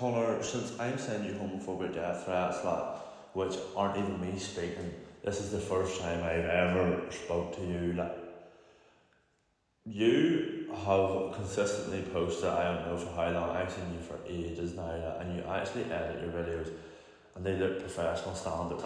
Connor, since I'm sending you homophobic death threats, like, which aren't even me speaking, this is the first time I've ever spoke to you. Like, you have consistently posted, I don't know for how long, I've seen you for ages now, like, and you actually edit your videos and they look professional standard.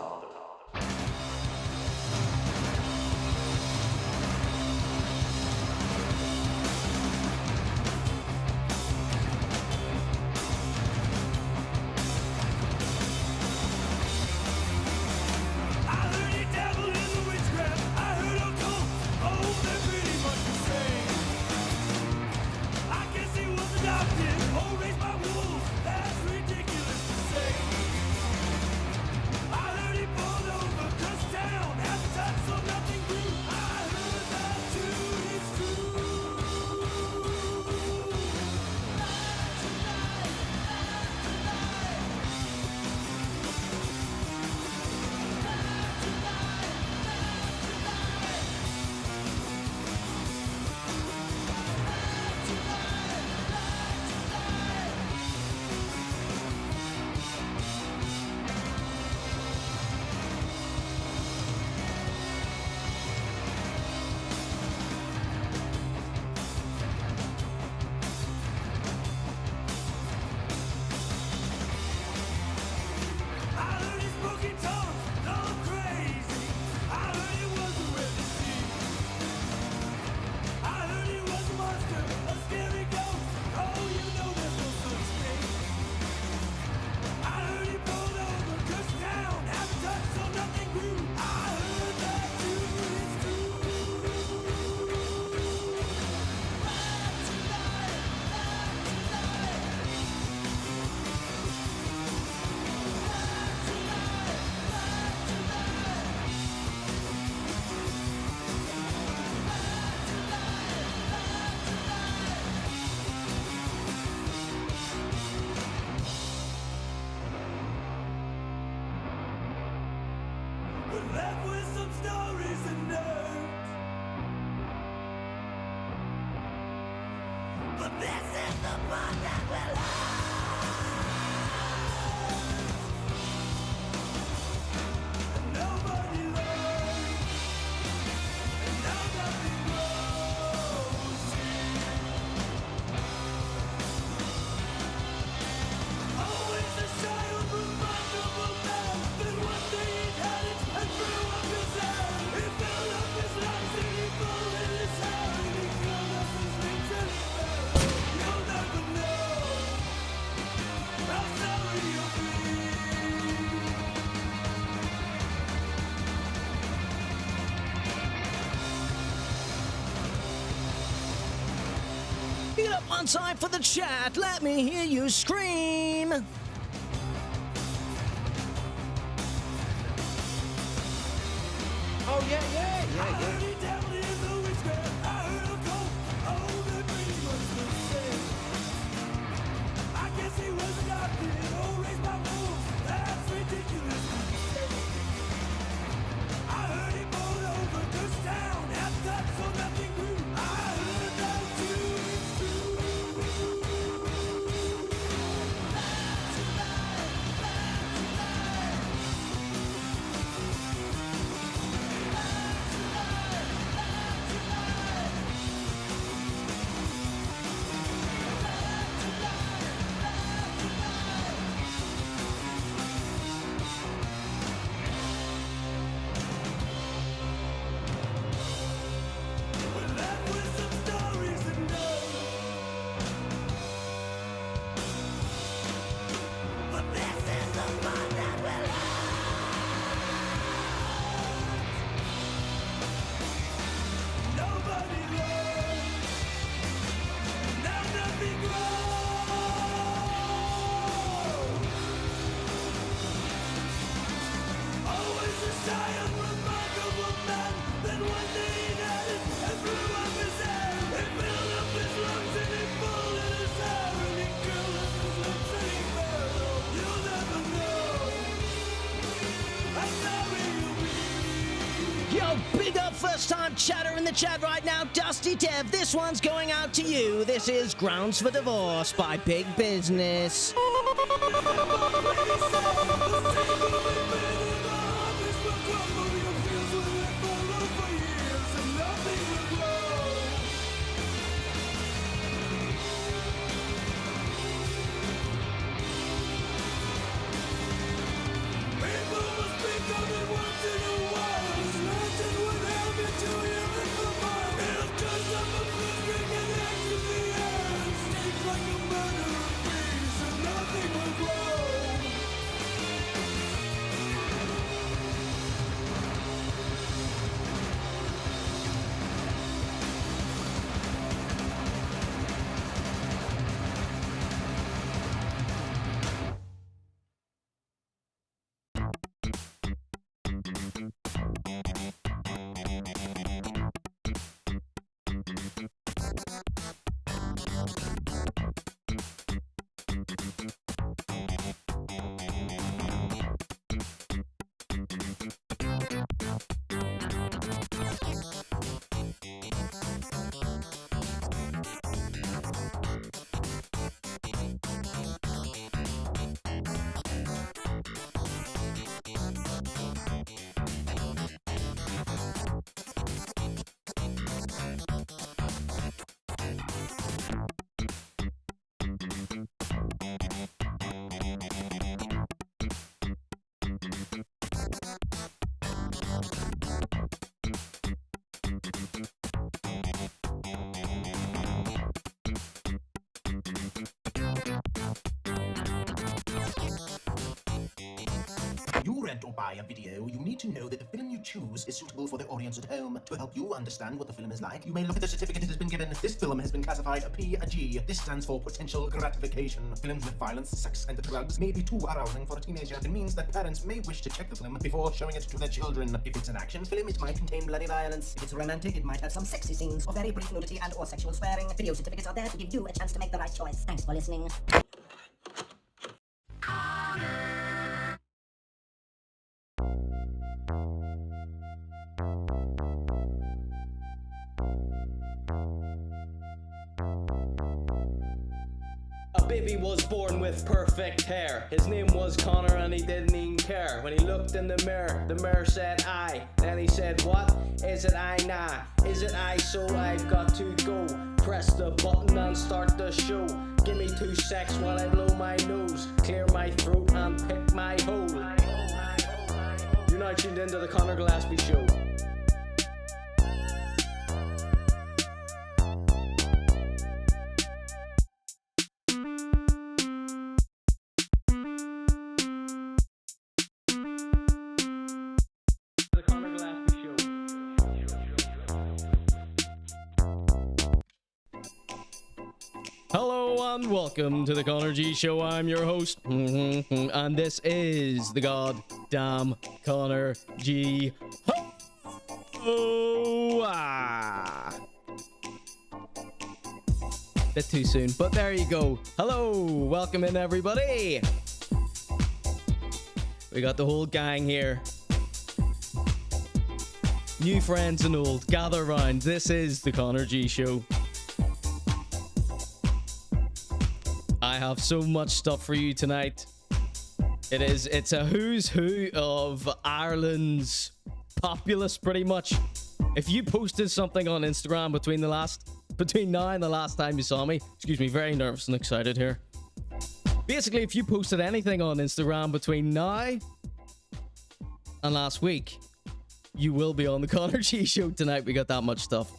Get up one side for the chat, let me hear you scream. Oh, yeah. First time chatter in the chat right now, Dusty Dev. This one's going out to you. This is Grounds for Divorce by Big Business. You rent or buy a video, you need to know that the film you choose is suitable for the audience at home. To help you understand what the film is like, you may look at the certificate it has been given. This film has been classified a PG. This stands for potential gratification. Films with violence, sex, and drugs may be too arousing for a teenager. It means that parents may wish to check the film before showing it to their children. If it's an action film, it might contain bloody violence. If it's romantic, it might have some sexy scenes or very brief nudity and or sexual swearing. Video certificates are there to give you a chance to make the right choice. Thanks for listening. A baby was born with perfect hair. His name was Conor and he didn't even care. When he looked in the mirror said I. Then he said, what? Is it I? Nah. Is it I? So I've got to go. Press the button and start the show. Give me 2 secs while I blow my nose, clear my throat and pick my hole. You're now tuned into the Conor Gillespie Show. Hello and welcome to the Conor.G Show. I'm your host, and this is the goddamn Conor.G. Bit too soon, but there you go. Hello, welcome in everybody. We got the whole gang here. New friends and old, gather round. This is the Conor.G Show. I have so much stuff for you tonight. It's a who's who of Ireland's populace, pretty much. If you posted something on Instagram between now and the last time you saw me, excuse me, very nervous and excited here. Basically, if you posted anything on Instagram between now and last week, you will be on the Conor.G Show tonight. We got that much stuff.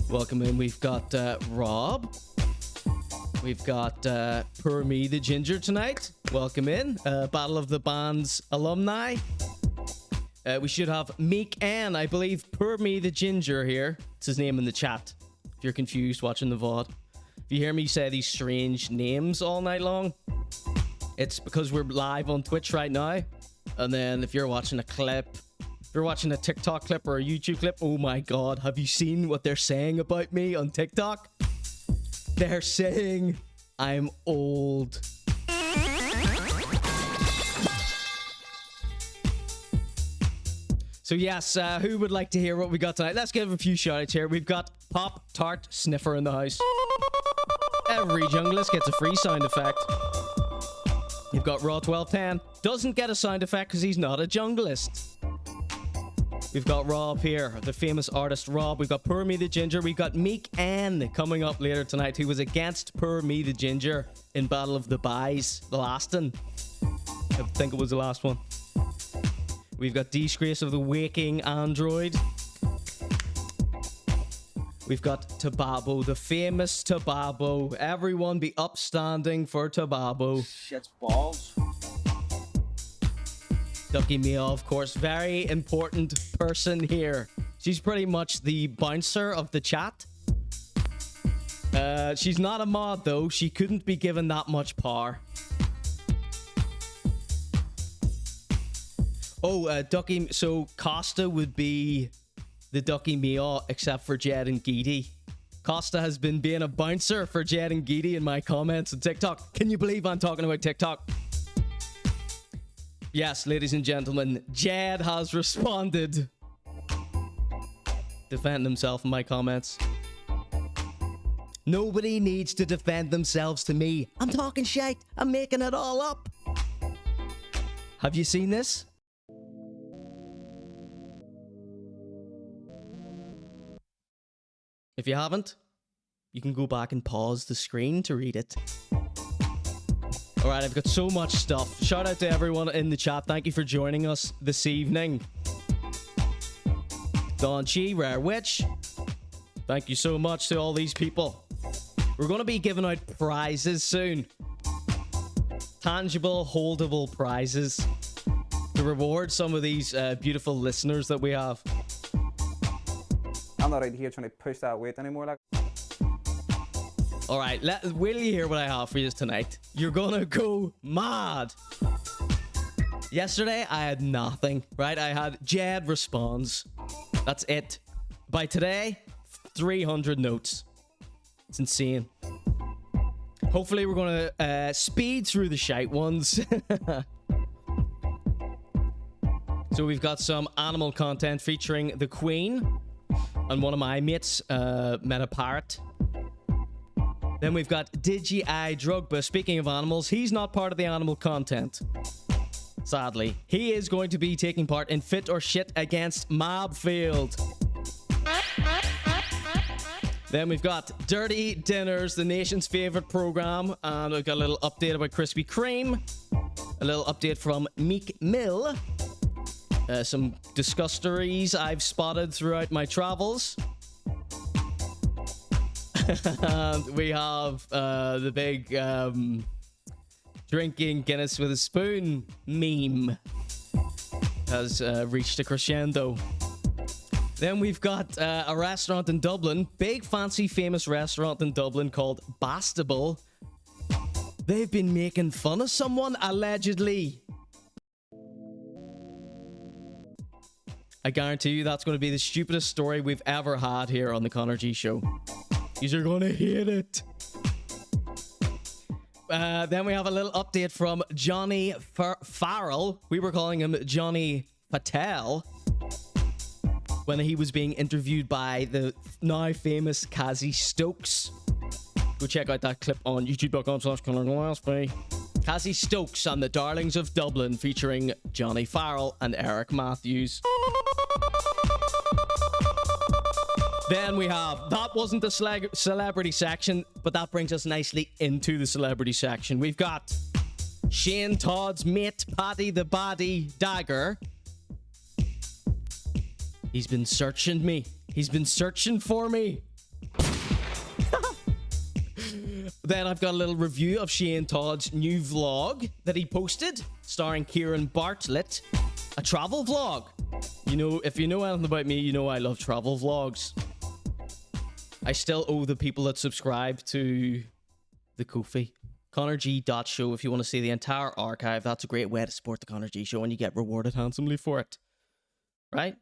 Welcome in. We've got Rob. We've got Per Me the Ginger tonight. Welcome in. Battle of the Bands alumni. We should have Meek and I believe Per Me the Ginger here. It's his name in the chat. If you're confused watching the VOD. If you hear me say these strange names all night long, it's because we're live on Twitch right now. And then if you're watching a clip, if you're watching a TikTok clip or a YouTube clip, oh my god, have you seen what they're saying about me on TikTok? They're saying I'm old. So yes, who would like to hear what we got tonight? Let's give a few shout outs here. We've got Pop Tart Sniffer in the house. Every junglist gets a free sound effect. You've got Raw 1210. Doesn't get a sound effect because he's not a junglist. We've got Rob here, the famous artist Rob. We've got Poor Me the Ginger. We've got Meek N coming up later tonight, who was against Poor Me the Ginger in Battle of the Buys, the last one. I think it was the last one. We've got Disgrace of the Waking Android. We've got Tababo, the famous Tababo. Everyone be upstanding for Tababo. Shit's balls. Ducky Mia, of course, very important person here. She's pretty much the bouncer of the chat. She's not a mod, though. She couldn't be given that much power. Oh, Ducky... So, Costa would be the Ducky Mia, except for Jed and Geedy. Costa has been being a bouncer for Jed and Geedy in my comments on TikTok. Can you believe I'm talking about TikTok? Yes, ladies and gentlemen, Jed has responded. Defend himself in my comments. Nobody needs to defend themselves to me. I'm talking shite. I'm making it all up. Have you seen this? If you haven't, you can go back and pause the screen to read it. Alright, I've got so much stuff. Shout out to everyone in the chat. Thank you for joining us this evening. Don Chi, Rare Witch. Thank you so much to all these people. We're going to be giving out prizes soon. Tangible, holdable prizes to reward some of these beautiful listeners that we have. I'm not out here trying to push that weight anymore. Like. Alright, will you hear what I have for you tonight? You're gonna go mad. Yesterday, I had nothing, right? I had Jed responds. That's it. By today, 300 notes. It's insane. Hopefully, we're gonna speed through the shite ones. So we've got some animal content featuring the Queen. And one of my mates met a parrot. Then we've got DidyeayeDrugba. Speaking of animals, he's not part of the animal content. Sadly. He is going to be taking part in Fit or Shit against Mabfield. Then we've got Dirty Dinners, the nation's favourite programme. And we've got a little update about Krispy Kreme. A little update from Meek Mill. Some disgusteries I've spotted throughout my travels. And we have the big drinking Guinness with a spoon meme has reached a crescendo. Then we've got a restaurant in Dublin, big fancy famous restaurant in Dublin called Bastible. They've been making fun of someone, allegedly. I guarantee you that's going to be the stupidest story we've ever had here on the Conor.G show. You're going to hate it. Then we have a little update from Johnny Farrell. We were calling him Johnny Patel when he was being interviewed by the now famous Cassie Stokes. Go check out that clip on youtube.com/ConorGillespie. Cassie Stokes and the Darlings of Dublin featuring Johnny Farrell and Eric Matthews. Then we have, that wasn't the celebrity section, but that brings us nicely into the celebrity section. We've got Shane Todd's mate, Paddy the Baddie Dagger. He's been searching me. He's been searching for me. Then I've got a little review of Shane Todd's new vlog that he posted, starring Ciaran Bartlett. A travel vlog. You know, if you know anything about me, you know I love travel vlogs. I still owe the people that subscribe to the Ko-fi. Conor.G.show if you want to see the entire archive. That's a great way to support the Conor.G show and you get rewarded handsomely for it. Right?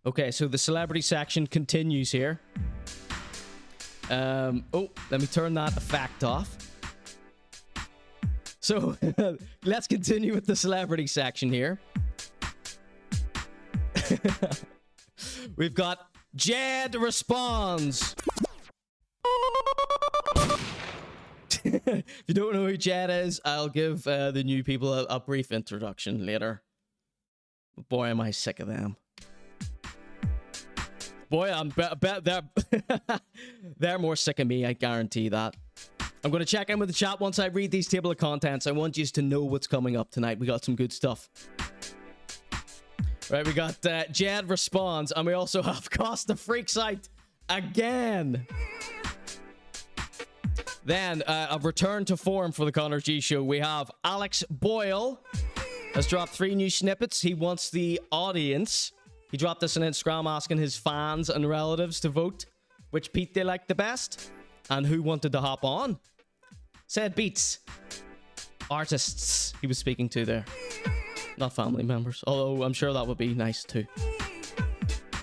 Okay, so the celebrity section continues here. Oh, let me turn that effect off. So, let's continue with the celebrity section here. We've got Jed responds. If you don't know who Jed is, I'll give the new people a brief introduction later. Boy, am I sick of them. Boy, I'm they're more sick of me, I guarantee that. I'm going to check in with the chat once I read these table of contents. I want you to know what's coming up tonight. We got some good stuff. Right, we got Jed responds, and we also have Costa freaks out again. Then, a return to form for the Conor.G show. We have Alex Boyle has dropped 3 new snippets. He wants the audience. He dropped this on Instagram asking his fans and relatives to vote which beat they liked the best and who wanted to hop on. Said beats. Artists he was speaking to there. Not family members. Although I'm sure that would be nice too.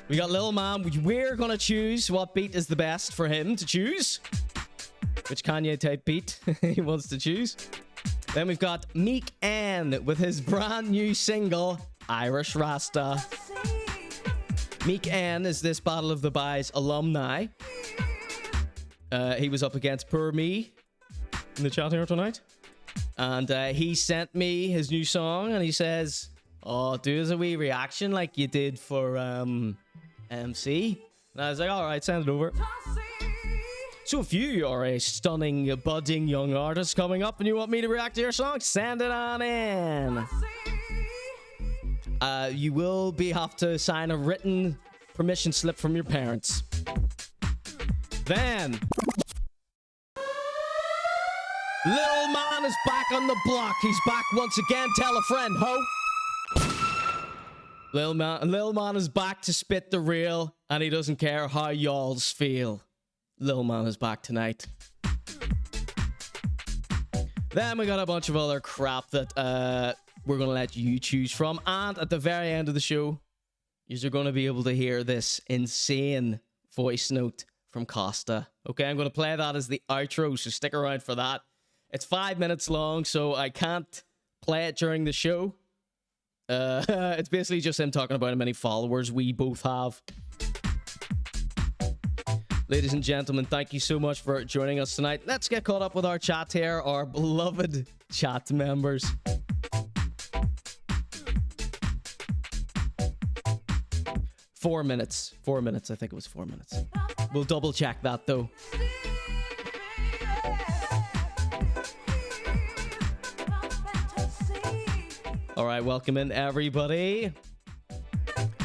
We got LITTLEMAN. We're going to choose what beat is the best for him to choose. Which Kanye type beat he wants to choose. Then we've got Meek with his brand new single, Irish Rasta. Meek is this Battle of the Buys alumni. He was up against Poor Me in the chat here tonight. And he sent me his new song and he says, oh, do as a wee reaction like you did for MC. And I was like, alright, send it over. So if you are a stunning, budding young artist coming up and you want me to react to your song, send it on in. You will have to sign a written permission slip from your parents. Then, LITTLEMAN is back on the block. He's back once again. Tell a friend, ho. LITTLEMAN is back to spit the real, and he doesn't care how y'alls feel. LITTLEMAN is back tonight. Then we got a bunch of other crap that we're going to let you choose from. And at the very end of the show, you're going to be able to hear this insane voice note from Costa. Okay, I'm going to play that as the outro, so stick around for that. It's 5 minutes long, so I can't play it during the show. It's basically just him talking about how many followers we both have. Ladies and gentlemen, thank you so much for joining us tonight. Let's get caught up with our chat here, our beloved chat members. Four minutes, I think it was 4 minutes. We'll double check that though. All right, welcome in everybody.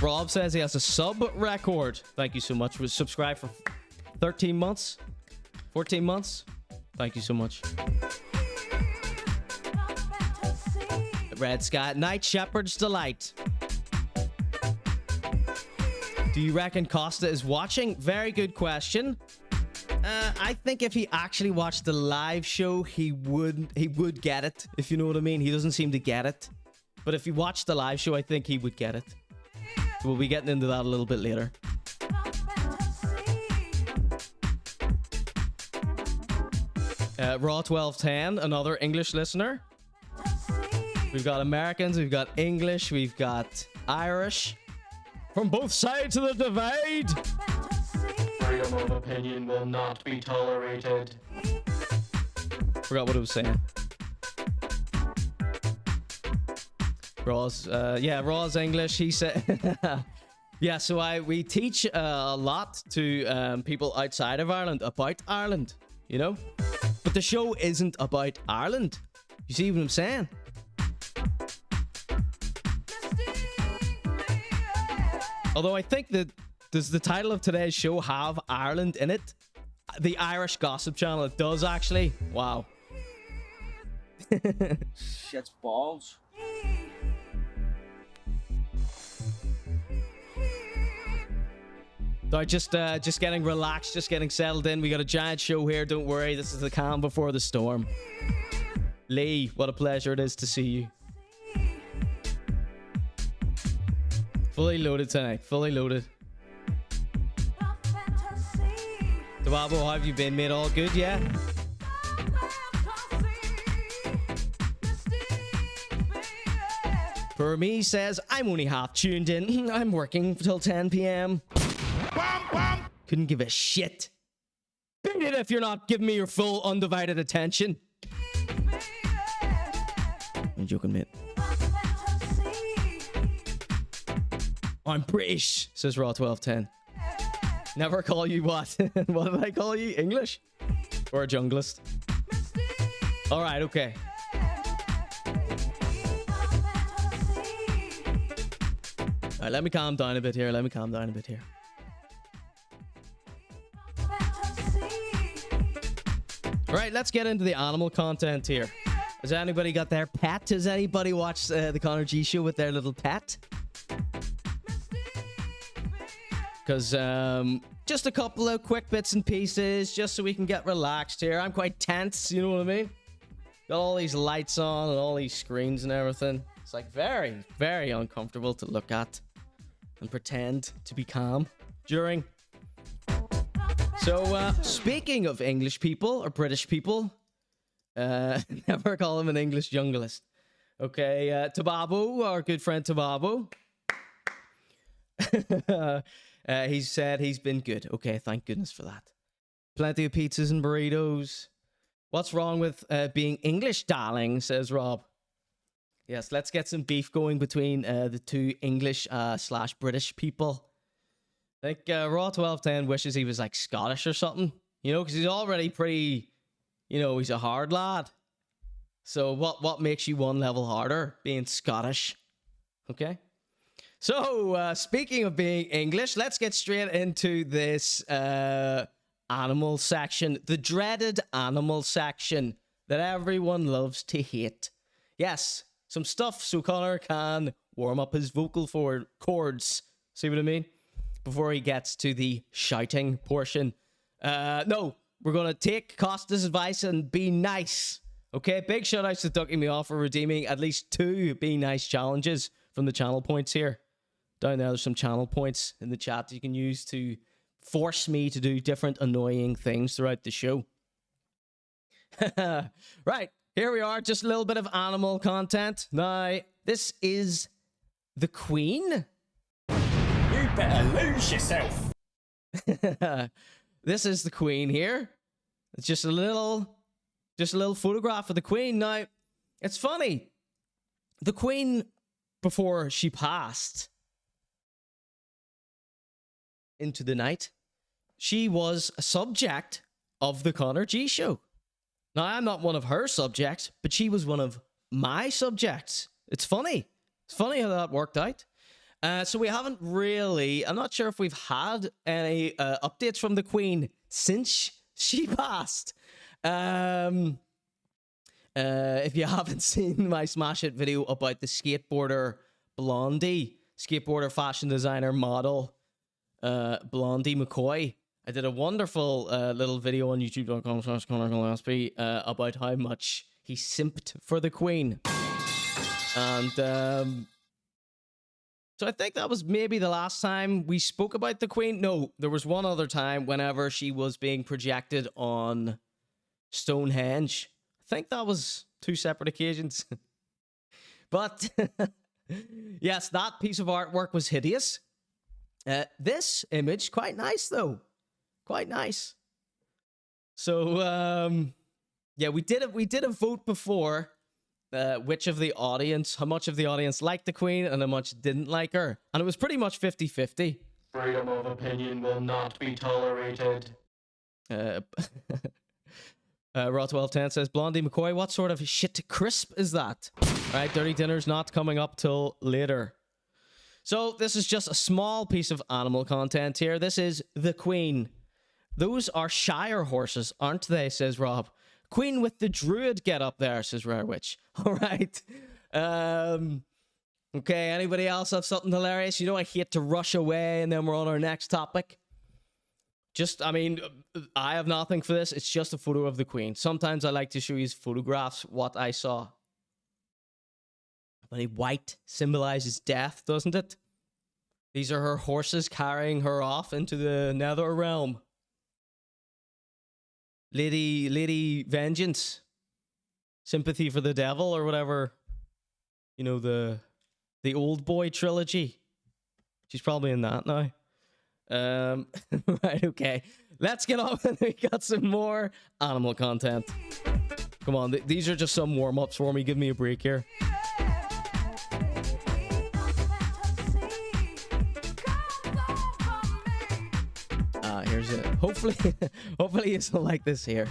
Rob says he has a sub record. Thank you so much. Was subscribed for 13 months, 14 months. Thank you so much. Red Sky, Night Shepherd's Delight. Do you reckon Costa is watching? Very good question. I think if he actually watched the live show, he would get it, if you know what I mean. He doesn't seem to get it. But if he watched the live show, I think he would get it. So we'll be getting into that a little bit later. Raw 1210, another English listener. We've got Americans, we've got English, we've got Irish. From both sides of the divide. Freedom of opinion will not be tolerated. Forgot what I was saying. Raw's English. He said, yeah. So we teach a lot to people outside of Ireland about Ireland, you know. But the show isn't about Ireland. You see what I'm saying? Although I think that does the title of today's show have Ireland in it? The Irish Gossip Channel. It does actually. Wow. Shit's balls. So just getting relaxed, just getting settled in. We got a giant show here. Don't worry. This is the calm before the storm. Lee, what a pleasure it is to see you. Fully loaded tonight. Fully loaded. Dwabo, how have you been, mate? All good, yeah? For me says, I'm only half tuned in. I'm working till 10 p.m. Couldn't give a shit. Beat read it if you're not giving me your full undivided attention. I'm joking, mate. I'm British, says Raw 1210. Never call you what? What did I call you? English? Or a junglist? Alright, okay. Alright, let me calm down a bit here. Right, let's get into the animal content here. Has anybody got their pet? Has anybody watched the Conor.G show with their little pet? Because just a couple of quick bits and pieces, just so we can get relaxed here. I'm quite tense, you know what I mean? Got all these lights on and all these screens and everything. It's like very, very uncomfortable to look at and pretend to be calm during. So, speaking of English people or British people, never call him an English junglist. Okay, Tababo, our good friend Tababo. He said he's been good. Okay, thank goodness for that. Plenty of pizzas and burritos. What's wrong with being English, darling, says Rob. Yes, let's get some beef going between the two English / British people. I think Raw 1210 wishes he was like Scottish or something. You know, because he's already pretty, you know, he's a hard lad. So what makes you one level harder? Being Scottish. Okay? So, speaking of being English, let's get straight into this animal section. The dreaded animal section that everyone loves to hate. Yes, some stuff so Conor can warm up his vocal cords. See what I mean? Before he gets to the shouting portion. No, we're going to take Costa's advice and be nice. Okay, big shout outs to Ducking Me Off for redeeming at least 2 Be Nice challenges from the channel points here. Down there, there's some channel points in the chat that you can use to force me to do different annoying things throughout the show. Right, here we are, just a little bit of animal content. Now, this is the Queen. You better lose yourself. This is the Queen here. It's just a little photograph of the Queen. Now, it's funny. The Queen, before she passed into the night, she was a subject of the Conor.G show. Now, I'm not one of her subjects, but she was one of my subjects. It's funny. It's funny how that worked out. So we haven't really, I'm not sure if we've had any updates from the Queen since she passed. If you haven't seen my Smash It video about the skateboarder Blondie, skateboarder, fashion designer, model, Blondie McCoy, I did a wonderful little video on youtube.com/ConorGillespie about how much he simped for the Queen. And so I think that was maybe the last time we spoke about the Queen. No, there was one other time whenever she was being projected on Stonehenge. I think that was 2 separate occasions. But yes, that piece of artwork was hideous. This image, quite nice though. Quite nice. So yeah, we did a vote before. Which of the audience, how much of the audience liked the Queen and how much didn't like her. And it was pretty much 50-50. Freedom of opinion will not be tolerated. Raw 1210 says, Blondie McCoy, what sort of shit crisp is that? Right, Dirty Dinner's not coming up till later. So this is just a small piece of animal content here. This is the Queen. Those are Shire horses, aren't they, says Rob. Queen with the druid get up there, says Rare Witch. All right. Okay, anybody else have something hilarious? You know, I hate to rush away and then we're on our next topic. Just, I mean, I have nothing for this. It's just a photo of the Queen. Sometimes I like to show you photographs, what I saw. But white symbolizes death, doesn't it? These are her horses carrying her off into the nether realm. Lady Vengeance. Sympathy for the Devil or whatever. You know, the Old Boy trilogy. She's probably in that now. Right, okay. let's get on. We got some more animal content. Come on, these are just some warm-ups for me. Give me a break here. Here's it. Hopefully you'll like this here.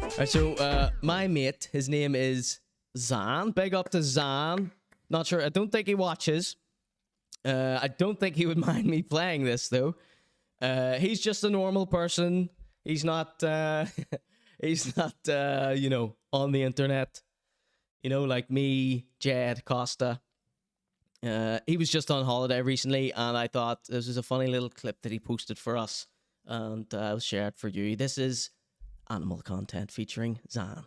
Alright, so my mate, his name is Zan. Big up to Zan. Not sure. I don't think he watches. I don't think he would mind me playing this though. He's just a normal person. He's not he's not you know, on the internet. You know, like me, Jed, Costa. He was just on holiday recently, and I thought this was a funny little clip that he posted for us, and I'll share it for you. This is animal content featuring Zan.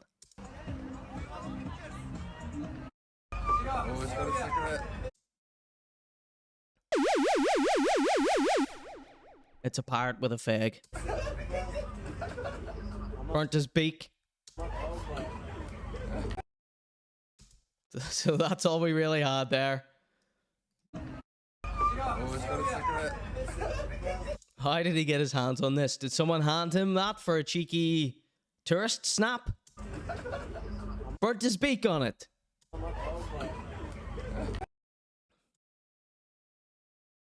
It's a parrot with a fag. Burnt his beak. So that's all we really had there. How did he get his hands on this? Did someone hand him that for a cheeky tourist snap? Burnt his beak on it.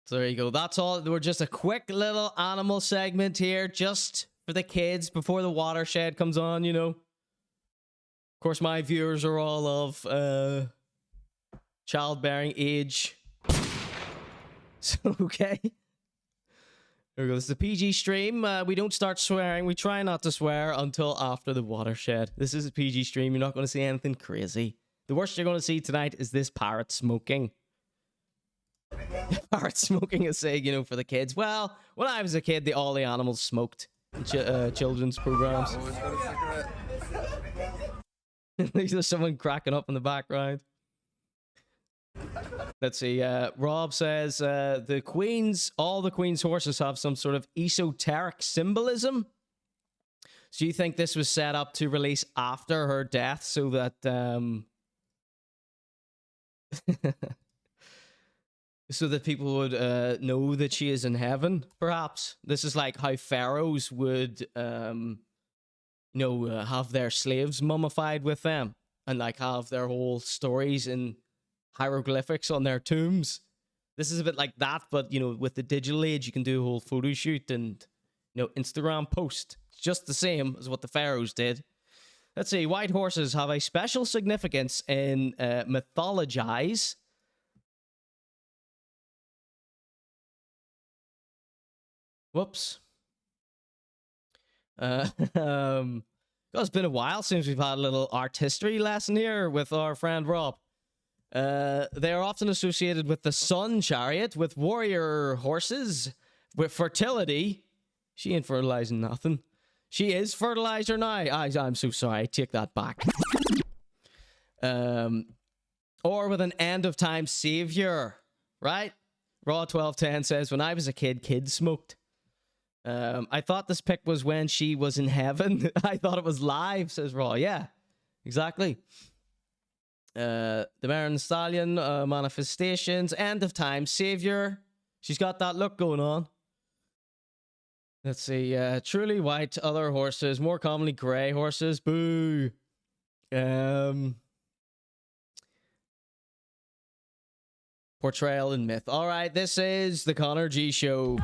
So there you go. That's all. We're just a quick little animal segment here, just for the kids before the watershed comes on, you know. Of course, my viewers are all of childbearing age. So, okay. There we go. This is a PG stream. We don't start swearing. We try not to swear until after the watershed. This is a PG stream. You're not going to see anything crazy. The worst you're going to see tonight is this parrot smoking. Parrot smoking is saying, you know, for the kids. Well, when I was a kid, all the animals smoked in children's programs. There's someone cracking up in the background. Let's see. Rob says all the Queen's horses have some sort of esoteric symbolism. So you think this was set up to release after her death so that so that people would know that she is in heaven, perhaps? This is like how pharaohs would you know, have their slaves mummified with them and like have their whole stories in hieroglyphics on their tombs. This is a bit like that, but you know, with the digital age, you can do a whole photo shoot and, you know, Instagram post. It's just the same as what the pharaohs did. Let's see. White horses have a special significance in mythologies. Whoops. It's been a while since we've had a little art history lesson here with our friend Rob. They are often associated with the sun chariot, with warrior horses, with fertility. She ain't fertilizing nothing. She is fertilizer now. I'm so sorry. I take that back. Or with an end of time savior, right? Raw 1210 says, when I was a kid, kids smoked. I thought this pic was when she was in heaven. I thought it was live, says Raw. Yeah, exactly. The Marin Stallion, manifestations, end of time, savior. She's got that look going on. Let's see. Truly white, other horses, more commonly grey horses. Boo. Portrayal in myth. All right, this is the Conor.G show.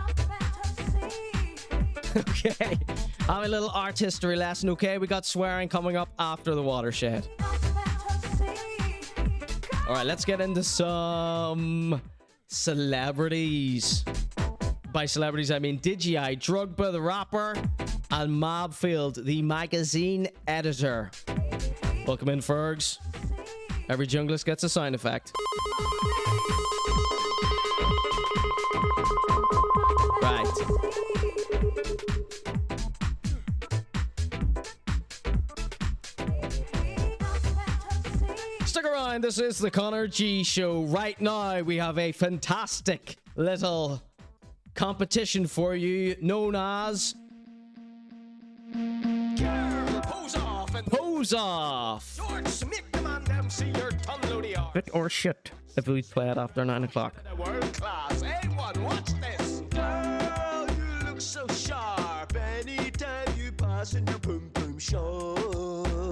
Okay, have a little art history lesson. Okay, we got swearing coming up after the watershed. All right, let's get into some celebrities. By celebrities, I mean DidyeayeDrugba, the rapper, and Mabfield, the magazine editor. Welcome in, Fergs. Every junglist gets a sound effect. Right. Stick around, this is the Conor.G show. Right now, we have a fantastic little competition for you known as Pose Off. Fit or shit if we play it after 9 o'clock. World class. Hey, one, watch this. Girl, you look so sharp. Any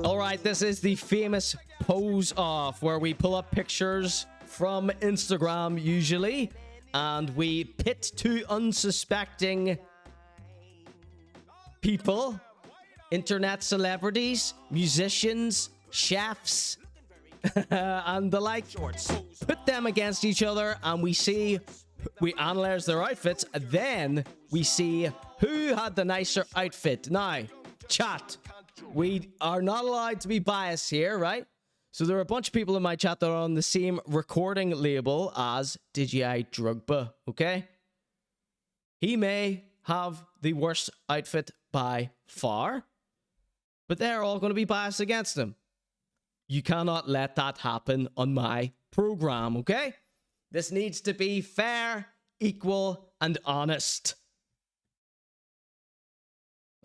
All right, this is the famous pose off where we pull up pictures from Instagram usually, and we pit two unsuspecting people, internet celebrities, musicians, chefs, and the like, put them against each other, and we analyze their outfits. Then we see who had the nicer outfit. Now, chat, we are not allowed to be biased here, right? So there are a bunch of people in my chat that are on the same recording label as DidyeayeDrugba, okay? He may have the worst outfit by far, but they're all going to be biased against him. You cannot let that happen on my program, okay? This needs to be fair, equal, and honest.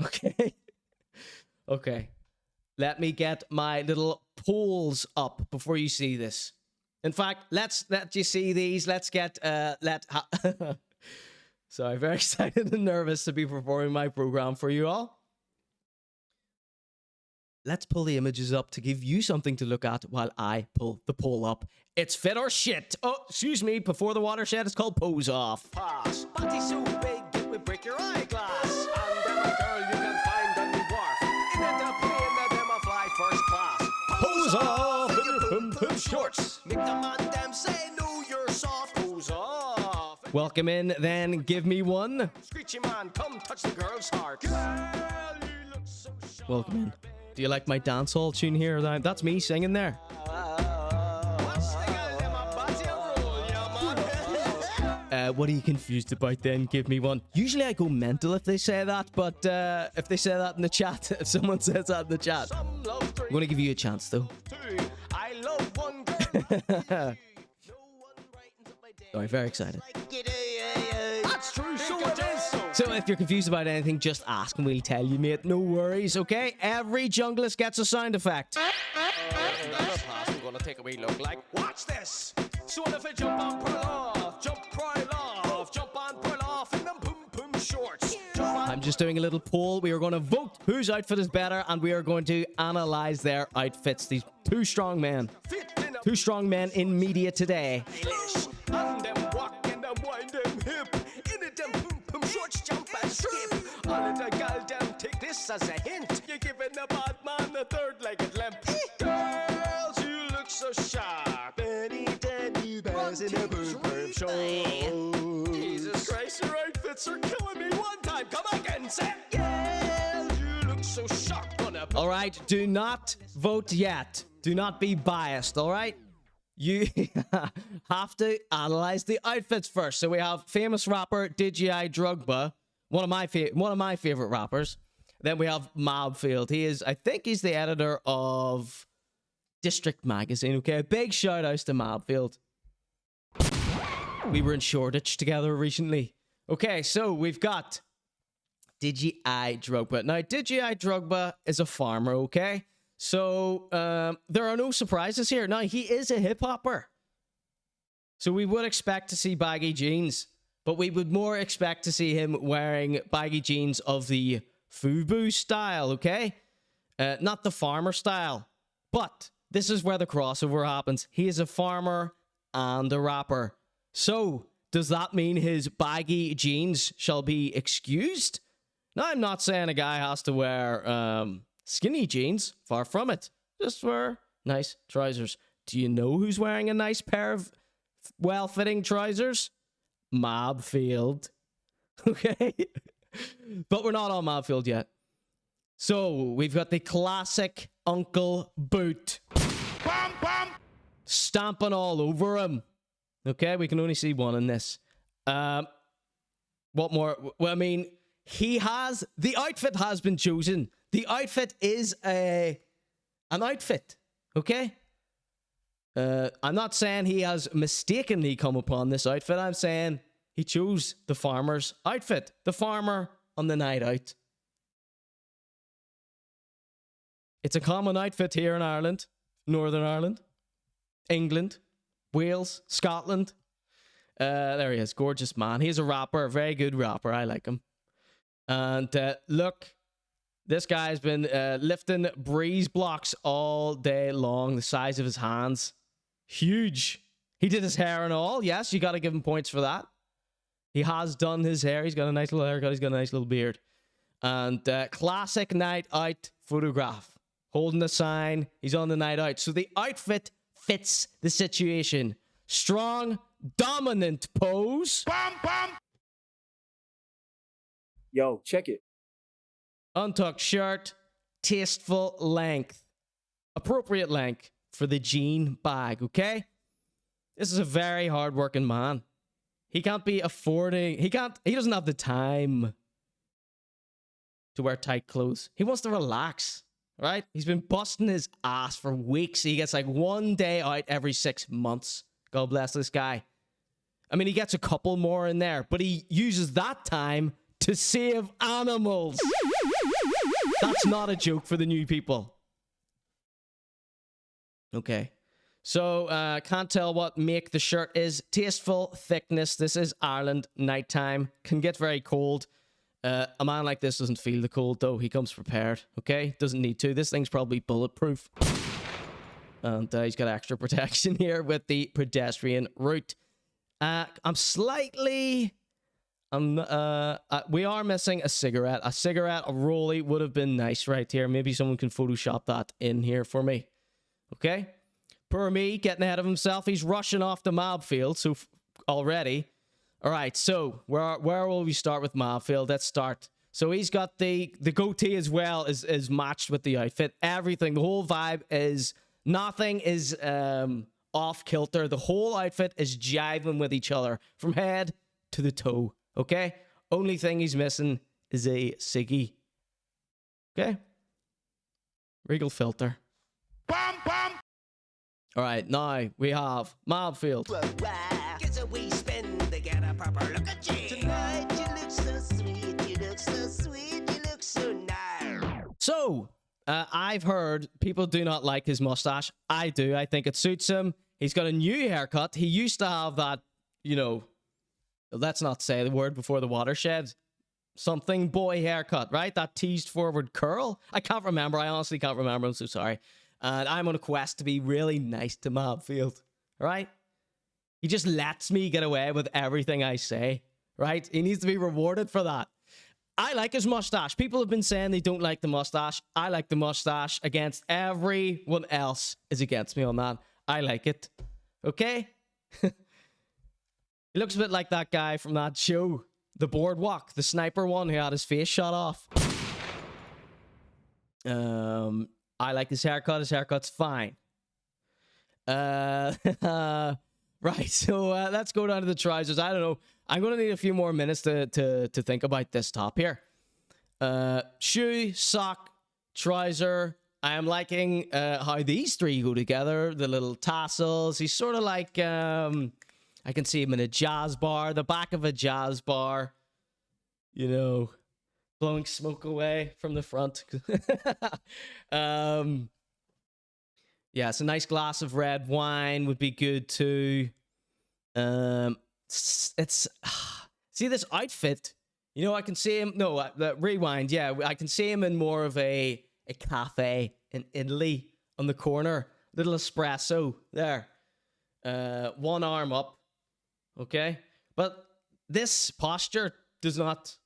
Okay? Okay. Let me get my little polls up before you see this. In fact, let's let you see these. Let's get, Sorry, very excited and nervous to be performing my program for you all. Let's pull the images up to give you something to look at while I pull the poll up. It's fit or shit. Oh, excuse me. Before the watershed, it's called pose off. Pass. Body so big it would break your eyeglass. And them a girl you can find on the wharf. In a plane that them a fly first class. Pose off in your Pum shorts. Make the man them say no, you're soft. Pose off. Welcome in, then give me one. Screechy man, come touch the girl's heart. Girl, you look so sharp. Welcome in. Do you like my dancehall tune here? That's me singing there. What are you confused about then? Give me one. Usually I go mental if they say that, but if they say that in the chat, if someone says that in the chat, I'm going to give you a chance though. I love one girl. Sorry, very excited. That's true, so it is. So if you're confused about anything, just ask and we'll tell you, mate. No worries, okay? Every junglist gets a sound effect. I'm gonna take a wee look like. Watch this. So if I jump on pearl off, jump on pearl off in them pum shorts. I'm just doing a little poll. We are going to vote whose outfit is better, and we are going to analyze their outfits. These two strong men in media today. And them walk and them wind them hip. In it them pum shorts jump and skip. All of the gal them take this as a hint. You're giving the bad man a third-legged limp. Girls, you look so sharp. Anytime you pass in a pum shorts. Jesus Christ, your outfits are killing me. One time, come again, say. Girls, you look so sharp on a. All right, do not vote yet. Do not be biased, all right? You have to analyze the outfits first. So we have famous rapper DidyeayeDrugba, one of my favorite rappers. Then we have Mabfield. I think he's the editor of District Magazine. Okay, a big shout out to Mabfield. We were in Shoreditch together recently. Okay, so we've got DidyeayeDrugba. Now, DidyeayeDrugba is a farmer. Okay. So, there are no surprises here. Now, he is a hip-hopper. So we would expect to see baggy jeans, but we would more expect to see him wearing baggy jeans of the FUBU style, okay? Not the farmer style. But this is where the crossover happens. He is a farmer and a rapper. So, does that mean his baggy jeans shall be excused? Now, I'm not saying a guy has to wear, skinny jeans, far from it. Just wear nice trousers. Do you know who's wearing a nice pair of well-fitting trousers? Mabfield. Okay? But we're not on Mabfield yet. So, we've got the classic Uncle Boot. Bam, bam! Stamping all over him. Okay, we can only see one in this. What more? Well, I mean, the outfit has been chosen. The outfit is an outfit, okay? I'm not saying he has mistakenly come upon this outfit. I'm saying he chose the farmer's outfit. The farmer on the night out. It's a common outfit here in Ireland, Northern Ireland, England, Wales, Scotland. There he is, gorgeous man. He's a rapper, a very good rapper. I like him. And look, This guy's been lifting breeze blocks all day long, the size of his hands. Huge. He did his hair and all. Yes, you got to give him points for that. He has done his hair. He's got a nice little haircut. He's got a nice little beard. And classic night out photograph. Holding a sign. He's on the night out. So the outfit fits the situation. Strong, dominant pose. Bam, bam. Yo, check it. Untucked shirt. Tasteful length. Appropriate length for the jean bag, okay? This is a very hard-working man. He can't be affording... He doesn't have the time to wear tight clothes. He wants to relax, right? He's been busting his ass for weeks. He gets like 1 day out every 6 months. God bless this guy. I mean, he gets a couple more in there, but he uses that time to save animals. That's not a joke for the new people. Okay. So, can't tell what make the shirt is. Tasteful thickness. This is Ireland nighttime. Can get very cold. A man like this doesn't feel the cold, though. He comes prepared, okay? Doesn't need to. This thing's probably bulletproof. And he's got extra protection here with the pedestrian route. We are missing a cigarette. A cigarette, a rollie would have been nice right here. Maybe someone can Photoshop that in here for me. Okay? Poor me, getting ahead of himself. He's rushing off to Mabfield, so already. All right, so where will we start with Mabfield? Let's start. So he's got the goatee as well is matched with the outfit. Everything, the whole vibe is... Nothing is off kilter. The whole outfit is jiving with each other from head to the toe. Okay? Only thing he's missing is a ciggy. Okay? Regal filter. Bam, bam. All right, now we have Mabfield. Get a wee spin to get a proper look at you. Tonight you look so sweet, you look so sweet, you look so nice. So, I've heard people do not like his mustache. I do. I think it suits him. He's got a new haircut. He used to have that, you know, let's not say the word before the watershed. Something boy haircut, right? That teased forward curl. I can't remember. I honestly can't remember. I'm so sorry. And I'm on a quest to be really nice to Mabfield, right? He just lets me get away with everything I say, right? He needs to be rewarded for that. I like his mustache. People have been saying they don't like the mustache. I like the mustache. Against everyone else is against me on that. I like it. Okay? He looks a bit like that guy from that show, The Boardwalk, the sniper one who had his face shot off. I like his haircut. His haircut's fine. Right, so let's go down to the trousers. I don't know. I'm going to need a few more minutes to think about this top here. Shoe, sock, trouser. I am liking how these three go together. The little tassels. He's sort of like... I can see him in a jazz bar. The back of a jazz bar. You know... blowing smoke away from the front. Yeah, it's a nice glass of red wine would be good too. It's see this outfit. You know, I can see him. No, rewind. Yeah, I can see him in more of a cafe in Italy on the corner. Little espresso there. One arm up. Okay, but this posture does not,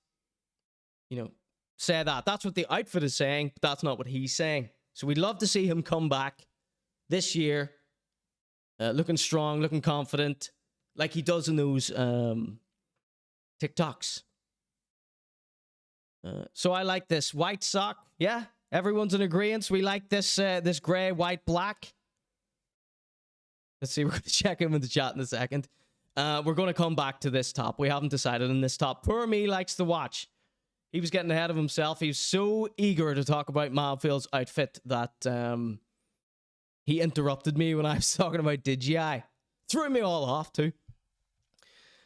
you know, say that. That's what the outfit is saying, but that's not what he's saying. So we'd love to see him come back this year, looking strong, looking confident, like he does in those TikToks. So I like this white sock. Yeah, everyone's in agreement. We like this this gray, white, black. Let's see. We're going to check him in the chat in a second. We're going to come back to this top. We haven't decided on this top. Poor me likes the watch. He was getting ahead of himself. He was so eager to talk about Mabfield's outfit that he interrupted me when I was talking about DidyeayeDrugba. Threw me all off too.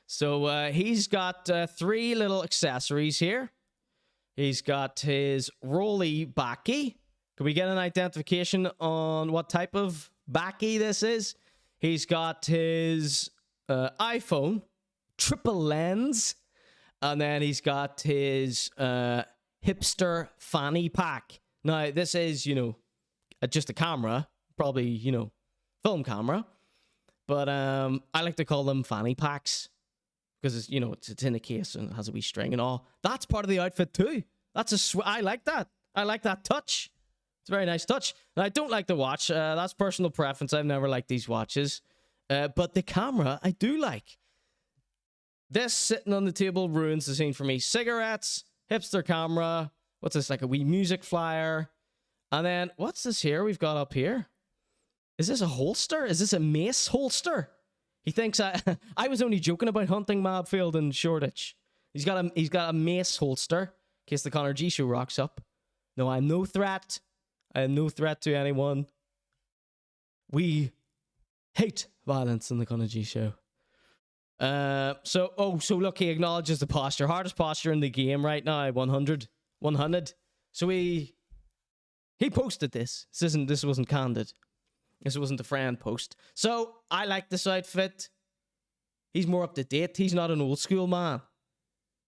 So he's got three little accessories here. He's got his rolly backy. Can we get an identification on what type of backy this is? He's got his iPhone, triple lens. And then he's got his hipster fanny pack. Now, this is, just a camera, probably, film camera. But I like to call them fanny packs because it's in a case and it has a wee string and all. That's part of the outfit too. I like that. I like that touch. It's a very nice touch. And I don't like the watch. That's personal preference. I've never liked these watches. But the camera, I do like. This sitting on the table ruins the scene for me. Cigarettes, hipster camera. What's this, like a wee music flyer? And then, what's this here we've got up here? Is this a holster? Is this a mace holster? He thinks I was only joking about hunting Mabfield and Shoreditch. He's got a mace holster in case the Conor.G show rocks up. No, I'm no threat. I am no threat to anyone. We hate violence in the Conor.G show. So look, he acknowledges the posture. Hardest posture in the game right now, 100. So he posted this. This wasn't candid. This wasn't a friend post. So I like this outfit. He's more up to date. He's not an old school man.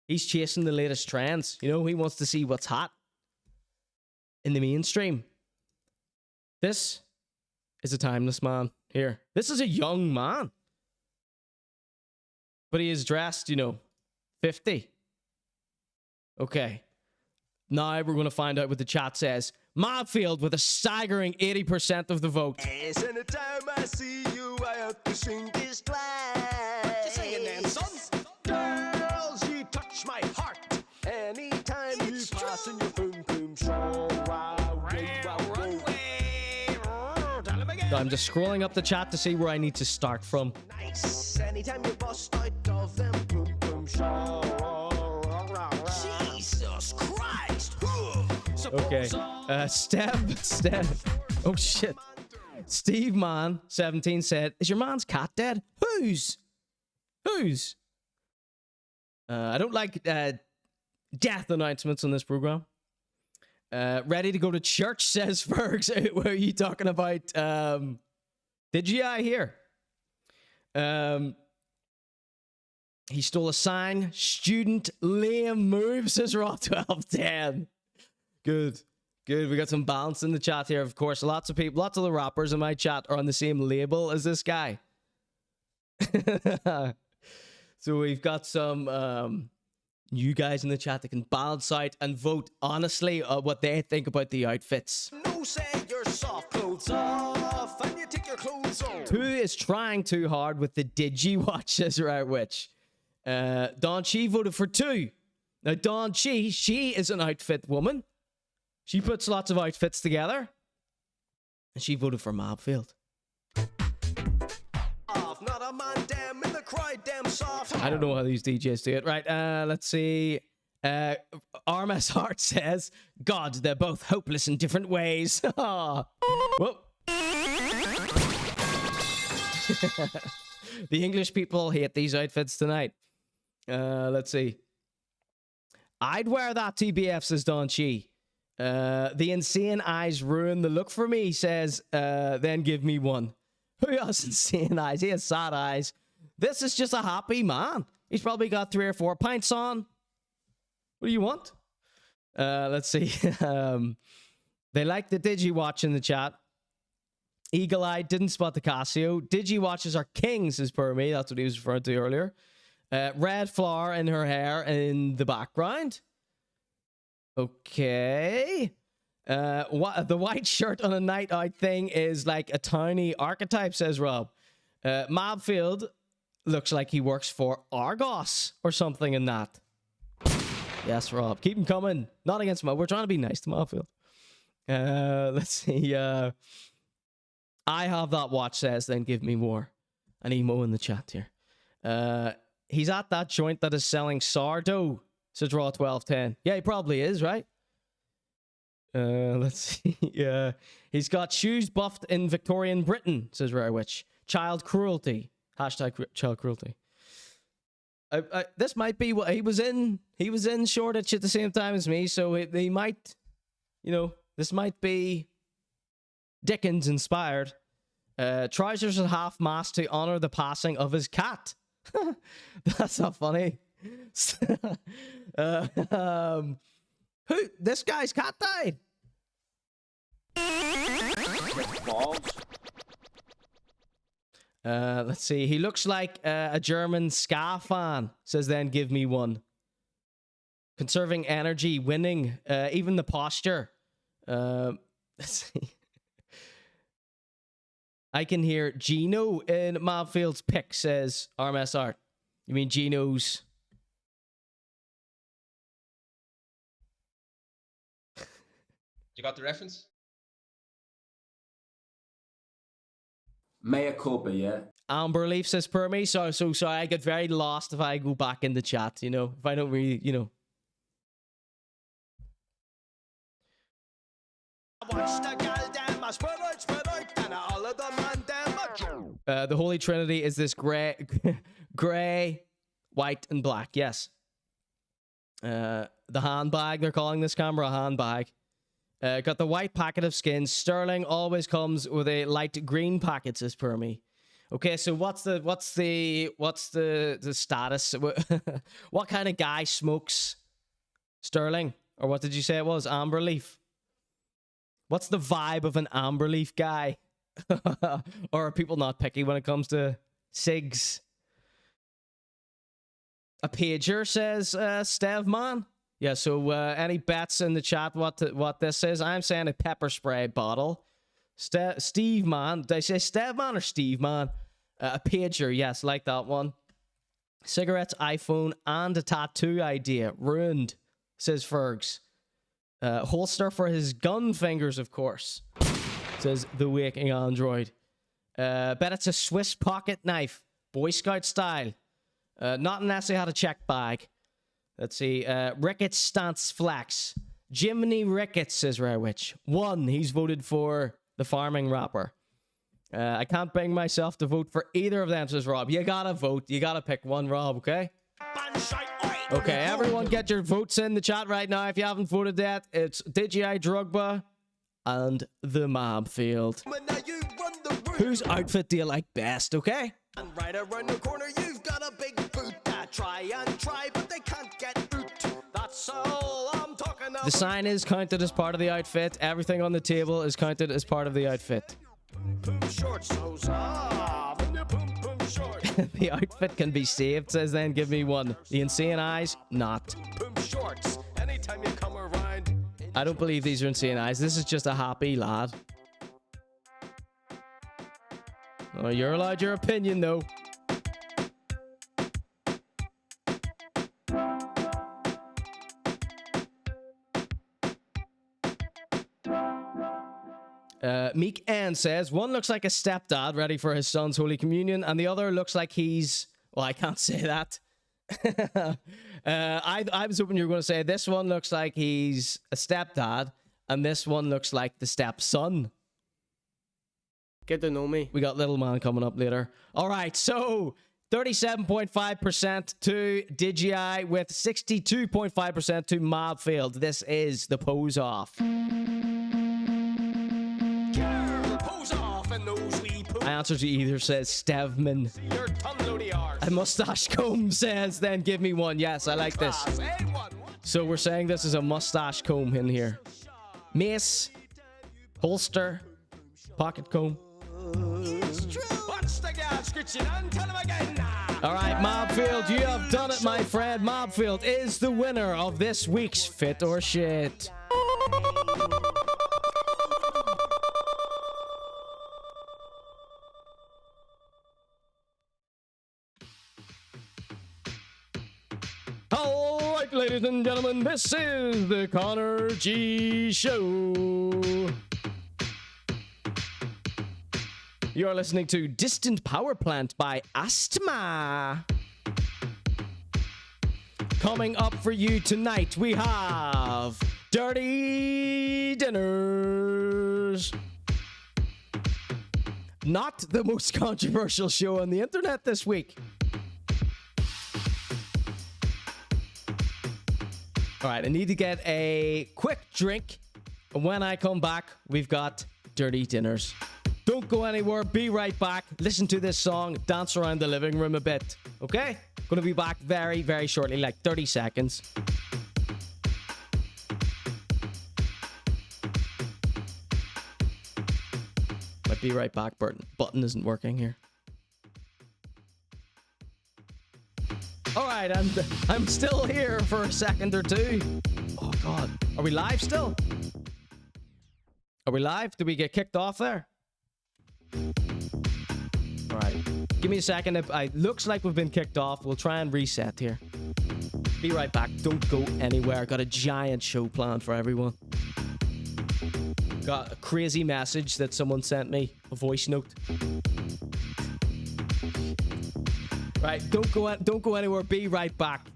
He's chasing the latest trends. He wants to see what's hot in the mainstream. This is a timeless man here. This is a young man. But he is dressed, 50. Okay. Now we're going to find out what the chat says. Mabfield with a staggering 80% of the vote. Yes, anytime I see you, I have to sing this line. What you singing then, son? Girls, you touch my heart. Anytime you pass in your boom boom show. I'm just scrolling up the chat to see where I need to start from. Nice. Anytime you bust out of them boom boom show. Jesus Christ. Okay. Step. Oh shit. Steve Man 17 said, "Is your man's cat dead?" Whose? I don't like death announcements on this program. Ready to go to church, says Fergs. What are you talking about? DidyeayeDrugba here. He stole a sign. Student lame move, says Raw 1210. Good. We got some balance in the chat here, of course. Lots of the rappers in my chat are on the same label as this guy. So we've got some you guys in the chat that can balance out and vote honestly what they think about the outfits. No, say your soft clothes off and you take your clothes on. Who is trying too hard with the Digi watches, right? Which? Don Chi voted for 2. Now, Don Chi, she is an outfit woman. She puts lots of outfits together. And she voted for Mabfield. Not a man damn in the crowd, damn soft. I don't know how these DJs do it. Right, let's see. RMS Heart says, God, they're both hopeless in different ways. Whoa. The English people hate these outfits tonight. Let's see. I'd wear that TBF, says Don Chi. The insane eyes ruin the look for me, says, then give me one. Who has insane eyes? He has sad eyes. This is just a happy man. He's probably got 3 or 4 pints on. What do you want? Let's see. They like the Digi watch in the chat. Eagle Eye didn't spot the Casio. Digi watches are kings, as per me. That's what he was referring to earlier. Red flower in her hair in the background. Okay. The white shirt on a night out thing is like a tiny archetype, says Rob. Mabfield looks like he works for Argos or something in that. Yes, Rob. Keep him coming. Not against Mab. We're trying to be nice to Mabfield. Let's see. I have that watch, says, then give me more. An emo in the chat here. He's at that joint that is selling sourdough, says Raw 1210. Yeah, he probably is, right? Let's see. He's got shoes buffed in Victorian Britain, says Rare Witch. Child cruelty. Hashtag child cruelty. This might be what he was in. He was in Shoreditch at the same time as me, so he might, this might be Dickens inspired. Trousers at half mast to honor the passing of his cat. That's not funny. Who? This guy's cat died. Balls. Let's see. He looks like a German ska fan. Says then give me one. Conserving energy, winning, even the posture. Let's see. I can hear Gino in Mabfield's pick, says RMS Art. You mean Gino's? You got the reference? Mea culpa, yeah. Amber Leaf says per me. So sorry, I get very lost if I go back in the chat, you know, if I don't really, you know. The Holy Trinity is this gray, white, and black. Yes. The handbag, they're calling this camera a handbag. Got the white packet of skins. Sterling always comes with a light green packet, says per me. Okay, so what's the status? What kind of guy smokes Sterling? Or what did you say it was? Amber Leaf. What's the vibe of an Amber Leaf guy? Or are people not picky when it comes to cigs? A pager, says Stev Man. Yeah, so any bets in the chat what this is? I'm saying a pepper spray bottle. Steve Man. Did I say Stev Man or Steve Man? A pager, yes, like that one. Cigarettes, iPhone, and a tattoo idea. Ruined, says Fergs. Holster for his gun fingers, of course, says the waking android. Bet it's a Swiss pocket knife. Boy Scout style. Not unless they had a check bag. Let's see. Ricketts Stance Flex. Jiminy Ricketts, says Rare Witch. 1. He's voted for the farming rapper. I can't bring myself to vote for either of them, says Rob. You gotta vote. You gotta pick one, Rob, okay? Okay, everyone get your votes in the chat right now. If you haven't voted yet, it's DidyeayeDrugba and the Mabfield. Whose outfit do you like best, okay? And right around the corner, you've got a big boot that try and try, but they can't get out. That's all I'm talking about. The sign is counted as part of the outfit. Everything on the table is counted as part of the outfit. The outfit can be saved, says then give me one. The insane eyes, not. Anytime you come around. I don't believe these are insane eyes. This is just a happy lad. Oh, you're allowed your opinion, though. Meek N says, one looks like a stepdad ready for his son's Holy Communion, and the other looks like he's... Well, I can't say that. I was hoping you were going to say this one looks like he's a stepdad, and this one looks like the stepson. Get to know me. We got Little Man coming up later. All right, so 37.5% to DidyeayeDrugba with 62.5% to Mabfield. This is the pose off. My answer to either says Stevman. A mustache comb says, then give me one. Yes, I like this. So we're saying this is a mustache comb in here. Mace, holster, pocket comb. All right, Mabfield, you have done it, my friend. Mabfield is the winner of this week's Fit or Shit. All right, ladies and gentlemen, this is the Conor.G Show. You're listening to Distant Power Plant by Asthma. Coming up for you tonight, we have Dirty Dinners. Not the most controversial show on the internet this week. All right, I need to get a quick drink. And when I come back, we've got Dirty Dinners. Don't go anywhere. Be right back. Listen to this song. Dance around the living room a bit. Okay? Gonna be back very, very shortly, like 30 seconds. be right back button isn't working here. All right, I'm still here for a second or two. Oh God, are we live still? Are we live? Did we get kicked off there? All right, give me a second. It looks like we've been kicked off. We'll try and reset here. Be right back. Don't go anywhere. Got a giant show planned for everyone. Got a crazy message that someone sent me, a voice note. Right, don't go anywhere. Be right back.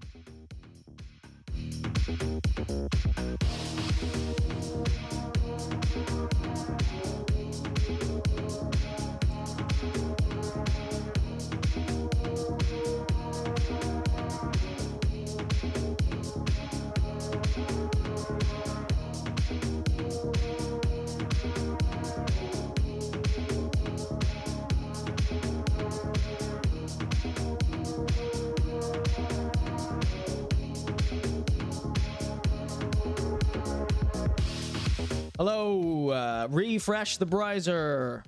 Hello, refresh the browser.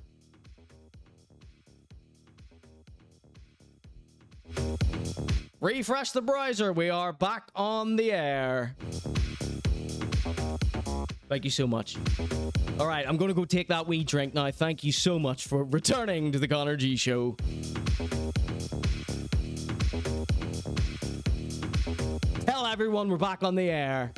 Refresh the browser. We are back on the air. Thank you so much. All right, I'm going to go take that wee drink now. Thank you so much for returning to the Conor.G show. Tell everyone we're back on the air.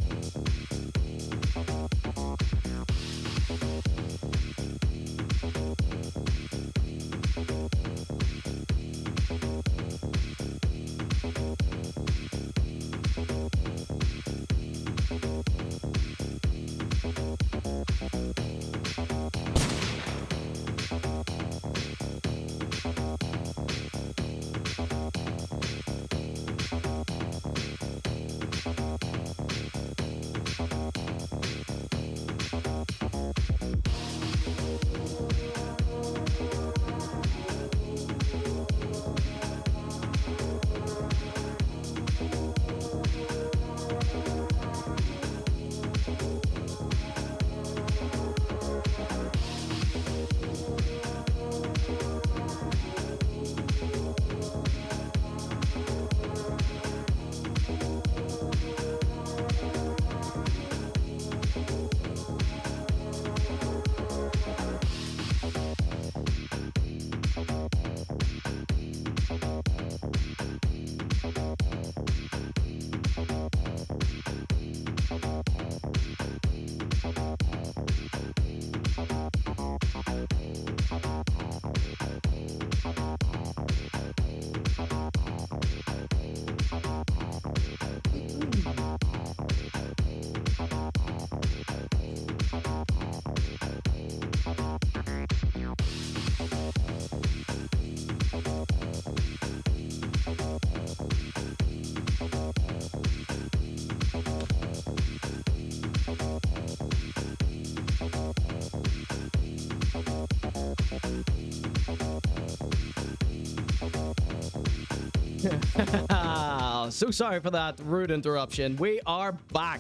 So sorry for that rude interruption. We are back.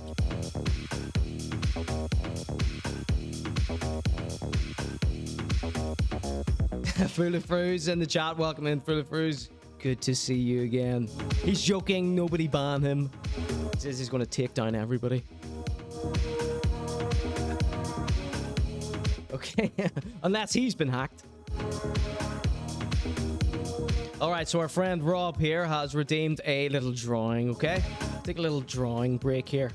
Full of Frues in the chat. Welcome in, Full of Frues. Good to see you again. He's joking. Nobody ban him. He says he's going to take down everybody. Okay. Unless he's been hacked. Alright, so our friend Rob here has redeemed a little drawing, okay? Take a little drawing break here.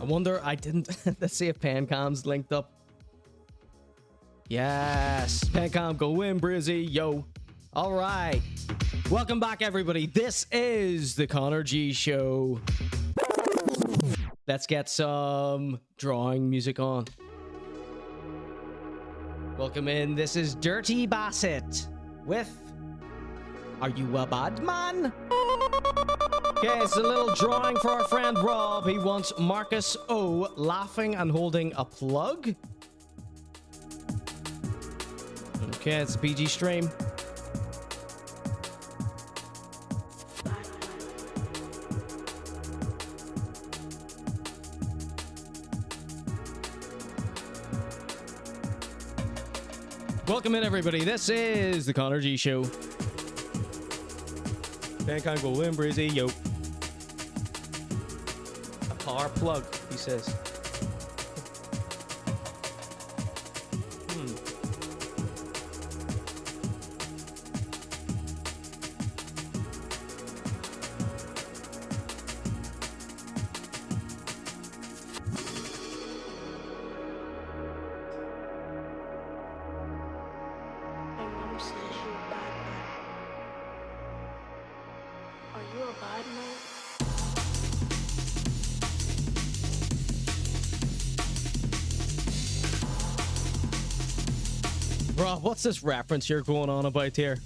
I wonder, I didn't... Let's see if Pencam's linked up. Yes! Pencam, go in, Brizzy, yo. Alright. Welcome back, everybody. This is the Conor.G show. Let's get some drawing music on. Welcome in. This is Dirty Bassett with Are You a Bad Man? Okay, it's a little drawing for our friend Rob. He wants Marcus O laughing and holding a plug. Okay, it's a PG stream. Welcome in, everybody. This is the Conor.G show. Ben can't go in, Breezy. Yo. A power plug, he says. Bro, what's this reference you're going on about here?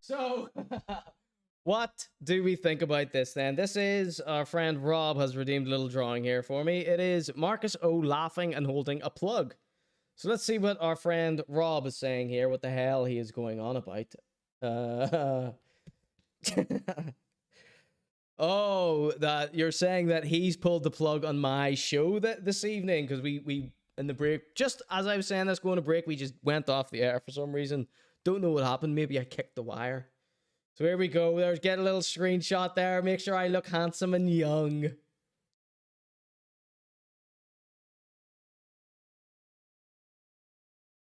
So, what do we think about this then? This is our friend Rob has redeemed a little drawing here for me. It is Marcus O laughing and holding a plug. So let's see what our friend Rob is saying here, what the hell he is going on about. Oh, that you're saying that he's pulled the plug on my show this evening, because we in the break, just as I was saying this going to break, we just went off the air for some reason. Don't know what happened. Maybe I kicked the wire. So here we go. There's get a little screenshot there. Make sure I look handsome and young.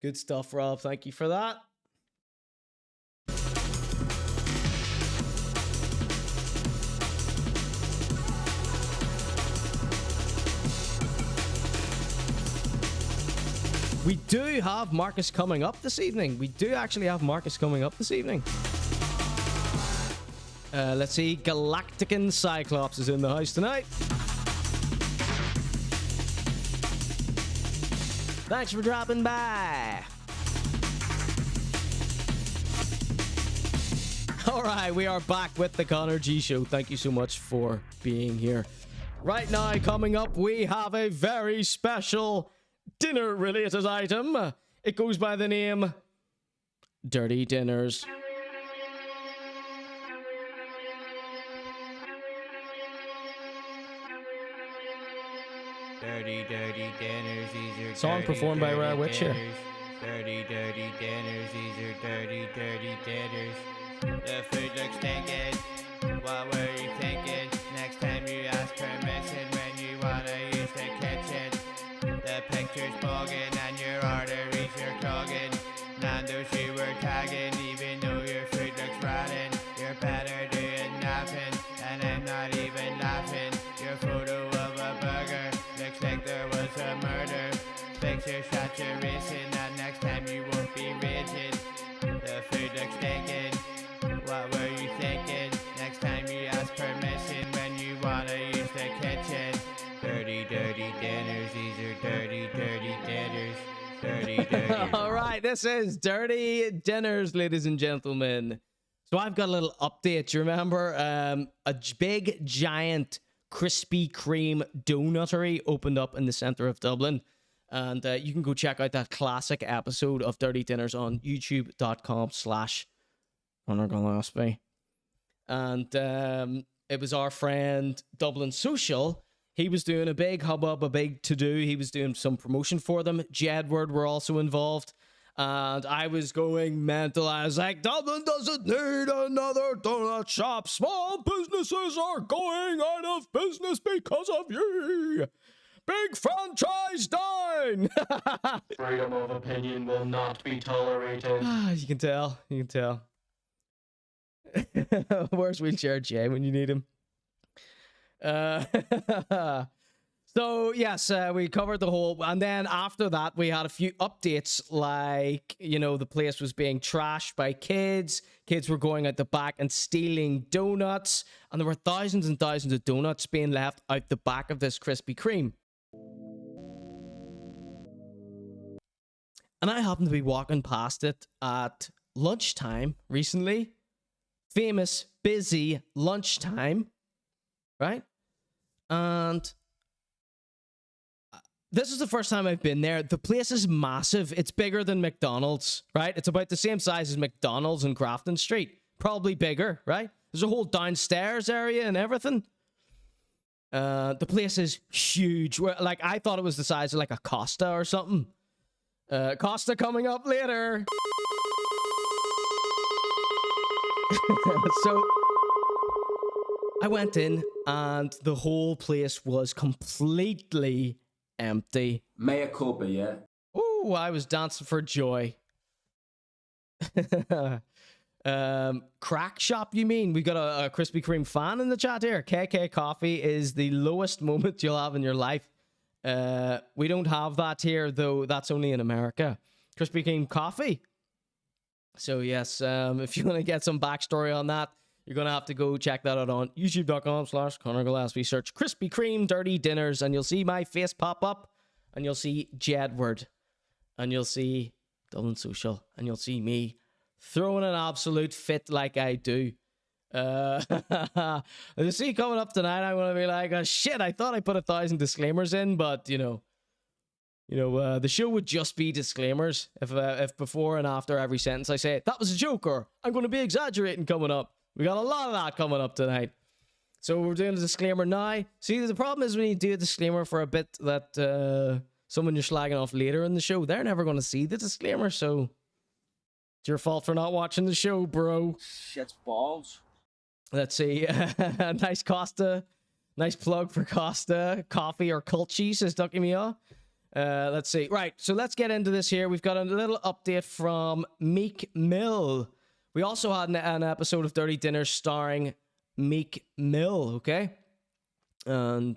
Good stuff, Rob. Thank you for that. We do have Marcus coming up this evening. We do actually have Marcus coming up this evening. Let's see. Galactican Cyclops is in the house tonight. Thanks for dropping by. All right, we are back with the Conor.G show. Thank you so much for being here. Right now, coming up, we have a very special dinner-related item. It goes by the name Dirty Dinners. Dirty, dirty dinners, these are song dirty, performed by dirty Witch here. dinners. Dirty, dirty dinners, these are dirty, dirty dinners. The food looks stinking. What were you thinking? Next time you ask permission when you wanna use the kitchen. The picture's bugging and your arteries are clogging. Nando's you were tagging, even though your food looks rotten. You're better doing nothing, and I'm not even laughing. Your photo of a burger looks like there was a murder. Fix your saturation, and next time you won't be raging. The food looks stinking. What were you thinking? Next time you ask permission when you wanna use the kitchen. Dirty, dirty dinners, these are dirty, dirty dinners. Dirty, dirty. All right, this is Dirty Dinners, ladies and gentlemen. So I've got a little update. You remember a big, giant Krispy Kreme donuttery opened up in the center of Dublin. And you can go check out that classic episode of Dirty Dinners on youtube.com/Conor.G. And it was our friend Dublin Social. He was doing a big hubbub, a big to-do. He was doing some promotion for them. Jedward were also involved. And I was going mental. I was like, Dublin doesn't need another donut shop. Small businesses are going out of business because of you. Big franchise down. Freedom of opinion will not be tolerated. You can tell. You can tell. Where's Wheelchair Jay when you need him? So, yes, we covered the whole... And then after that, we had a few updates, like, you know, the place was being trashed by kids. Kids were going out the back and stealing donuts. And there were thousands and thousands of donuts being left out the back of this Krispy Kreme. And I happened to be walking past it at lunchtime recently. Famous, busy lunchtime, right? And this is the first time I've been there. The place is massive. It's bigger than McDonald's, right? It's about the same size as McDonald's in Grafton Street. Probably bigger, right? There's a whole downstairs area and everything. The place is huge. Like, I thought it was the size of like a Costa or something. Costa coming up later. So I went in and the whole place was completely empty. Mea culpa, yeah? Ooh, I was dancing for joy. Crack shop, you mean? We got a Krispy Kreme fan in the chat here. KK Coffee is the lowest moment you'll have in your life. We don't have that here, though. That's only in America. Krispy Kreme coffee. So yes, if you want to get some backstory on that, you're going to have to go check that out on youtube.com/ConorGillespie. Search Krispy Kreme Dirty Dinners, and you'll see my face pop up, and you'll see Jedward, and you'll see Dublin Social, and you'll see me throwing an absolute fit like I do. You see, coming up tonight, I'm going to be like, oh, shit, I thought I put 1,000 disclaimers in, but, you know, the show would just be disclaimers if before and after every sentence I say, that was a joke, or I'm going to be exaggerating coming up. We got a lot of that coming up tonight. So we're doing a disclaimer now. See, the problem is when you do a disclaimer for a bit that someone you're slagging off later in the show, they're never going to see the disclaimer, so it's your fault for not watching the show, bro. Shit's balls. Let's see. Nice Costa. Nice plug for Costa. Coffee or culture, says Ducky Mia. Let's see. Right, so let's get into this here. We've got a little update from Meek Mill. We also had an episode of Dirty Dinners starring Meek Mill, okay? And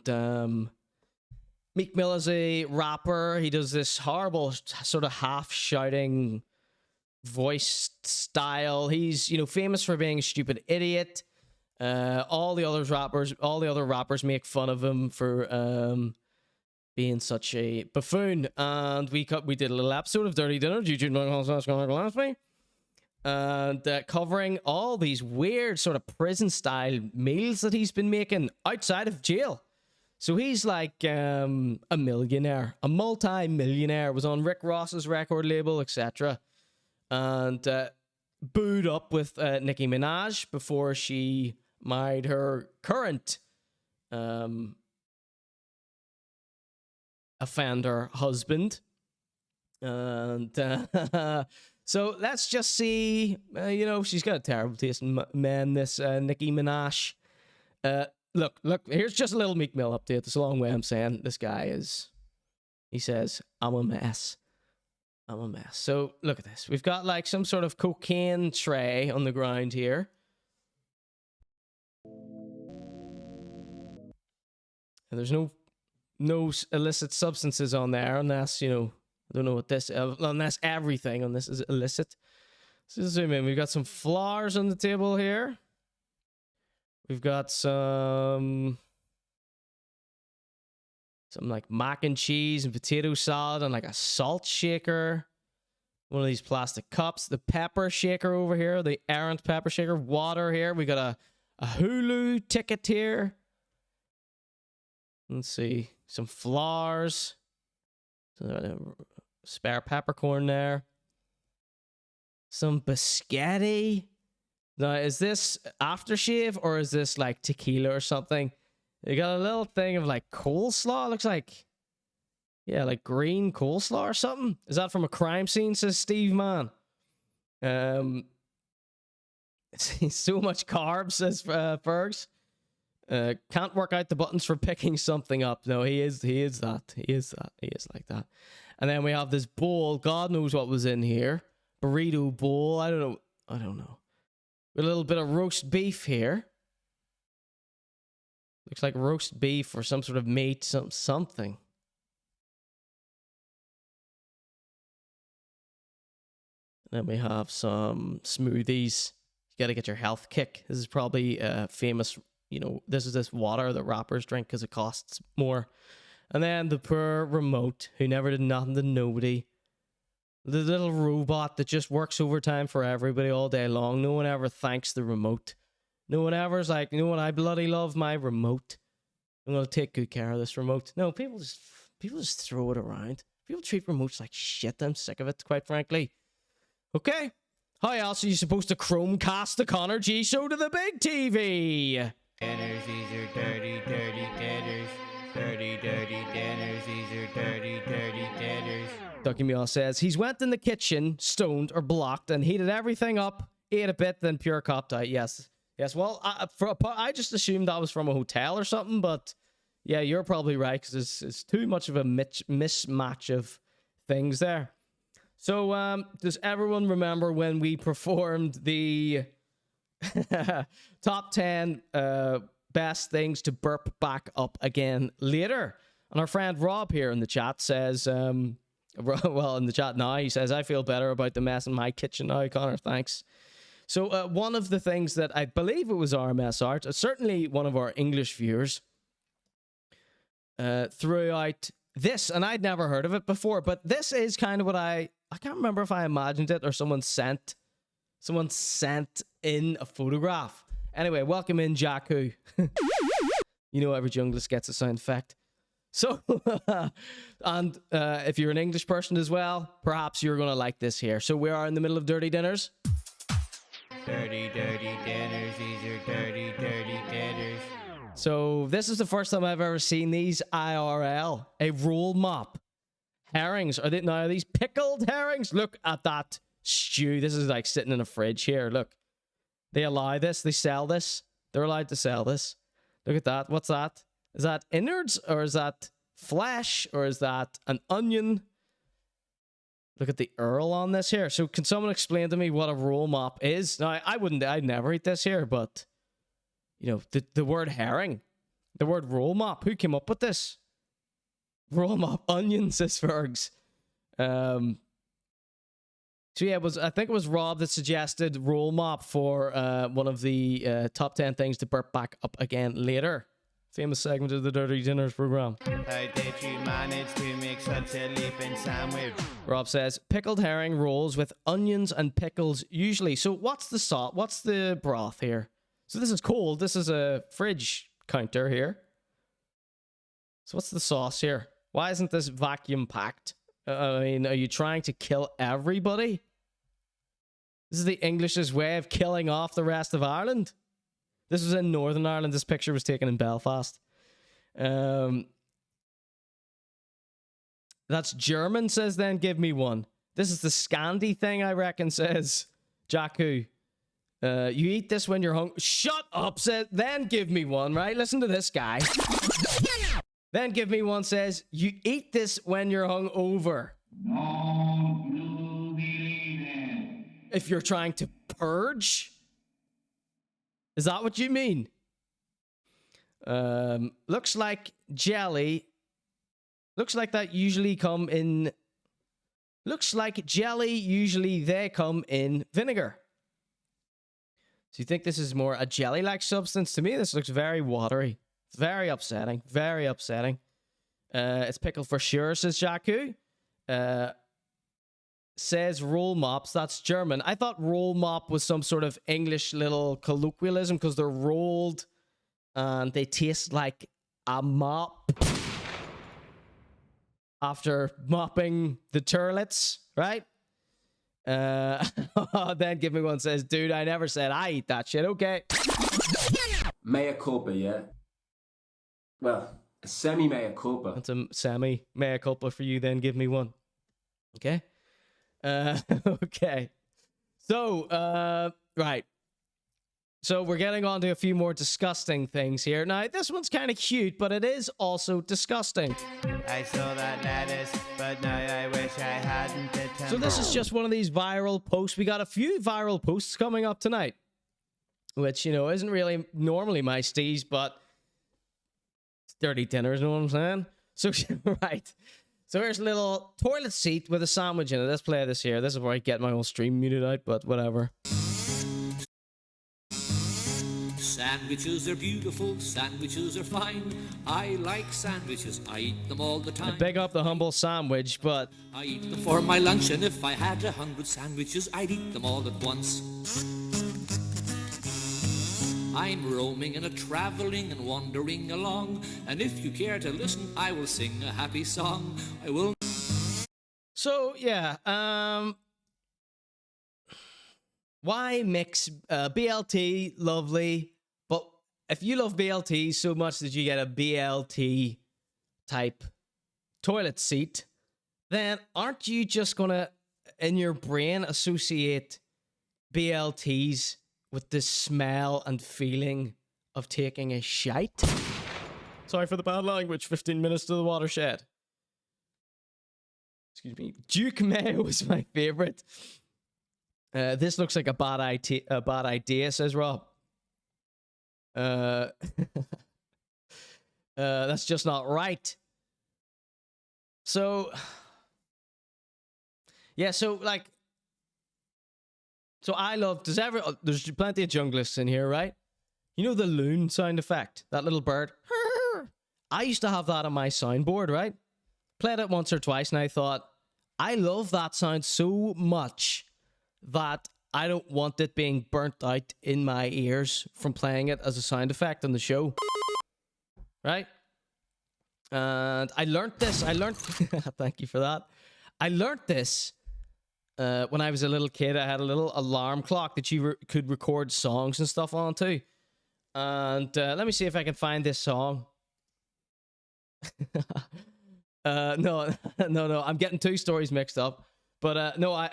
Meek Mill is a rapper. He does this horrible sort of half-shouting voice style. He's, famous for being a stupid idiot. All the other rappers make fun of him for being such a buffoon. And we did a little episode of Dirty Dinner, YouTube, and covering all these weird sort of prison style meals that he's been making outside of jail. So he's like a millionaire, a multi-millionaire, was on Rick Ross's record label, etc. And booed up with Nicki Minaj before she married her current offender husband. And so let's just see, she's got a terrible taste in men, this Nicki Minaj. Look, here's just a little Meek Mill update. It's a long way I'm saying this guy is, he says, I'm a mess. I'm a mess. So look at this. We've got like some sort of cocaine tray on the ground here. And there's no illicit substances on there unless, I don't know what this, unless everything on this is illicit. So zoom in. We've got some flowers on the table here. We've got some like mac and cheese and potato salad and like a salt shaker. One of these plastic cups. The pepper shaker over here. The errant pepper shaker. Water here. We got a Hulu ticket here. Let's see. Some flowers. Spare peppercorn there. Some biscotti. Now, is this aftershave or is this like tequila or something? You got a little thing of like coleslaw. Looks like, yeah, like green coleslaw or something. Is that from a crime scene? Says Steve Man. So much carbs, says Fergs. Can't work out the buttons for picking something up. No, he is that. He is like that. And then we have this bowl. God knows what was in here. Burrito bowl. I don't know. With a little bit of roast beef here. Looks like roast beef or some sort of meat, something. And then we have some smoothies. You got to get your health kick. This is probably famous. You know, this is this water that rappers drink because it costs more. And then the poor remote who never did nothing to nobody. The little robot that just works overtime for everybody all day long. No one ever thanks the remote. No one ever's like, you know what, I bloody love my remote. I'm going to take good care of this remote. No, people just throw it around. People treat remotes like shit. I'm sick of it, quite frankly. Okay. How else are you supposed to Chromecast the Conor.G show to the big TV? Dinners, these are dirty, dirty dinners. Dirty, dirty dinners, these are dirty, dirty dinners. Ducky Meow says, he's went in the kitchen, stoned or blocked, and heated everything up, ate a bit, then pure copped out. Yes. Yes, well, I just assumed that was from a hotel or something, but yeah, you're probably right, because it's too much of a mismatch of things there. So, does everyone remember when we performed the top 10 best things to burp back up again later? And our friend Rob here in the chat says, well, in the chat now, he says, I feel better about the mess in my kitchen now, Connor, thanks. So, one of the things that I believe it was RMS Art, certainly one of our English viewers, threw out this, and I'd never heard of it before, but this is kind of what I can't remember if I imagined it or someone sent in a photograph. Anyway, welcome in, Jakku. You know every junglist gets a sound effect. So, and if you're an English person as well, perhaps you're going to like this here. So we are in the middle of Dirty Dinners. Dirty, dirty dinners, these are dirty, dirty dinners. So this is the first time I've ever seen these IRL. A roll mop. Herrings. Are these pickled herrings? Look at that stew. This is like sitting in a fridge here. Look. They allow this. They sell this. They're allowed to sell this. Look at that. What's that? Is that innards? Or is that flesh? Or is that an onion? Look at the Earl on this here. So can someone explain to me what a roll mop is? Now, I'd never eat this here, but, you know, the word herring, the word roll mop, who came up with this? Roll mop onions, says Fergs. So yeah, I think it was Rob that suggested roll mop for one of the top 10 things to burp back up again later. Famous segment of the Dirty Dinners program. How did you manage to make such a leaping sandwich? Rob says, pickled herring rolls with onions and pickles usually. So what's the salt? What's the broth here? So this is cold. This is a fridge counter here. So what's the sauce here? Why isn't this vacuum packed? I mean, are you trying to kill everybody? This is the English's way of killing off the rest of Ireland. This was in Northern Ireland. This picture was taken in Belfast. That's German, says then give me one. This is the Scandi thing, I reckon, says Jakku. You eat this when you're hungry. Shut up, says then give me one, right? Listen to this guy. Then give me one says, you eat this when you're hungover. If you're trying to purge? Is that what you mean? Looks like jelly. Looks like that usually come in... Looks like jelly, usually they come in vinegar. So you think this is more a jelly-like substance? To me, this looks very watery. Very upsetting. Very upsetting. It's pickled for sure, says Jakku. Says roll mops. That's German. I thought roll mop was some sort of English little colloquialism because they're rolled and they taste like a mop. after mopping the toilets, right? Then Give Me One says, dude, I never said I eat that shit. Okay. Mea culpa, yeah. Well, a semi-mea culpa. That's a semi mea culpa for you. Then Give Me One. Okay. Okay. So, right. So we're getting on to a few more disgusting things here. Now, this one's kind of cute, but it is also disgusting. I saw that lettuce, but now I wish I hadn't. So this is just one of these viral posts. We got a few viral posts coming up tonight, which, you know, isn't really normally my steez, but it's dirty dinners, you know what I'm saying? So, right. So here's a little toilet seat with a sandwich in it. Let's play this here. This is where I get my whole stream muted out, but whatever. Sandwiches are beautiful, sandwiches are fine. I like sandwiches, I eat them all the time. I big up the humble sandwich, but I eat them for my lunch, and if I had 100 sandwiches, I'd eat them all at once. I'm roaming and traveling and wandering along, and if you care to listen, I will sing a happy song. I will. So yeah, why mix BLT? Lovely, but if you love BLT so much that you get a BLT type toilet seat, then aren't you just gonna, in your brain, associate BLTs with the smell and feeling of taking a shite? Sorry for the bad language. 15 minutes to the watershed. Excuse me. Duke Mayo was my favorite. This looks like a bad idea, says Rob. That's just not right. So, yeah, so like, so I love, there's plenty of junglists in here, right? You know the loon sound effect, that little bird? I used to have that on my soundboard, right? Played it once or twice, and I thought, I love that sound so much that I don't want it being burnt out in my ears from playing it as a sound effect on the show. Right? And I learned this. Thank you for that. I learned this when I was a little kid. I had a little alarm clock that you could record songs and stuff on too. And let me see if I can find this song. No, I'm getting two stories mixed up. But no, I...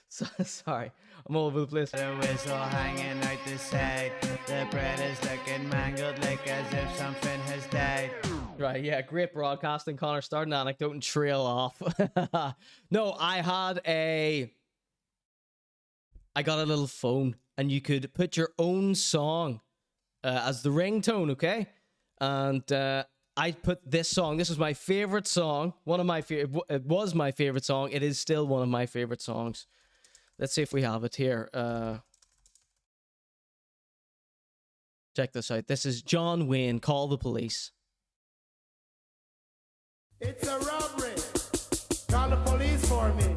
Sorry, I'm all over the place. The whistle hanging out the side. The bread is looking mangled like as if something has died. Right, yeah, great broadcasting, Connor. Start an anecdote and trail off. No, I got a little phone, and you could put your own song as the ringtone, okay? And I put this song. This was my favorite song. It was my favorite song. It is still one of my favorite songs. Let's see if we have it here. Check this out. This is John Wayne, Call the Police. It's a robbery. Call the police for me.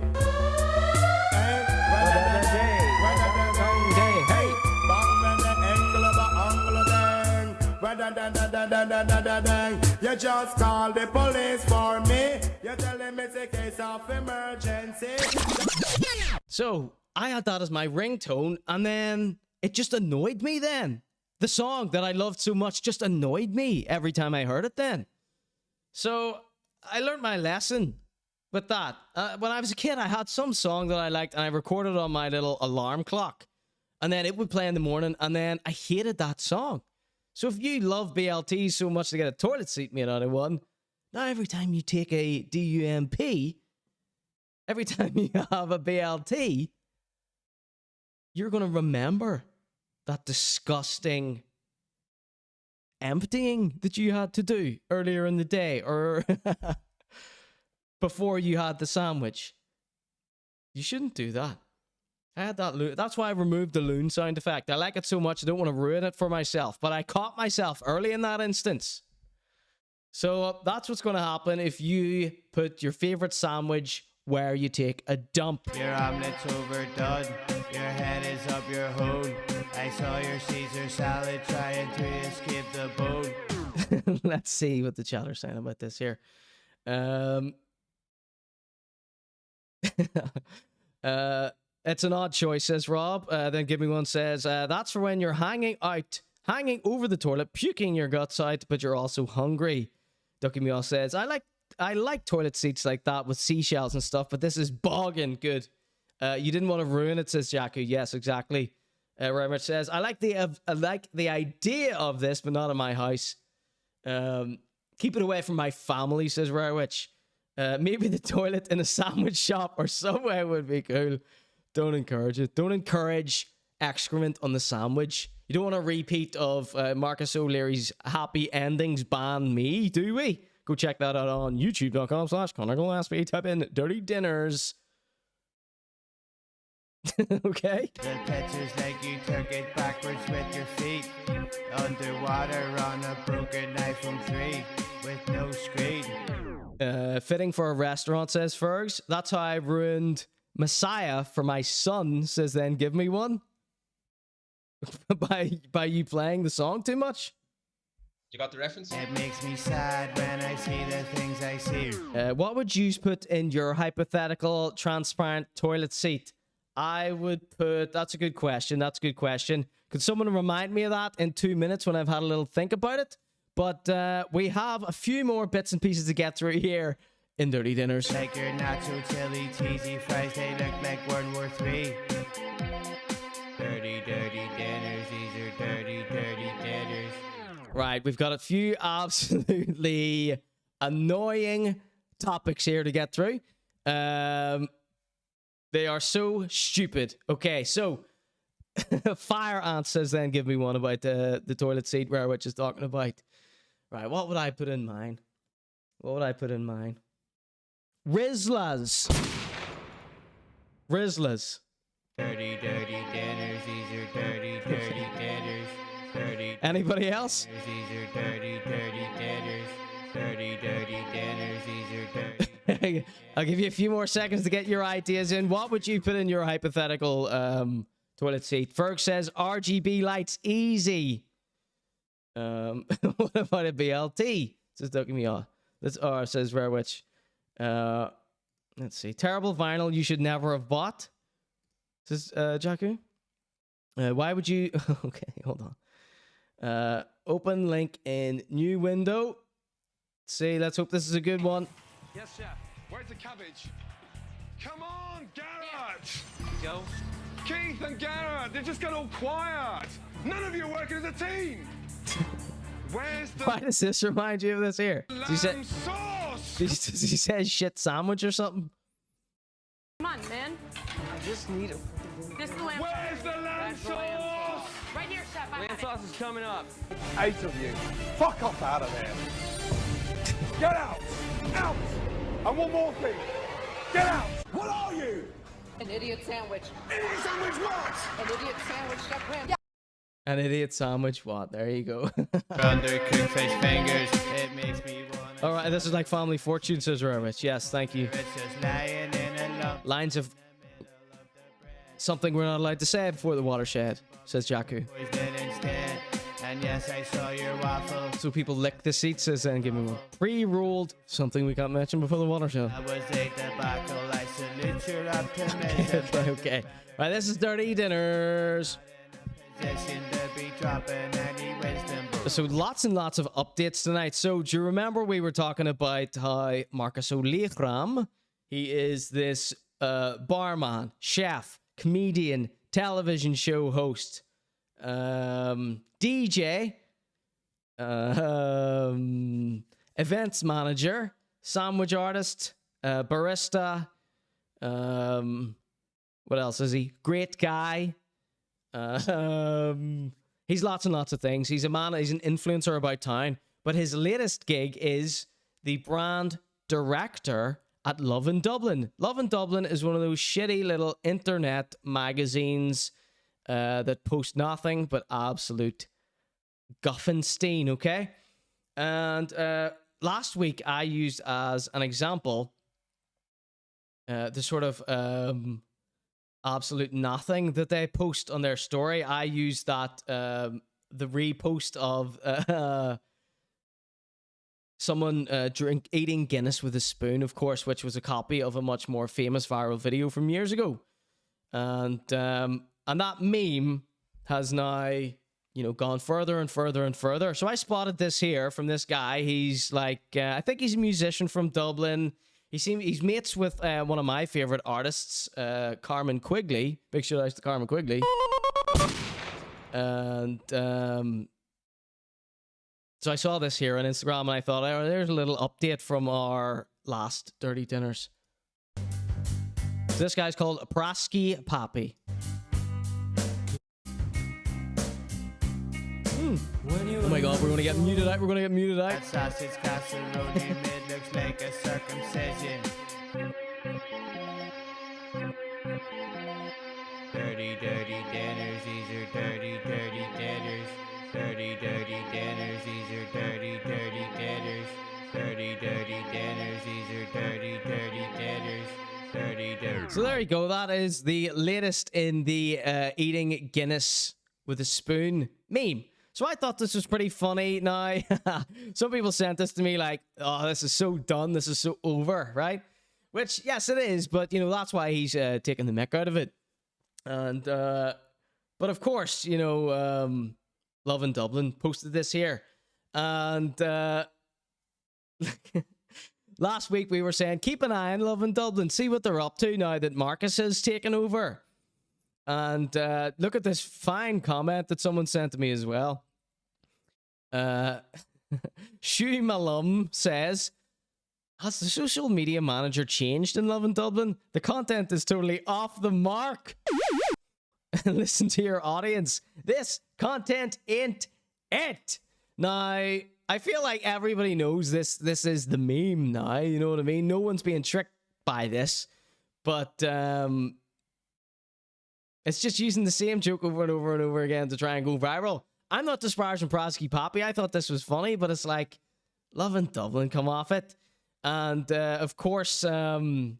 You just call the police for me. You tell them it's a case of emergency. So I had that as my ringtone, and then it just annoyed me then. The song that I loved so much just annoyed me every time I heard it then. So I learned my lesson with that. When I was a kid, I had some song that I liked, and I recorded it on my little alarm clock. And then it would play in the morning, and then I hated that song. So if you love BLT so much to get a toilet seat made out of one, now every time you take a DUMP, every time you have a BLT, you're going to remember that disgusting emptying that you had to do earlier in the day or before you had the sandwich. You shouldn't do that. I had that. That's why I removed the loon sound effect. I like it so much, I don't want to ruin it for myself. But I caught myself early in that instance. So that's what's going to happen if you put your favorite sandwich where you take a dump. Your omelet's overdone. Your head is up your hole. I saw your Caesar salad trying to escape the bone. Let's see what the chatter's saying about this here. It's an odd choice, says Rob. Then Give Me One says, that's for when you're hanging over the toilet, puking your guts out, but you're also hungry. Ducky Meow says, I like toilet seats like that with seashells and stuff, but this is bogging good. You didn't want to ruin it, says Jacku. Yes, exactly. Robert says, I like the idea of this, but not in my house. Keep it away from my family, says Rarewitch. Maybe the toilet in a sandwich shop or somewhere would be cool. Don't encourage it. Don't encourage excrement on the sandwich. You don't want a repeat of Marcus O'Leary's Happy Endings Ban Me, do we? Go check that out on youtube.com/Conor.G. Type in Dirty Dinners. Okay. The picture's like you took it backwards with your feet. Underwater on a broken iPhone 3 with no screen. Fitting for a restaurant, says Fergs. That's how I ruined Messiah for my son, says Then Give Me One. by you playing the song too much? You got the reference? It makes me sad when I see the things I see. What would you put in your hypothetical transparent toilet seat? I would put... That's a good question. That's a good question. Could someone remind me of that in 2 minutes when I've had a little think about it? But we have a few more bits and pieces to get through here in Dirty Dinners. Like your nacho chili cheesy fries, they look like World War III. Dirty, dirty dinners, these are dirty, dirty dinners. Right, we've got a few absolutely annoying topics here to get through. They are so stupid. Okay, so Fire Ant says Then Give Me One about the toilet seat where which is talking about. Right, what would I put in mine? What would I put in mine? Rizlas. Dirty, dirty dinners, these are dirty, dirty dinners. Dirty. Anybody else? These are dirty, dirty dinners. Dirty, dirty dinners, these are dirty. I'll give you a few more seconds to get your ideas in. What would you put in your hypothetical toilet seat? Ferg says RGB lights, easy. What about a BLT? Says Ducky Me off. That's says Rarewitch. Let's see. Terrible vinyl you should never have bought. Says Jacku. Why would you? Okay, hold on. Open link in new window. See, let's hope this is a good one. Yes, chef. Where's the cabbage? Come on, Garrett! Joe? Keith and Garrett, they just got all quiet. None of you are working as a team. Where's the Why does this remind you of this here? lamb sauce? He says shit sandwich or something. Come on, man. I just need a... This is the lamb. Where's the lamb sauce? Right here, chef. Lamb sauce is coming up. 8 of you. Fuck off out of there. Get out! Out! And one more thing. Get out! What are you? An idiot sandwich. Idiot sandwich what? An idiot sandwich, Chef Ram. An idiot sandwich, what? There you go. Undercooked fish fingers, it makes me wanna. All right, this is like Family Fortune, says Rarewitch. Yes, thank you. It's just lying in a lump. Lines of something we're not allowed to say before the watershed, says Jacku. And yes, I saw your waffle. So people lick the seats, says Then Give Me One. Pre-rolled, something we can't mention before the watershed. I was a debacle, I salute your optimism. Okay. Right, this is Dirty Dinners. So lots and lots of updates tonight. So do you remember we were talking about how Marcus O'Leary, he is this barman, chef, comedian, television show host, DJ, events manager, sandwich artist, barista, what else is he? Great guy. He's lots and lots of things. He's an influencer about town, but his latest gig is the brand director at Lovin Dublin. Lovin Dublin is one of those shitty little internet magazines that post nothing but absolute Guffenstein, okay? And last week I used as an example the sort of absolute nothing that they post on their story. I used that the repost of someone eating Guinness with a spoon, of course, which was a copy of a much more famous viral video from years ago. And that meme has now, you know, gone further and further and further. So I spotted this here from this guy. He's like, I think he's a musician from Dublin. He's mates with one of my favorite artists, Carmen Quigley. Big shout out to Carmen Quigley. And so I saw this here on Instagram, and I thought, oh, there's a little update from our last Dirty Dinners. So this guy's called Prazskypapi. Oh my god, we're gonna get muted out. We're gonna get muted out. That sausage casserole you made looks like a circumcision. Dirty, dirty dinners, these are dirty, dirty dinners. Dirty, dirty dinners, these are dirty, dirty dinners. Dirty, dirty dinners, these are dirty, dirty dinners. Dirty, dirty. So there you go. That is the latest in the eating Guinness with a spoon meme. So I thought this was pretty funny. Now, some people sent this to me like, oh, this is so done. This is so over, right? Which, yes, it is. But, you know, that's why he's taking the mick out of it. And, but of course, you know, Lovin Dublin posted this here. And last week we were saying, keep an eye on Lovin Dublin. See what they're up to now that Marcus has taken over. And look at this fine comment that someone sent to me as well. Shu Malum says, has the social media manager changed in Lovin Dublin? The content is totally off the mark. Listen to your audience. This content ain't it. Now, I feel like everybody knows this is the meme now. You know what I mean? No one's being tricked by this. But it's just using the same joke over and over and over again to try and go viral. I'm not disparaging Prazskypapi. I thought this was funny, but it's like, Lovin Dublin, come off it. And, of course, Townsquare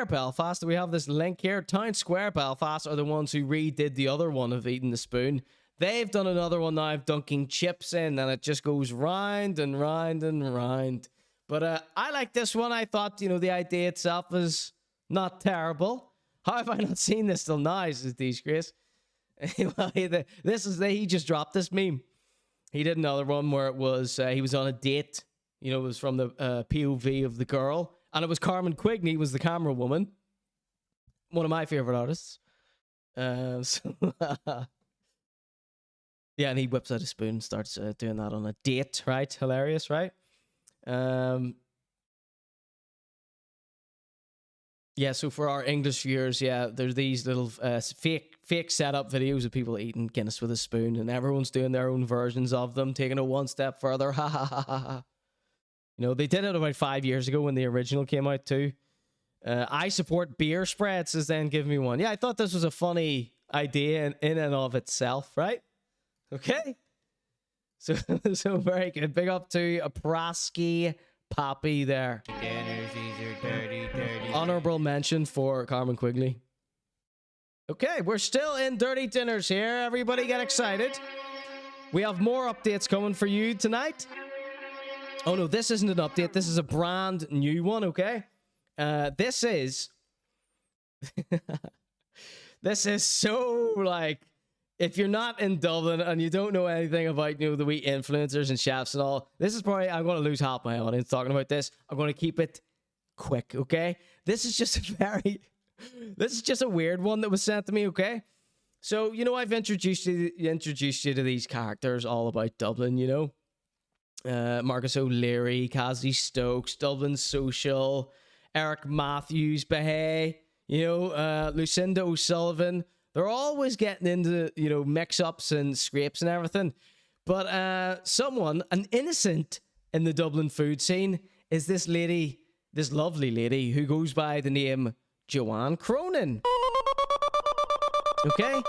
Belfast. We have this link here. Townsquare Belfast are the ones who redid the other one of eating the spoon. They've done another one now of dunking chips in, and it just goes round and round and round. But I like this one. I thought, you know, the idea itself is not terrible. How have I not seen this till now? Says Disgrace. Well, he just dropped this meme. He did another one where it was he was on a date. You know, it was from the POV of the girl, and it was Carmen Quigley was the camera woman. One of my favorite artists. Yeah, and he whips out a spoon and starts doing that on a date. Right, hilarious, right? Yeah, so for our English viewers, yeah, there's these little fake setup videos of people eating Guinness with a spoon, and everyone's doing their own versions of them, taking it one step further. Ha ha ha ha ha. You know, they did it about 5 years ago when the original came out too. I support beer spreads, says then give me one. Yeah, I thought this was a funny idea in and of itself, right? Okay. So very good. Big up to a Prazskypapi there. Dinners, these are dirty, dirty. Honorable mention for Carmen Quigley. Okay, we're still in Dirty Dinners here. Everybody get excited. We have more updates coming for you tonight. Oh no, this isn't an update. This is a brand new one, okay? This is... this is so, like... If you're not in Dublin and you don't know anything about, you know, the wee influencers and chefs and all, this is probably... I'm going to lose half my audience talking about this. I'm going to keep it quick, okay? This is just a very... This is just a weird one that was sent to me, okay? So, you know, I've introduced you to these characters all about Dublin, you know? Marcus O'Leary, Cassie Stokes, Dublin Social, Eric Matthews, Behay, you know, Lucinda O'Sullivan. They're always getting into, you know, mix-ups and scrapes and everything. But someone, an innocent in the Dublin food scene, is this lady, this lovely lady who goes by the name Joanne Cronin. Okay?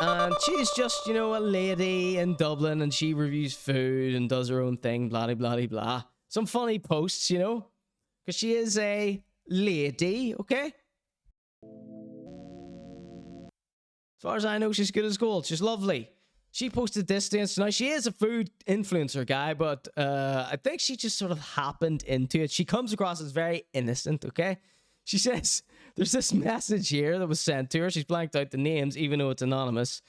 And she's just, you know, a lady in Dublin, and she reviews food and does her own thing, blah, blah, blah, blah. Some funny posts, you know? Because she is a lady, okay? As far as I know, she's good as gold. She's lovely. She posted this dance. Now, she is a food influencer guy, but I think she just sort of happened into it. She comes across as very innocent, okay? She says, there's this message here that was sent to her. She's blanked out the names, even though it's anonymous.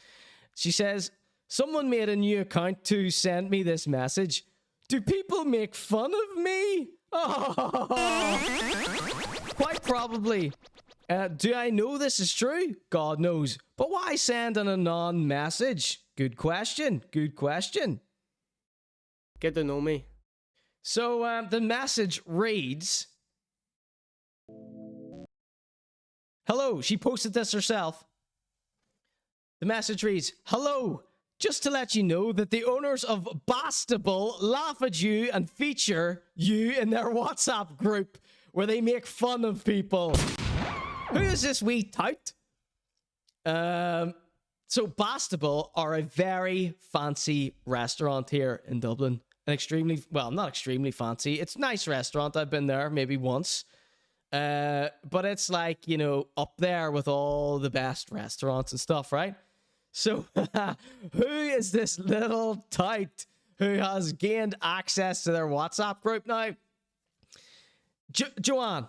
She says, someone made a new account to send me this message. Do people make fun of me? Oh, quite probably. Do I know this is true? God knows. But why send an anon message? Good question. Good question. Get to know me. So the message reads, hello. She posted this herself. The message reads, hello. Just to let you know that the owners of Bastible laugh at you and feature you in their WhatsApp group where they make fun of people. Who is this wee tout? So Bastible are a very fancy restaurant here in Dublin. An extremely, well, not extremely fancy. It's a nice restaurant. I've been there maybe once. But it's like, you know, up there with all the best restaurants and stuff, right? So who is this little tout who has gained access to their WhatsApp group now? Joanne.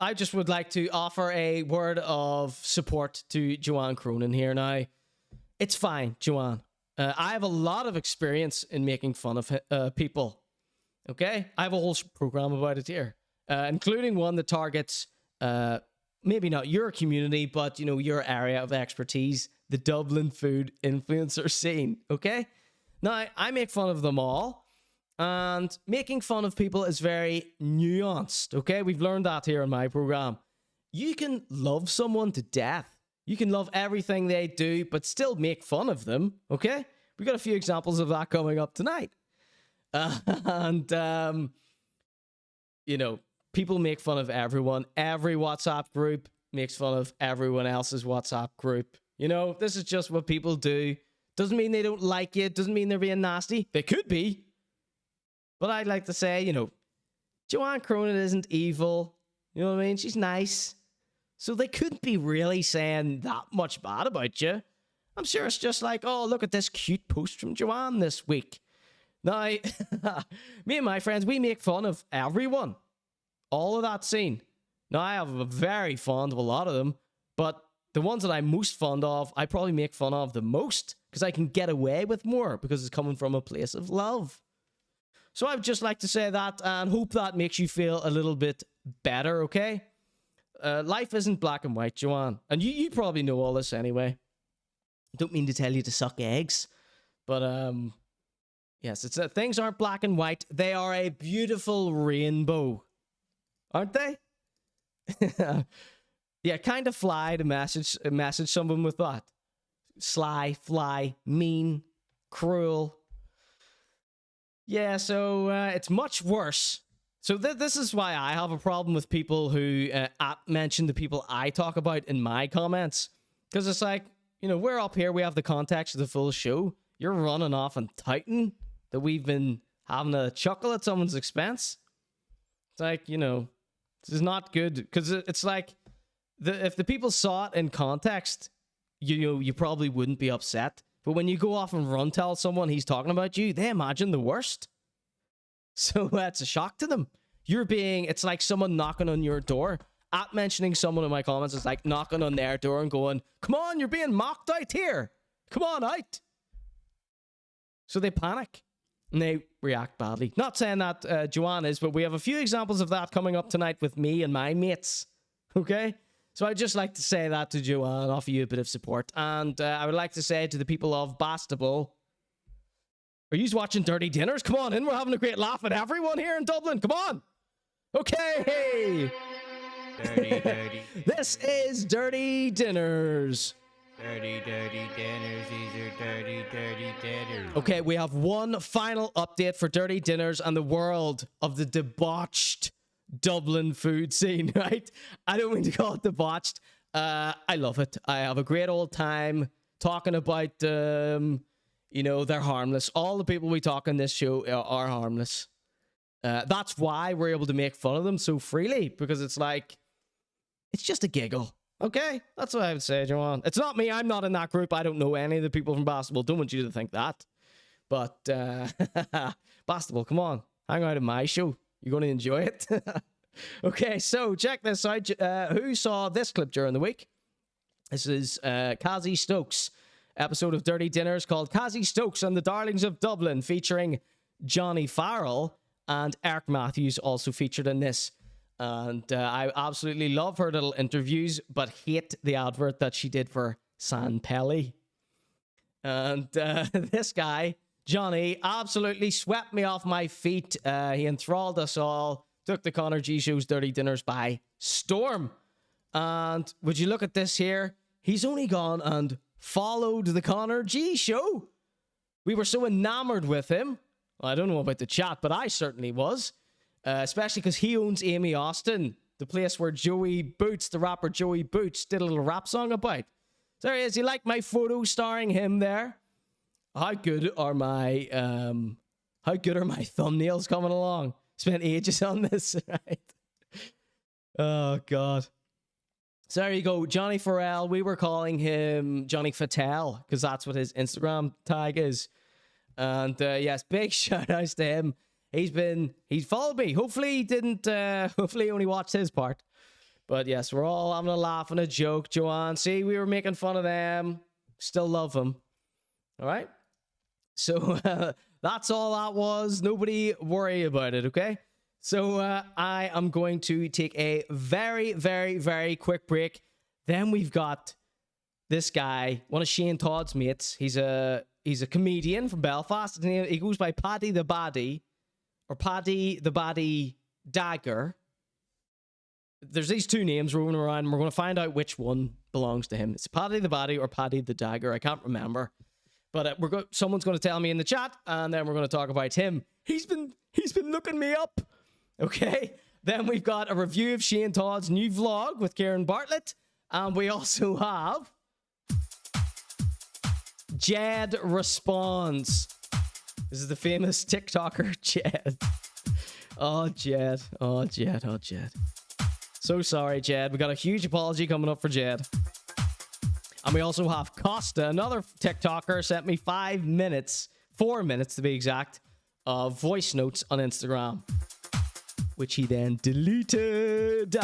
I just would like to offer a word of support to Joanne Cronin here now. It's fine, Joanne. I have a lot of experience in making fun of people. Okay? I have a whole program about it here, including one that targets maybe not your community, but, you know, your area of expertise, the Dublin food influencer scene. Okay? Now, I make fun of them all. And making fun of people is very nuanced, okay? We've learned that here in my program. You can love someone to death. You can love everything they do, but still make fun of them, okay? We got a few examples of that coming up tonight. You know, people make fun of everyone. Every WhatsApp group makes fun of everyone else's WhatsApp group. You know, this is just what people do. Doesn't mean they don't like you. Doesn't mean they're being nasty. They could be. But I'd like to say, you know, Joanne Cronin isn't evil. You know what I mean? She's nice. So they couldn't be really saying that much bad about you. I'm sure it's just like, oh, look at this cute post from Joanne this week. Now, me and my friends, we make fun of everyone. All of that scene. Now, I have a very fond of a lot of them, but the ones that I'm most fond of, I probably make fun of the most because I can get away with more because it's coming from a place of love. So I'd just like to say that and hope that makes you feel a little bit better, okay? Life isn't black and white, Joanne. And you probably know all this anyway. Don't mean to tell you to suck eggs. But, yes, it's things aren't black and white. They are a beautiful rainbow. Aren't they? Yeah, kind of fly to message someone with that. Sly, fly, mean, cruel. Yeah, so it's much worse. So this is why I have a problem with people who mention the people I talk about in my comments. Because it's like, you know, we're up here, we have the context of the full show. You're running off and touting that we've been having a chuckle at someone's expense. It's like, you know, this is not good. Because it's like, if the people saw it in context, you know, you probably wouldn't be upset. But when you go off and run tell someone he's talking about you, they imagine the worst. So that's a shock to them. It's like someone knocking on your door. At mentioning someone in my comments, it's like knocking on their door and going, come on, you're being mocked out here. Come on out. So they panic and they react badly. Not saying that Joanne is, but we have a few examples of that coming up tonight with me and my mates. Okay? So I'd just like to say that to Joanne, offer you a bit of support. And I would like to say to the people of Bastible, are you watching Dirty Dinners? Come on in, we're having a great laugh at everyone here in Dublin. Come on. Okay. Dirty. This is Dirty Dinners. Dirty dinners, these are dirty dinners. Okay, we have one final update for Dirty Dinners and the world of the debauched Dublin food scene, right? I don't mean to call it debauched. I love it. I have a great old time talking about, you know, they're harmless. All the people we talk on this show are harmless. That's why we're able to make fun of them so freely, because it's like, it's just a giggle. Okay, that's what I would say, Joanne. It's not me. I'm not in that group. I don't know any of the people from Bastible. Don't want you to think that. But, Bastible, come on. Hang out at my show. You're going to enjoy it. Okay, so check this out. Who saw this clip during the week? This is Cassie Stokes' episode of Dirty Dinners called Cassie Stokes and the Darlings of Dublin, featuring Johnny Farrell, and Eric Matthews also featured in this. And I absolutely love her little interviews, but hate the advert that she did for San Pelly. And this guy, Johnny, absolutely swept me off my feet. He enthralled us all, took the Conor.G show's Dirty Dinners by storm. And would you look at this here? He's only gone and followed the Conor.G show. We were so enamored with him. I don't know about the chat, but I certainly was. Especially because he owns Amy Austin, the place where Joey Boots, the rapper Joey Boots, did a little rap song about. So there he is. You like my photo starring him there? How good are my thumbnails coming along? Spent ages on this, right? Oh God. So there you go, Johnny Farrell. We were calling him Johnny Fattel because that's what his Instagram tag is. And yes, big shout outs to him. He's followed me. Hopefully he didn't, hopefully he only watched his part. But yes, we're all having a laugh and a joke, Joanne. See, we were making fun of them. Still love them. All right? So that's all that was. Nobody worry about it, okay? So I am going to take a very, very, very quick break. Then we've got this guy, one of Shane Todd's mates. He's a comedian from Belfast. He goes by Paddy the Baddy. Or Paddy the Baddy Dagger. There's these two names rolling around, and we're going to find out which one belongs to him. It's Paddy the Baddy or Paddy the Dagger. I can't remember. But someone's going to tell me in the chat, and then we're going to talk about him. He's been looking me up. Okay? Then we've got a review of Shane Todd's new vlog with Ciaran Bartlett. And we also have Jed Responds. This is the famous TikToker, Jed. Oh, Jed. Oh, Jed. Oh, Jed. So sorry, Jed. We got a huge apology coming up for Jed. And we also have Costa, another TikToker, sent me 4 minutes to be exact, of voice notes on Instagram, which he then deleted.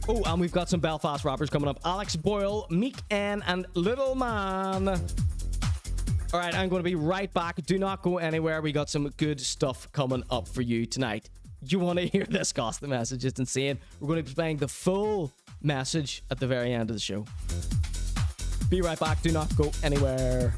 Oh, and we've got some Belfast rappers coming up. Alex Boyle, Meek, and LITTLEMAN. All right, I'm going to be right back. Do not go anywhere. We got some good stuff coming up for you tonight. You want to hear this Costa message? It's insane. We're going to be playing the full message at the very end of the show. Be right back. Do not go anywhere.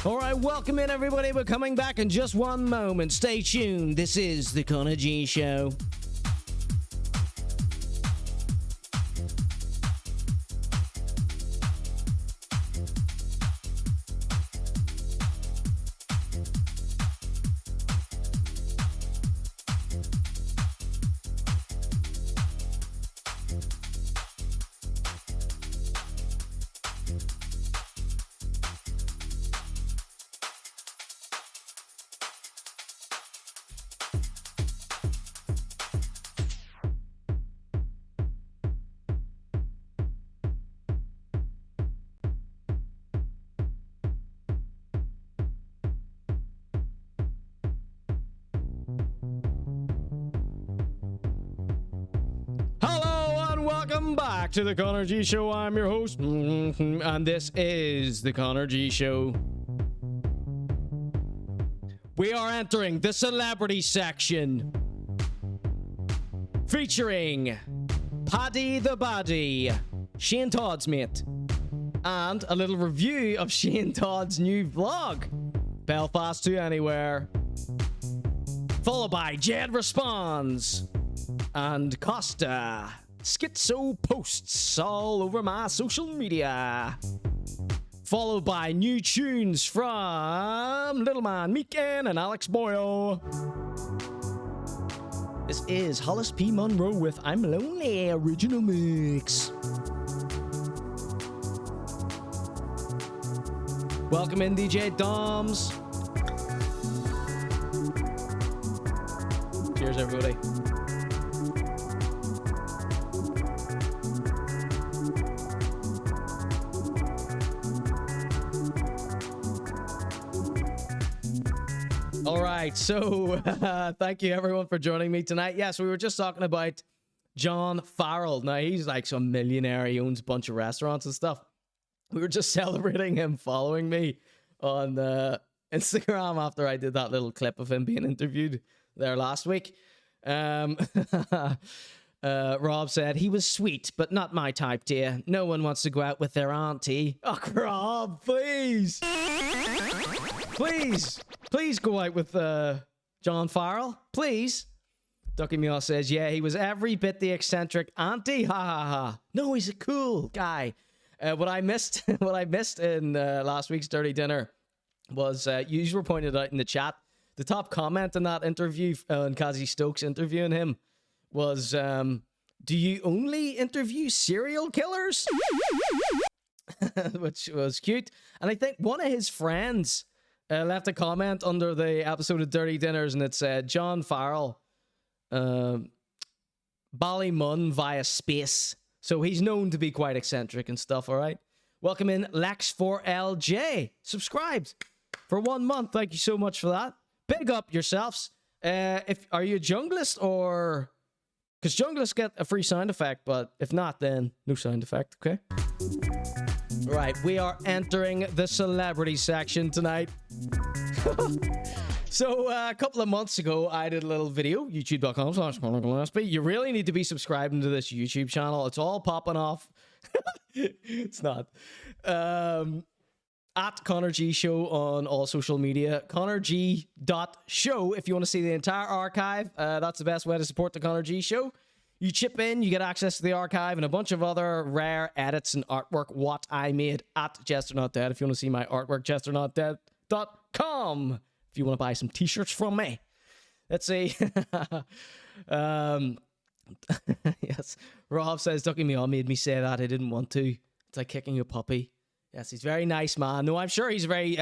All right, welcome in, everybody. We're coming back in just one moment. Stay tuned. This is the Conor.G Show. Welcome back to the Conor.G Show. I'm your host, and this is the Conor.G Show. We are entering the celebrity section, featuring Paddy the Baddie, Shane Todd's mate, and a little review of Shane Todd's new vlog, Belfast to Anywhere, followed by Jed Responds and Costa. Schizo posts all over my social media, followed by new tunes from LITTLEMAN, Meek and Alex Boyle. This is Hollis P. Monroe with I'm Lonely original mix. Welcome in, DJ Doms. Cheers, everybody. All right, so thank you everyone for joining me tonight. Yes, we were just talking about John Farrell. Now, he's like some millionaire. He owns a bunch of restaurants and stuff. We were just celebrating him following me on Instagram after I did that little clip of him being interviewed there last week. Rob said, he was sweet, but not my type, dear. No one wants to go out with their auntie. Oh, Rob, please. Please go out with John Farrell. Please. Ducky Meow says, yeah, he was every bit the eccentric auntie. Ha ha ha. No, he's a cool guy. What I missed in last week's Dirty Dinner was, you were pointed out in the chat, the top comment in that interview, on Kazi Stokes interviewing him, was, do you only interview serial killers? Which was cute. And I think one of his friends left a comment under the episode of Dirty Dinners, and it said, John Farrell, Ballymun via space. So he's known to be quite eccentric and stuff, all right? Welcome in, Lex4LJ. Subscribed for 1 month. Thank you so much for that. Big up yourselves. Are you a junglist or... Because junglists get a free sound effect, but if not, then no sound effect, okay? Right, we are entering the celebrity section tonight. So, a couple of months ago, I did a little video, youtube.com/ConorGillespie. You really need to be subscribing to this YouTube channel. It's all popping off. It's not. At Conor.G Show on all social media. Conor.G.show if you want to see the entire archive. That's the best way to support the Conor.G Show. You chip in, you get access to the archive and a bunch of other rare edits and artwork what I made at Jester Not Dead. If you want to see my artwork, jesternotdead.com. If you want to buy some t-shirts from me. Let's see. Yes. Rob says, Ducky Meow made me say that. I didn't want to. It's like kicking a puppy. Yes, he's a very nice man. No, I'm sure he's a very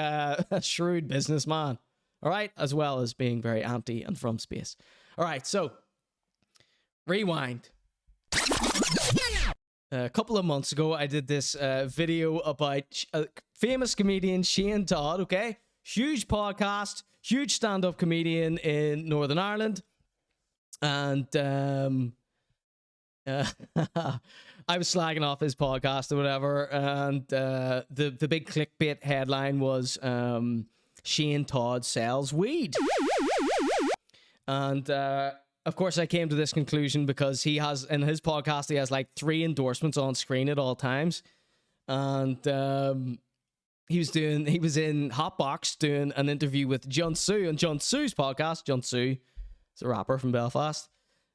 shrewd businessman. All right? As well as being very anti and from space. All right, so rewind. A couple of months ago, I did this video about famous comedian Shane Todd, okay? Huge podcast, huge stand-up comedian in Northern Ireland. And I was slagging off his podcast or whatever, and the big clickbait headline was Shane Todd sells weed. And of course I came to this conclusion because he has, in his podcast, he has like 3 endorsements on screen at all times. And he was in Hotbox doing an interview with John Sue on John Sue's podcast. John Sue is a rapper from Belfast.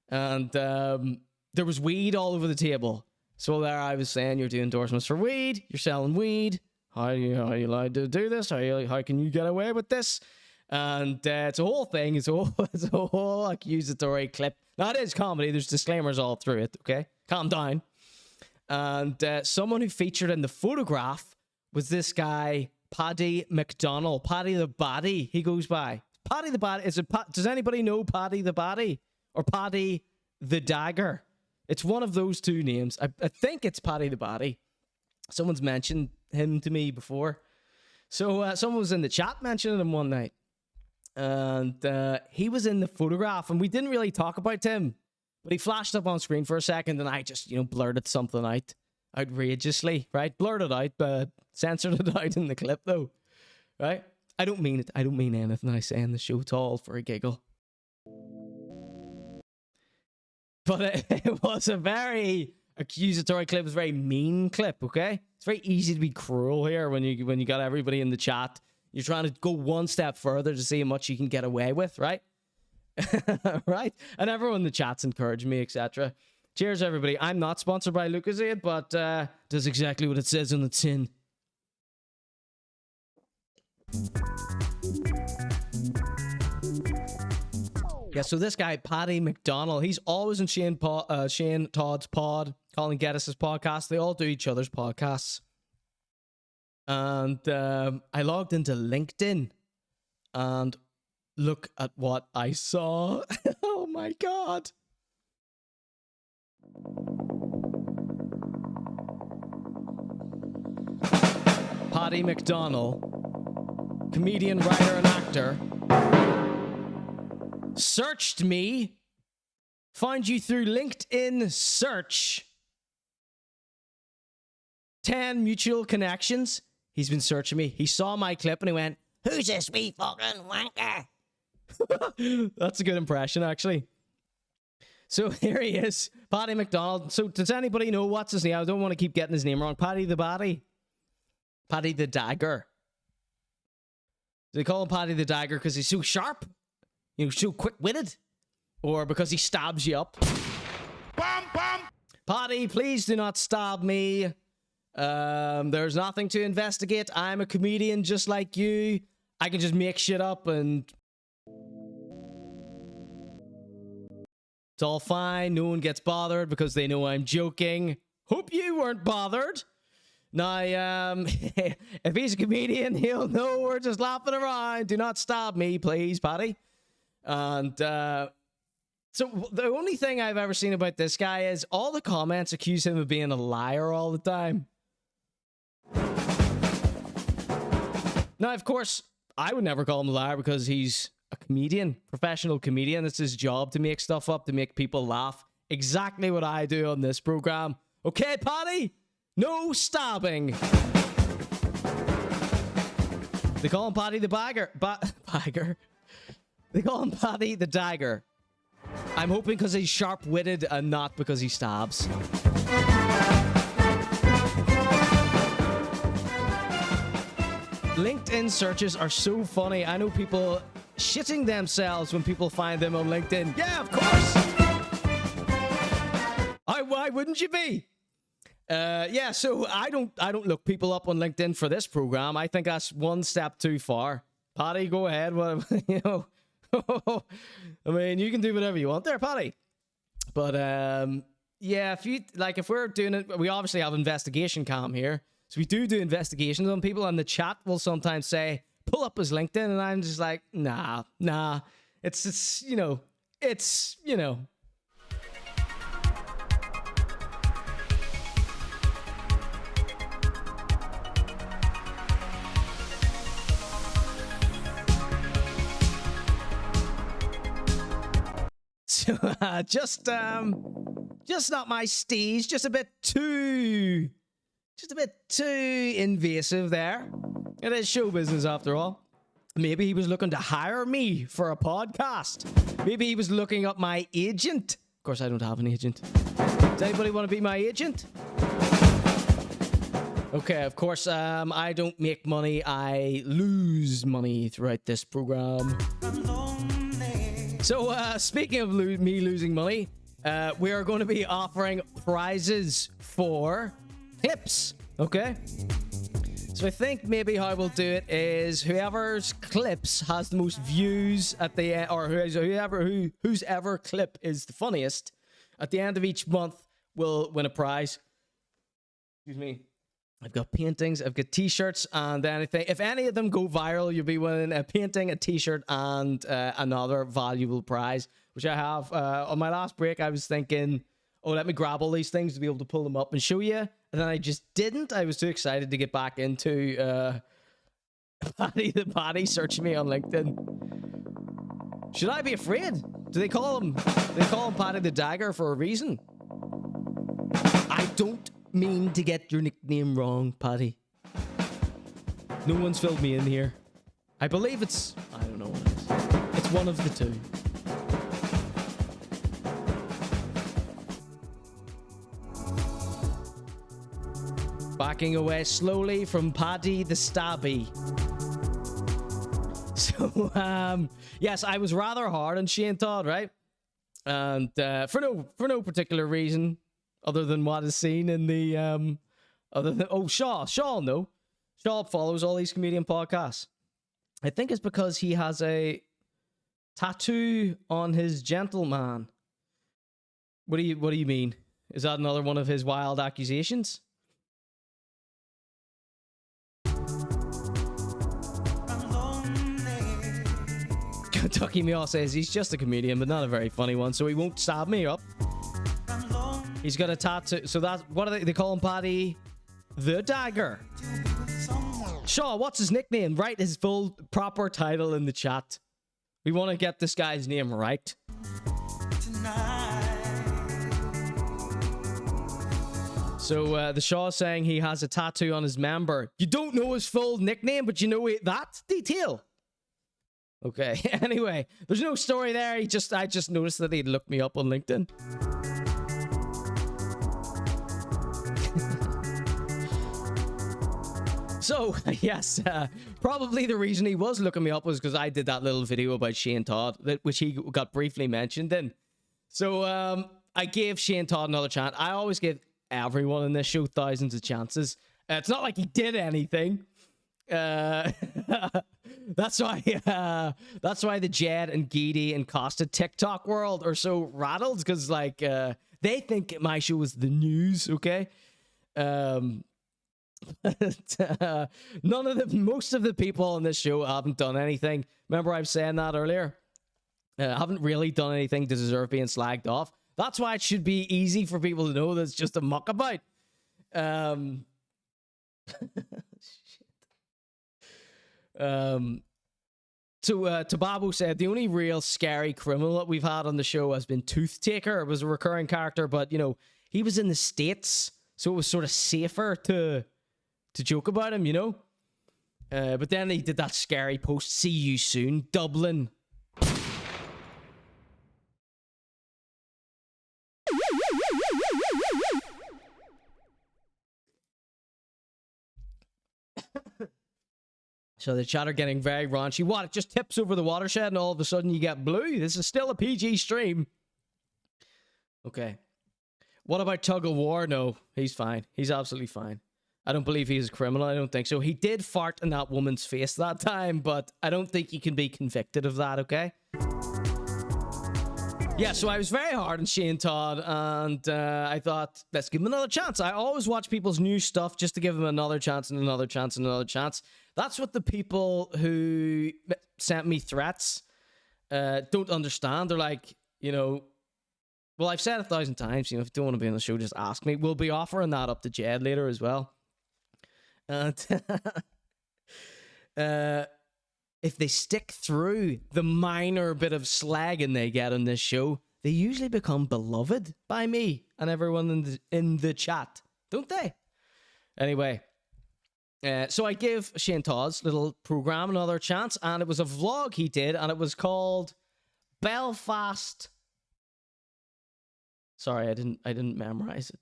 And there was weed all over the table. So there I was saying, you're doing endorsements for weed, you're selling weed. How are you allowed to do this? How can you get away with this? And it's a whole thing. It's a whole accusatory clip. Now, it is comedy. There's disclaimers all through it, okay? Calm down. And someone who featured in the photograph was this guy, Paddy McDonnell. Paddy the Baddie, he goes by. Paddy the Baddie. Does anybody know Paddy the Baddie? Or Paddy the Dagger? It's one of those two names. I think it's Paddy the Baddie. Someone's mentioned him to me before. So someone was in the chat mentioning him one night. And he was in the photograph, and we didn't really talk about him. But he flashed up on screen for a second, and I just, blurted something out outrageously, right? Blurted out, but censored it out in the clip, though, right? I don't mean it. I don't mean anything I say in the show at all for a giggle. But it was a very accusatory clip. It was a very mean clip, okay? It's very easy to be cruel here when you got everybody in the chat. You're trying to go one step further to see how much you can get away with, right? Right? And everyone in the chat's encouraging me, etc. Cheers, everybody. I'm not sponsored by Lucozade, but does exactly what it says on the tin. Yeah, so this guy, Paddy McDonnell, he's always in Shane Todd's pod, Colin Geddes' podcast. They all do each other's podcasts. And I logged into LinkedIn and look at what I saw. Oh my God. Paddy McDonnell, comedian, writer, and actor, searched me, found you through LinkedIn search. 10 mutual connections. He's been searching me. He saw my clip and he went, "Who's this wee fucking wanker?" That's a good impression, actually. So here he is, Paddy McDonnell. So does anybody know what's his name? I don't want to keep getting his name wrong. Paddy the Baddie. Paddy the Dagger. Do they call him Paddy the Dagger because he's so sharp? So quick-witted? Or because he stabs you up? Bam, bam. Paddy, please do not stab me. There's nothing to investigate. I'm a comedian just like you. I can just make shit up and it's all fine. No one gets bothered because they know I'm joking. Hope you weren't bothered. Now, if he's a comedian, he'll know we're just laughing around. Do not stab me, please, Paddy. And so the only thing I've ever seen about this guy is all the comments accuse him of being a liar all the time. Now, of course, I would never call him a liar because he's a comedian, professional comedian. It's his job to make stuff up, to make people laugh. Exactly what I do on this program. Okay, Paddy? No stabbing. They call him Paddy the Bagger. Bagger. They call him Paddy the Dagger. I'm hoping because he's sharp-witted and not because he stabs. LinkedIn searches are so funny. I know people shitting themselves when people find them on LinkedIn. Yeah, of course. Why wouldn't you be? Yeah, so I don't look people up on LinkedIn for this program. I think that's one step too far. Paddy, go ahead. Well, I mean, you can do whatever you want there, Paddy. But yeah, if we're doing it, we obviously have investigation cam here, so we do investigations on people, and the chat will sometimes say, "Pull up his LinkedIn," and I'm just like, nah. It's you know. So, just not my steez, just a bit too invasive there. It is show business after all. Maybe he was looking to hire me for a podcast. Maybe he was looking up my agent. Of course, I don't have an agent. Does anybody want to be my agent? Okay, of course, I don't make money, I lose money throughout this program. So, speaking of me losing money, we are going to be offering prizes for clips, okay? So I think maybe how we'll do it is whoever's clips has the most views at the end, or whose ever clip is the funniest, at the end of each month will win a prize. Excuse me. I've got paintings, I've got t-shirts, and anything. If any of them go viral, you'll be winning a painting, a t-shirt, and another valuable prize, which I have. On my last break, I was thinking, oh, let me grab all these things to be able to pull them up and show you. And then I just didn't. I was too excited to get back into Paddy searching me on LinkedIn. Should I be afraid? Do they call him Paddy the Dagger for a reason? I don't mean to get your nickname wrong, Paddy. No one's filled me in here. I believe it's... I don't know what it is. It's one of the two. Backing away slowly from Paddy the Stabby. So, yes, I was rather hard on Shane Todd, right? And for no particular reason other than what is seen in the Shaw no. Shaw follows all these comedian podcasts. I think it's because he has a tattoo on his gentleman. What do you mean? Is that another one of his wild accusations? Kentucky Meow says he's just a comedian, but not a very funny one, so he won't stab me up. He's got a tattoo. So that's what are they call him, Paddy the Dagger. Shaw, what's his nickname? Write his full proper title in the chat. We want to get this guy's name right. So the Shaw saying he has a tattoo on his member. You don't know his full nickname, but you know that detail. Okay. Anyway, there's no story there. I just noticed that he'd looked me up on LinkedIn. So, yes, probably the reason he was looking me up was because I did that little video about Shane Todd, which he got briefly mentioned in. So, I gave Shane Todd another chance. I always give everyone in this show thousands of chances. It's not like he did anything. That's why the Jed and Geedy and Costa TikTok world are so rattled, because like they think my show is the news, okay? Most of the people on this show haven't done anything. Remember I was saying that earlier? Haven't really done anything to deserve being slagged off. That's why it should be easy for people to know that it's just a muck about. So Tababo said the only real scary criminal that we've had on the show has been Tooth Taker. It was a recurring character, but you know, he was in the States, so it was sort of safer to joke about him, you know? But then he did that scary post, see you soon, Dublin. So the chat are getting very raunchy. What? It just tips over the watershed and all of a sudden you get blue? This is still a PG stream. Okay. What about Tug of War? No, he's fine. He's absolutely fine. I don't believe he's a criminal. I don't think so. He did fart in that woman's face that time, but I don't think he can be convicted of that, okay? Yeah, so I was very hard on Shane Todd, and I thought, let's give him another chance. I always watch people's new stuff just to give him another chance and another chance and another chance. That's what the people who sent me threats don't understand. They're like, you know, well, I've said 1,000 times, you know, if you don't want to be on the show, just ask me. We'll be offering that up to Jed later as well. And if they stick through the minor bit of slagging they get on this show, they usually become beloved by me and everyone in the chat, don't they? Anyway, so I gave Shane Todd's little program another chance, and it was a vlog he did, and it was called Belfast. Sorry, I didn't memorize it.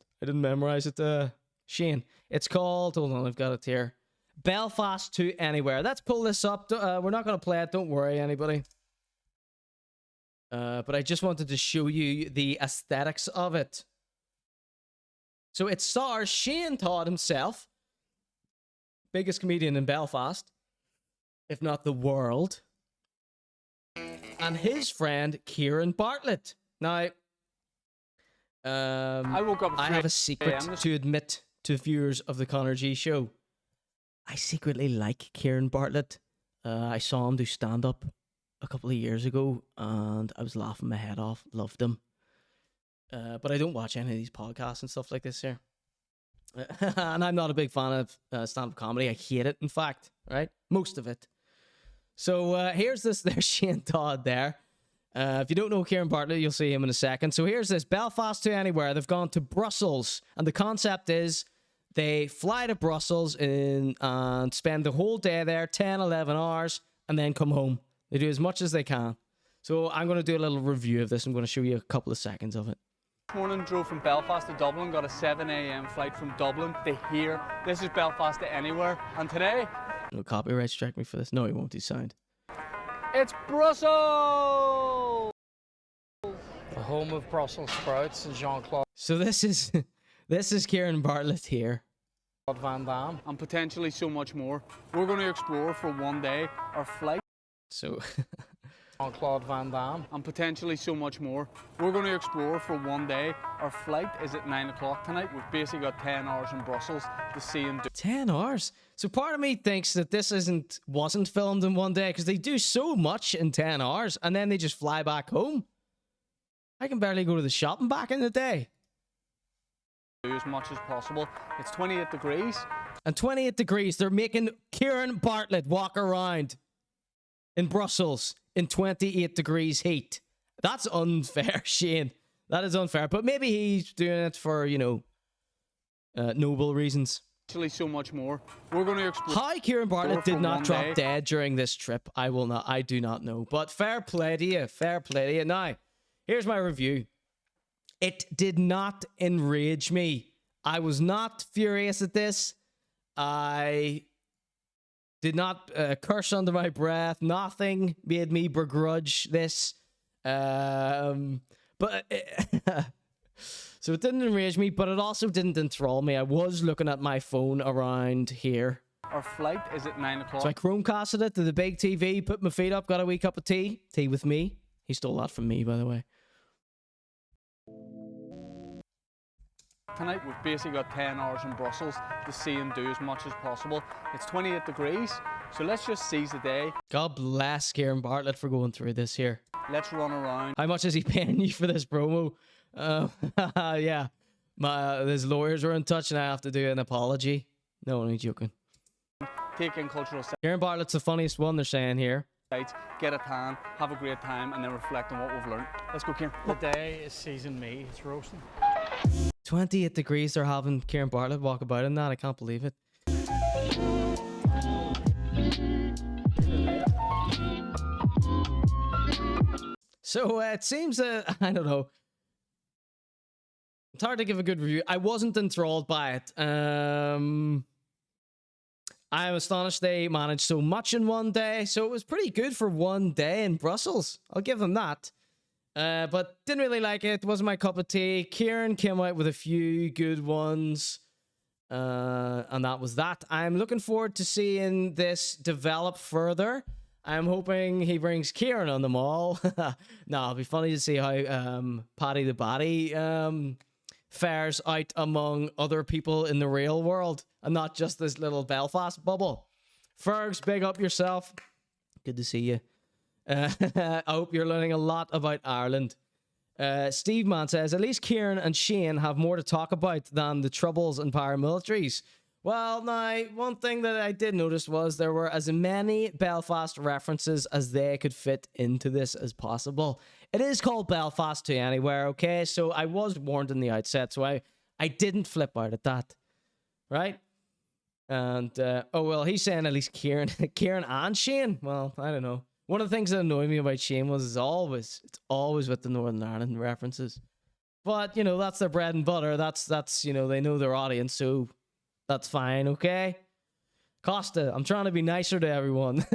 Shane. It's called, hold on, I've got it here. Belfast to Anywhere. Let's pull this up. We're not going to play it. Don't worry, anybody. But I just wanted to show you the aesthetics of it. So it stars Shane Todd himself, biggest comedian in Belfast, if not the world, and his friend Ciaran Bartlett. Now, I woke up. I have a secret to admit to viewers of the Conor.G show. I secretly like Ciaran Bartlett. I saw him do stand-up a couple of years ago, and I was laughing my head off. Loved him. But I don't watch any of these podcasts and stuff like this here. And I'm not a big fan of stand-up comedy. I hate it, in fact, right? Most of it. So here's this. There's Shane Todd there. If you don't know Ciaran Bartlett, you'll see him in a second. So here's this. Belfast to Anywhere. They've gone to Brussels. And the concept is they fly to Brussels and spend the whole day there, 10, 11 hours, and then come home. They do as much as they can. So I'm going to do a little review of this. I'm going to show you a couple of seconds of it. This morning drove from Belfast to Dublin, got a 7 a.m. flight from Dublin to here. This is Belfast to Anywhere. And today... No copyright strike me for this. No, he won't. He's signed. It's Brussels! The home of Brussels sprouts and Jean-Claude So this is Ciaran Bartlett here. Van Damme. And potentially so much more. We're going to explore for one day our flight. So... Jean-Claude Van Damme. And potentially so much more. We're going to explore for one day. Our flight is at 9 o'clock tonight. We've basically got 10 hours in Brussels to see him do. 10 hours? So part of me thinks that this wasn't filmed in one day, because they do so much in 10 hours and then they just fly back home. I can barely go to the shop and back in the day. Do as much as possible. It's 28 degrees. And 28 degrees, they're making Ciaran Bartlett walk around in Brussels in 28 degrees heat. That's unfair, Shane. That is unfair. But maybe he's doing it for, you know, noble reasons. Actually, so much more. We're going to explore. How Ciaran Bartlett did not drop dead during this trip, I do not know. But fair play to you. Fair play to you. Now, here's my review. It did not enrage me. I was not furious at this. I did not curse under my breath. Nothing made me begrudge this. So it didn't enrage me, but it also didn't enthrall me. I was looking at my phone around here. Our flight is at 9 o'clock. So I Chromecasted it to the big TV, put my feet up, got a wee cup of tea. Tea with me. He stole that from me, by the way. Tonight we've basically got 10 hours in Brussels to see him do as much as possible. It's 28 degrees, so let's just seize the day. God bless Ciaran Bartlett for going through this here. Let's run around. How much is he paying you for this promo? Yeah. His lawyers were in touch and I have to do an apology. No, I'm joking. Take in cultural sites. Ciaran Bartlett's the funniest one, they're saying here. Get a tan, have a great time, and then reflect on what we've learned. Let's go, Ciaran. The day is season me. It's roasting. 28 degrees, they're having Ciaran Bartlett walk about in that. I can't believe it. So it seems that, I don't know. It's hard to give a good review. I wasn't enthralled by it. I'm astonished they managed so much in one day. So it was pretty good for one day in Brussels. I'll give them that. But didn't really like it. Wasn't my cup of tea. Ciaran came out with a few good ones. And that was that. I'm looking forward to seeing this develop further. I'm hoping he brings Ciaran on them all. No, it'll be funny to see how Paddy the Batty fares out among other people in the real world. And not just this little Belfast bubble. Fergs, big up yourself. Good to see you. I hope you're learning a lot about Ireland. Steve Man says, at least Ciaran and Shane have more to talk about than the troubles and paramilitaries. Well, now, one thing that I did notice was there were as many Belfast references as they could fit into this as possible. It is called Belfast to Anywhere, okay? So I was warned in the outset, so I didn't flip out at that, right? And, oh, well, he's saying at least Ciaran and Shane. Well, I don't know. One of the things that annoyed me about Shane was it's always with the Northern Ireland references. But, you know, that's their bread and butter. That's, you know, they know their audience, so that's fine, okay? Costa, I'm trying to be nicer to everyone.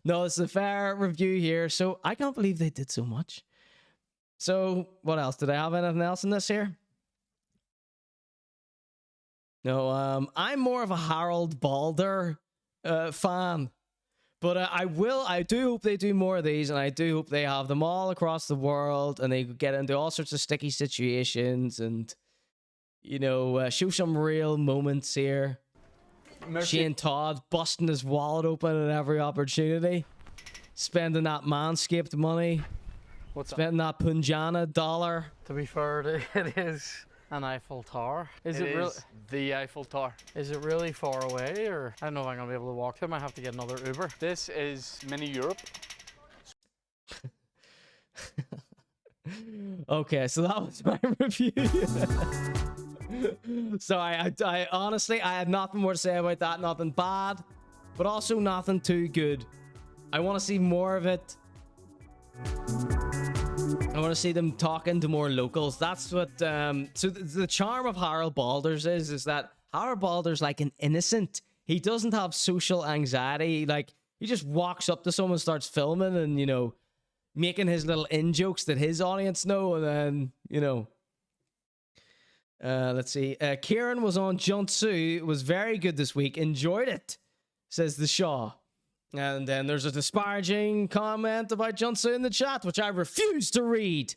No, it's a fair review here. So I can't believe they did so much. So what else? Did I have anything else in this here? No, I'm more of a Harold Balder fan. But I do hope they do more of these, and I do hope they have them all across the world, and they get into all sorts of sticky situations, and, you know, show some real moments here. Shane Todd busting his wallet open at every opportunity, spending that Manscaped money, spending that Punjana dollar. To be fair, it is an Eiffel Tower. Is it really the Eiffel Tower? Is it really far away, or I don't know if I'm gonna be able to walk to it. I might have to get another Uber. This is mini Europe. Okay, so that was my review. So I honestly, I have nothing more to say about that. Nothing bad, but also nothing too good. I want to see more of it. I want to see them talking to more locals. That's what, so the charm of Harold Balders is that Harold Balders like an innocent. He doesn't have social anxiety. Like, he just walks up to someone, starts filming, and, you know, making his little in-jokes that his audience know, and then, you know. Let's see. Ciaran was on Junsu. It was very good this week. Enjoyed it, says the Shaw. And then there's a disparaging comment about Junsu in the chat, which I refuse to read.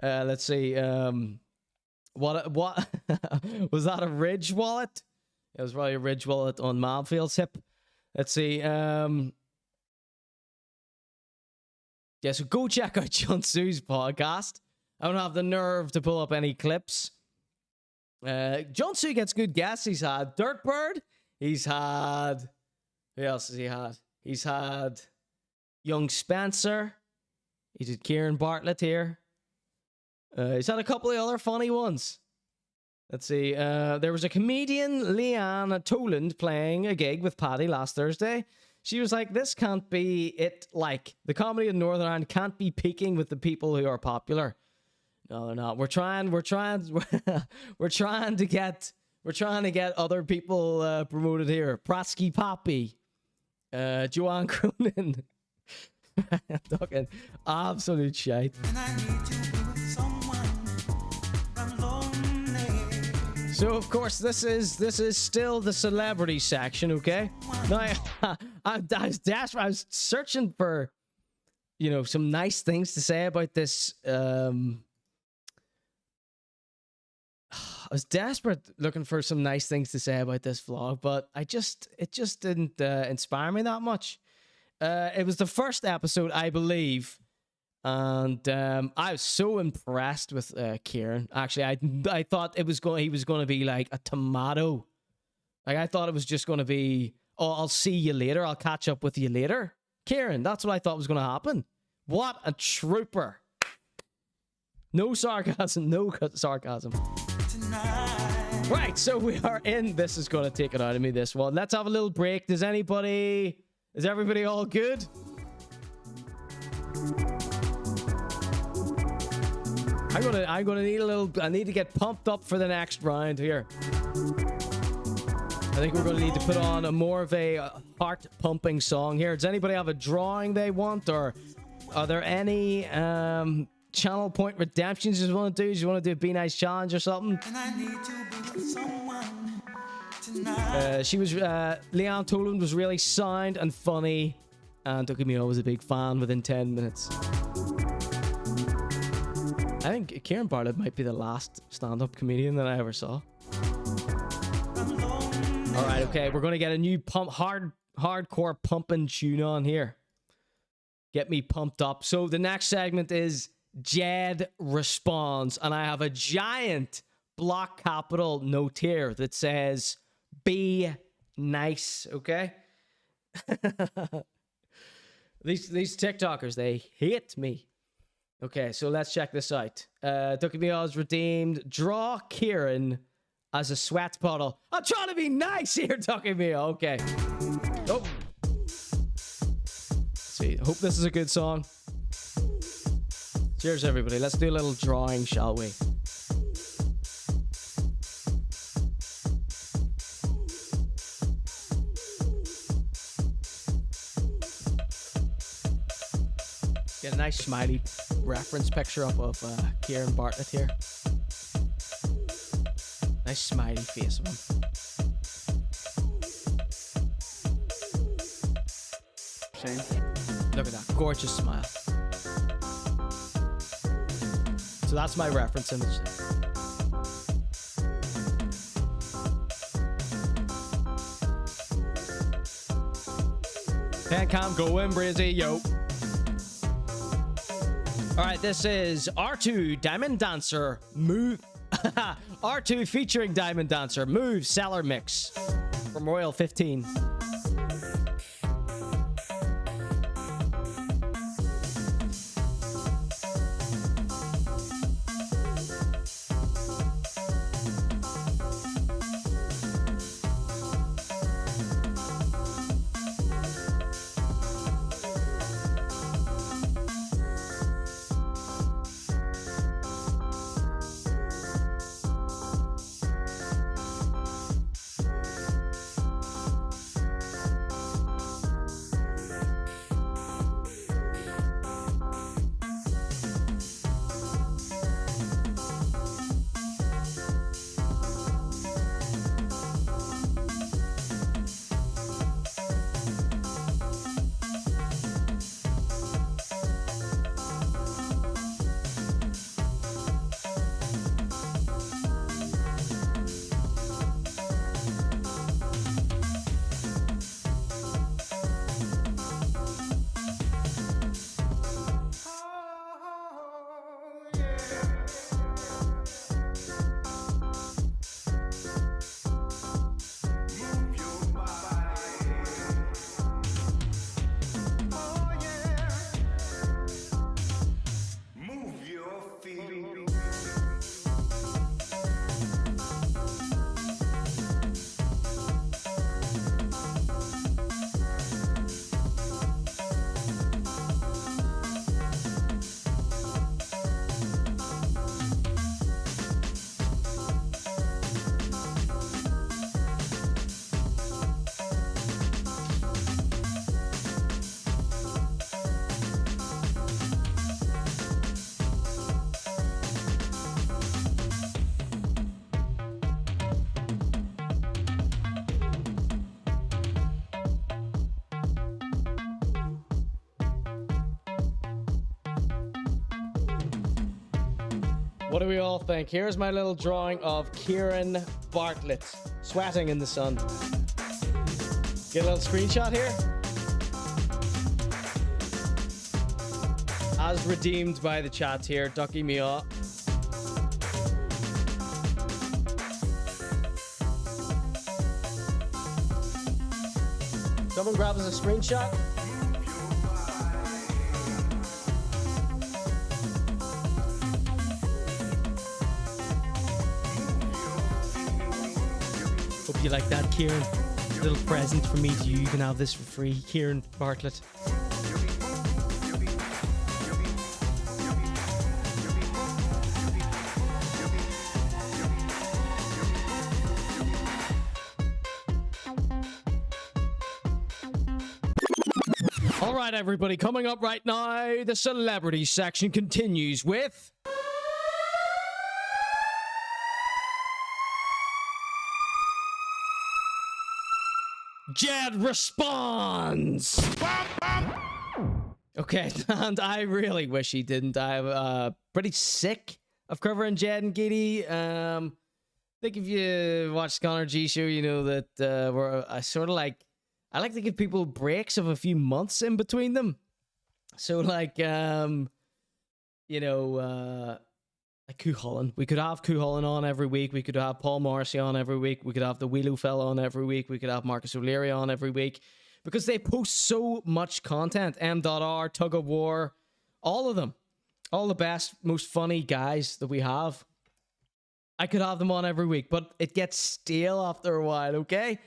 Let's see. What was that, a Ridge wallet? It was probably a Ridge wallet on Mabfield's hip. Let's see. Yeah, so go check out Junsu's podcast. I don't have the nerve to pull up any clips. Junsu gets good guests. He's had Dirtbird. He's had... Who else has he had? He's had Young Spencer. He did Kieran Bartlett here. He's had a couple of other funny ones. Let's see. There was a comedian, Leanne Toland, playing a gig with Paddy last Thursday. She was like, this can't be it. Like, the comedy in Northern Ireland can't be peaking with the people who are popular. No, they're not. We're trying to get other people promoted here. Prazskypapi, Joanne Cronin. Talking absolute shite. So of course this is still the celebrity section, okay? Now I was desperate. I was searching for, you know, some nice things to say about this. I was desperate looking for some nice things to say about this vlog, but it just didn't inspire me that much. It was the first episode, I believe, and I was so impressed with Ciaran. Actually, I thought he was going to be like a tomato. Like, I thought it was just going to be, oh, I'll see you later. I'll catch up with you later. Ciaran, that's what I thought was going to happen. What a trooper. No sarcasm, no sarcasm. Right, so we are in. This is going to take it out of me, this one. Let's have a little break. Is everybody all good? I'm gonna need a little. I need to get pumped up for the next round here. I think we're gonna need to put on more of a heart-pumping song here. Does anybody have a drawing they want, or are there any channel point redemptions you want to do? Do you want to do a Be Nice challenge or something? Leanne Toland was really sound and funny, and don't get me wrong, I was a big fan within 10 minutes. I think Kieran Bartlett might be the last stand-up comedian that I ever saw. All right, okay, we're gonna get a new hardcore pumping tune on here. Get me pumped up. So the next segment is Jed Responds, and I have a giant block capital note here that says "Be nice," okay? These TikTokers, they hate me. Okay, so let's check this out. Ducky Meows redeemed. Draw Ciaran as a sweat puddle. I'm trying to be nice here, Ducky Meow. Okay. Oh. Let's see, I hope this is a good song. Cheers, everybody. Let's do a little drawing, shall we? Get a nice smiley reference picture up of Ciaran Bartlett here. Nice smiley face of him. Look at that gorgeous smile. So that's my reference image there. Pan cam going, Brizzy, yo. All right, this is R2 Diamond Dancer Move. R2 featuring Diamond Dancer Move Cellar Mix from Royal 15. What do we all think? Here's my little drawing of Ciaran Bartlett sweating in the sun. Get a little screenshot here. As redeemed by the chat here, Ducky me up. Someone grab us a screenshot. Hope you like that, Ciaran. A little present from me to you. You can have this for free, Ciaran Bartlett. All right, everybody, coming up right now, the celebrity section continues with... Jed responds. Okay, and I really wish he didn't. I'm pretty sick of covering Jed and Giddy. I think if you watch Conor.G show, you know that I like to give people breaks of a few months in between them. So like like Cuchulainn. We could have Cuchulainn on every week. We could have Paul Morrissey on every week. We could have the Wheelo fella on every week. We could have Marcus O'Leary on every week. Because they post so much content. M.R, Tug of War, all of them. All the best, most funny guys that we have. I could have them on every week, but it gets stale after a while, okay?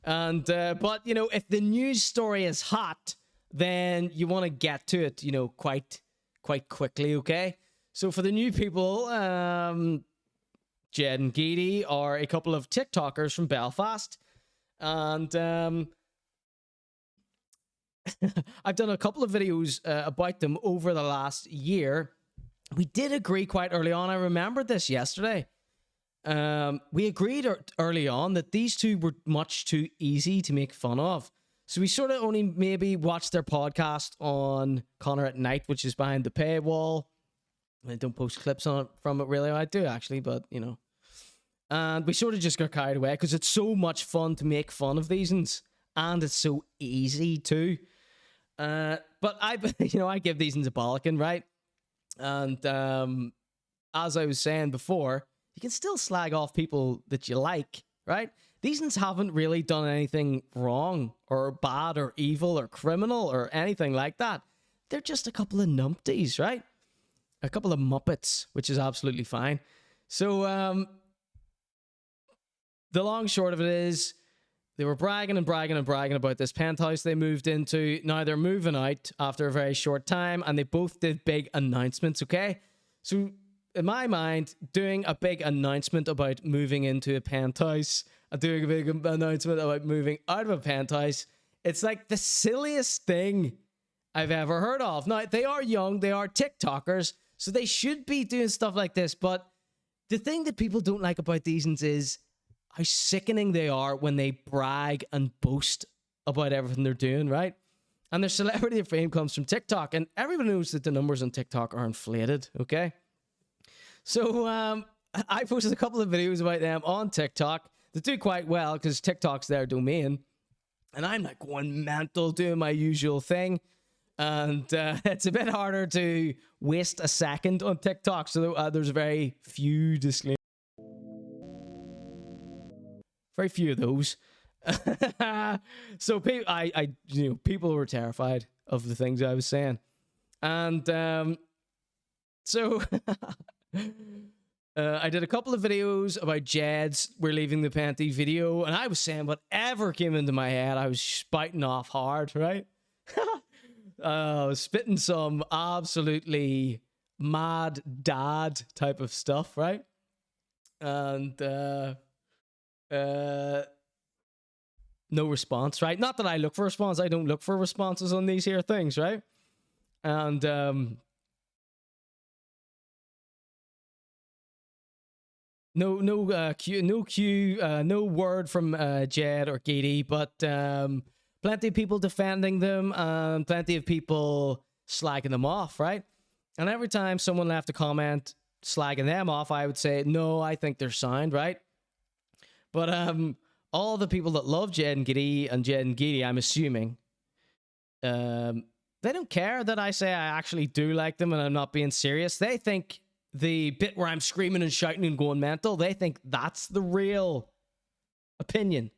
And but you know, if the news story is hot, then you want to get to it, you know, quite quite quickly, okay? So for the new people, Jed and Geedy are a couple of TikTokers from Belfast. And I've done a couple of videos about them over the last year. We did agree quite early on. I remembered this yesterday. We agreed early on that these two were much too easy to make fun of. So we sort of only maybe watched their podcast on Connor at Night, which is behind the paywall. I don't post clips on it from it really. I do actually, but you know. And we sort of just got carried away because it's so much fun to make fun of these and it's so easy too. But I give these a bollocking, right? And as I was saying before, you can still slag off people that you like, right? These haven't really done anything wrong or bad or evil or criminal or anything like that. They're just a couple of numpties, right? A couple of muppets, which is absolutely fine. So the long short of it is they were bragging about this penthouse they moved into. Now they're moving out after a very short time, and they both did big announcements, okay? So in my mind, doing a big announcement about moving into a penthouse and doing a big announcement about moving out of a penthouse, it's like the silliest thing I've ever heard of. Now, they are young, they are TikTokers, so they should be doing stuff like this, but the thing that people don't like about these is how sickening they are when they brag and boast about everything they're doing, right? And their celebrity fame comes from TikTok, and everybody knows that the numbers on TikTok are inflated, okay? So I posted a couple of videos about them on TikTok. They do quite well because TikTok's their domain. And I'm like going mental doing my usual thing. And it's a bit harder to waste a second on TikTok. So there's very few disclaimers. Very few of those. So people were terrified of the things I was saying. And so I did a couple of videos about Jed's We're Leaving the Panty video, and I was saying whatever came into my head. I was spouting off hard, right? I was spitting some absolutely mad dad type of stuff, right? And no response, right? Not that I look for a response. I don't look for responses on these here things, right? And no word from Jed or Geedy, but plenty of people defending them and plenty of people slagging them off, right? And every time someone left a comment slagging them off, I would say, no, I think they're sound, right? But all the people that love Jed and Geedy, I'm assuming, they don't care that I say I actually do like them and I'm not being serious. They think the bit where I'm screaming and shouting and going mental, they think that's the real opinion.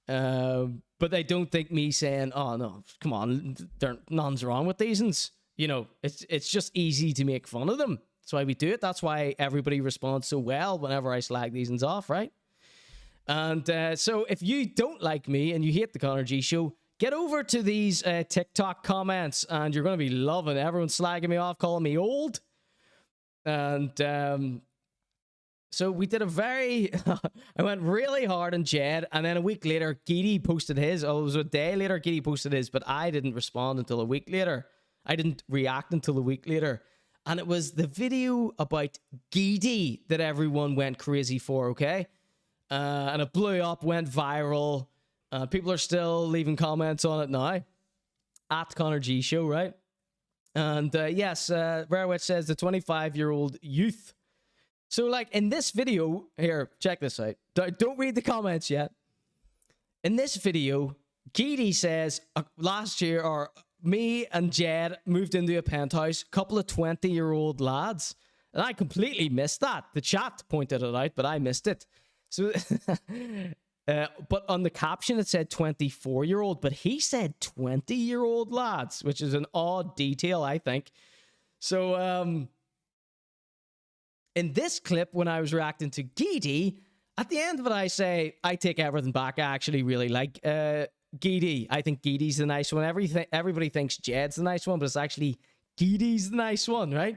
But they don't think me saying, oh no, come on, none's wrong with these. And, you know, it's just easy to make fun of them. That's why we do it. That's why everybody responds so well whenever I slag these off, right? And so if you don't like me and you hate the Conor.G show, get over to these TikTok comments and you're going to be loving everyone slagging me off, calling me old. And so we did I went really hard on Jed, and then a week later, Geedy posted his. Oh, it was a day later, Geedy posted his, but I didn't respond until a week later. I didn't react until a week later. And it was the video about Geedy that everyone went crazy for, okay? And it blew up, went viral. People are still leaving comments on it now. At Conor.G show, right? And yes, Rarewitch says the 25-year-old youth. So, like, in this video, here, check this out. Don't read the comments yet. In this video, Geedy says, last year, or me and Jed moved into a penthouse, couple of 20-year-old lads. And I completely missed that. The chat pointed it out, but I missed it. So, but on the caption, it said 24-year-old, but he said 20-year-old lads, which is an odd detail, I think. So, in this clip, when I was reacting to Geedy, at the end of it, I say, I take everything back. I actually really like Geedy. I think Geedy's the nice one. Everybody thinks Jed's the nice one, but it's actually Geedy's the nice one, right?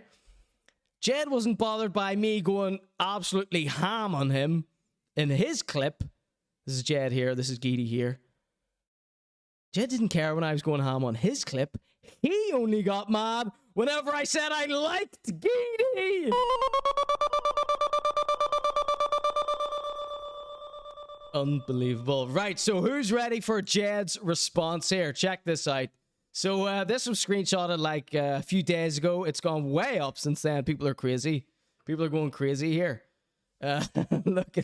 Jed wasn't bothered by me going absolutely ham on him in his clip. This is Jed here. This is Geedy here. Jed didn't care when I was going ham on his clip. He only got mad whenever I said I liked Geedy. Unbelievable. Right, so who's ready for Jed's response here? Check this out. So this was screenshotted like a few days ago. It's gone way up since then. People are crazy. People are going crazy here. Look,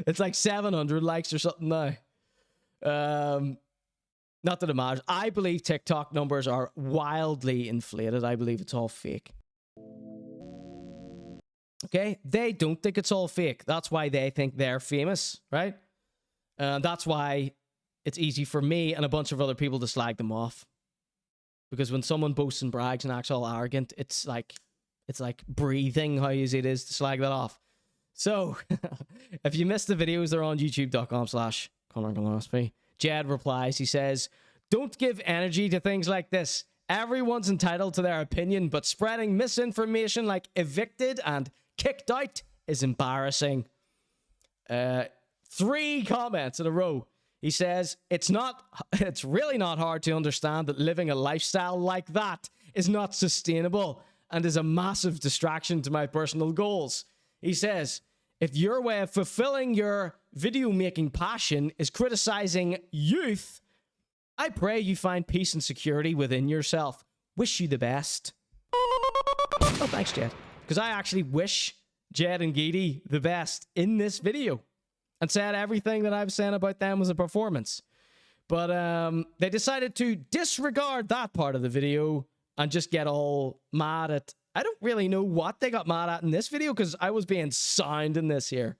it's like 700 likes or something now. Not that it matters. I believe TikTok numbers are wildly inflated. I believe it's all fake. Okay? They don't think it's all fake. That's why they think they're famous, right? That's why it's easy for me and a bunch of other people to slag them off. Because when someone boasts and brags and acts all arrogant, it's like breathing how easy it is to slag that off. So, if you missed the videos, they're on youtube.com/Conor.G. Jed replies, he says, "Don't give energy to things like this. Everyone's entitled to their opinion, but spreading misinformation like evicted and kicked out is embarrassing." 3 comments in a row. He says, it's really not hard to understand that living a lifestyle like that is not sustainable and is a massive distraction to my personal goals. He says, if your way of fulfilling your video making passion is criticizing youth, I pray you find peace and security within yourself. Wish you the best. Oh, thanks, Jed. Because I actually wish Jed and Geedy the best in this video. And said everything that I was saying about them was a performance. But they decided to disregard that part of the video and just get all mad at... I don't really know what they got mad at in this video because I was being sound in this here.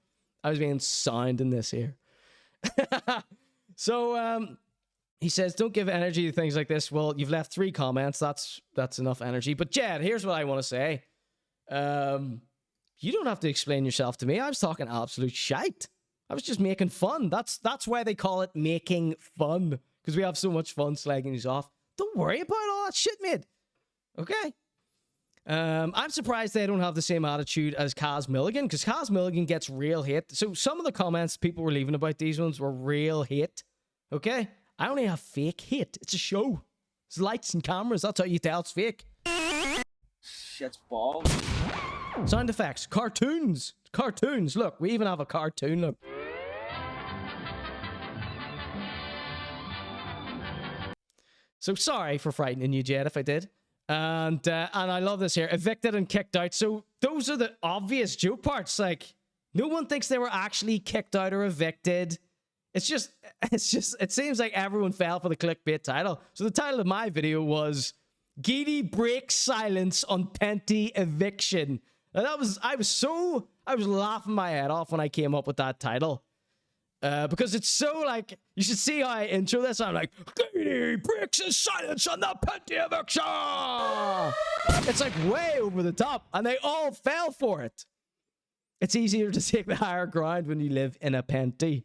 So he says, don't give energy to things like this. Well, you've left 3 comments. That's enough energy. But Jed, here's what I want to say. You don't have to explain yourself to me. I was talking absolute shite. I was just making fun. That's why they call it making fun. Because we have so much fun slagging you off. Don't worry about all that shit, mate. Okay? I'm surprised they don't have the same attitude as Kaz Milligan. Because Kaz Milligan gets real hate. So some of the comments people were leaving about these ones were real hate. Okay? I only have fake hate. It's a show. It's lights and cameras. That's how you tell it's fake. Shit's balls. Sound effects. Cartoons. Cartoons. Look, we even have a cartoon. Look. So sorry for frightening you, Jed, if I did. And I love this here. Evicted and kicked out. So those are the obvious joke parts. Like, no one thinks they were actually kicked out or evicted. It seems like everyone fell for the clickbait title. So the title of my video was Geedy Breaks Silence on Penty Eviction. And I was laughing my head off when I came up with that title. Because it's so like, you should see how I intro this. I'm like, Geedy breaks his silence on the Penty eviction. It's like way over the top, and they all fell for it. It's easier to take the higher ground when you live in a Penty.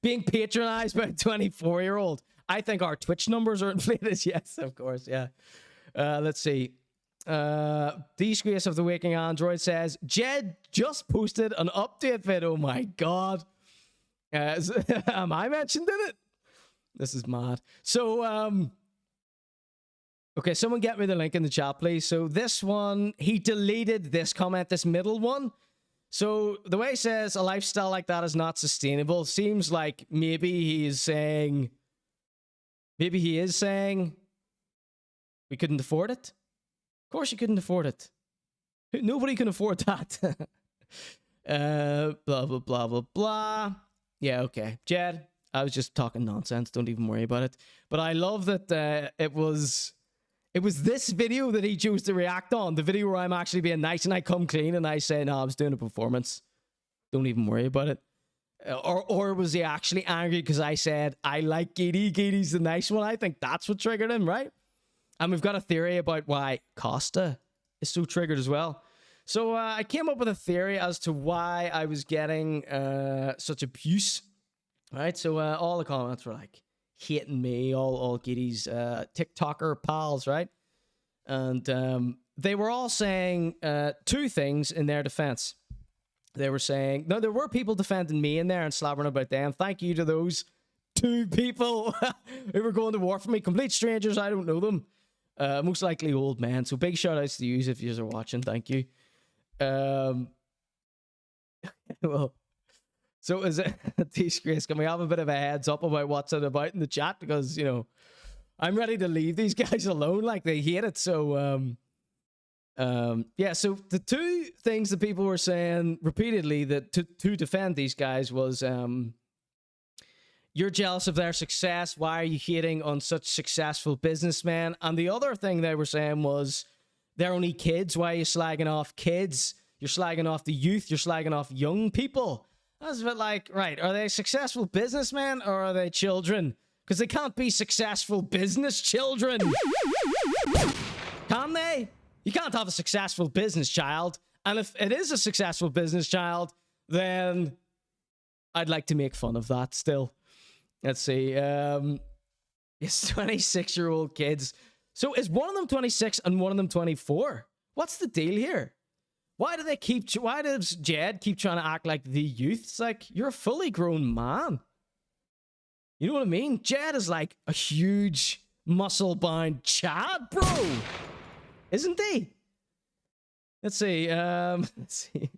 Being patronized by a 24-year-old. I think our Twitch numbers are inflated. Yes, of course, yeah. Let's see. Disgrace of the Waking Android says, Jed just posted an update video. Oh my god. Am I mentioned in it? This is mad. So, okay, someone get me the link in the chat, please. So this one, he deleted this comment, this middle one. So the way he says a lifestyle like that is not sustainable seems like maybe he is saying we couldn't afford it. Of course you couldn't afford it. Nobody can afford that. Blah, blah, blah, blah, blah. Yeah, okay. Jed, I was just talking nonsense. Don't even worry about it. But I love that it was this video that he chose to react on. The video where I'm actually being nice and I come clean and I say, no, I was doing a performance. Don't even worry about it. Or was he actually angry because I said, I like Geedy. Geedy's the nice one. I think that's what triggered him, right? And we've got a theory about why Costa is so triggered as well. So I came up with a theory as to why I was getting such abuse. Right? So all the comments were like hating me, all Geedy's TikToker pals, right? And they were all saying two things in their defense. They were saying, no, there were people defending me in there and slabbering about them. Thank you to those two people who were going to war for me. Complete strangers, I don't know them. Most likely old men. So big shout outs to you if you are watching. Thank you. Well, so is it disgrace? Can we have a bit of a heads up about what's it about in the chat? Because, you know, I'm ready to leave these guys alone. Like, they hate it. So, yeah, so the two things that people were saying repeatedly that to defend these guys was, you're jealous of their success. Why are you hating on such successful businessmen? And the other thing they were saying was, they're only kids. Why are you slagging off kids? You're slagging off the youth. You're slagging off young people. I was a bit like, right, are they successful businessmen or are they children? Because they can't be successful business children. Can they? You can't have a successful business child. And if it is a successful business child, then I'd like to make fun of that still. Let's see. It's 26-year-old kids. So is one of them 26 and one of them 24? What's the deal here? Why does Jed keep trying to act like the youth? It's like, you're a fully grown man. You know what I mean? Jed is like a huge muscle-bound Chad, bro. Isn't he? Let's see. Let's see.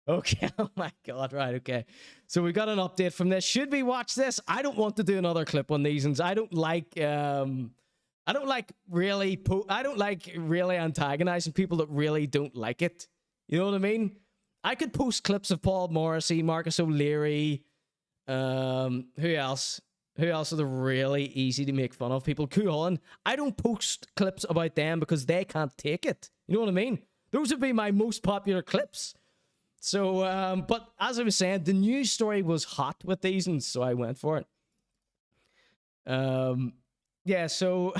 Okay. Oh my God. Right. Okay. So we got an update from this. Should we watch this? I don't want to do another clip on these, and I don't like really antagonizing people that really don't like it. You know what I mean? I could post clips of Paul Morrissey, Marcus O'Leary. Who else? Who else are the really easy to make fun of? People, Kuhon. I don't post clips about them because they can't take it. You know what I mean? Those would be my most popular clips. So, but as I was saying, the news story was hot with these, and so I went for it. Yeah, so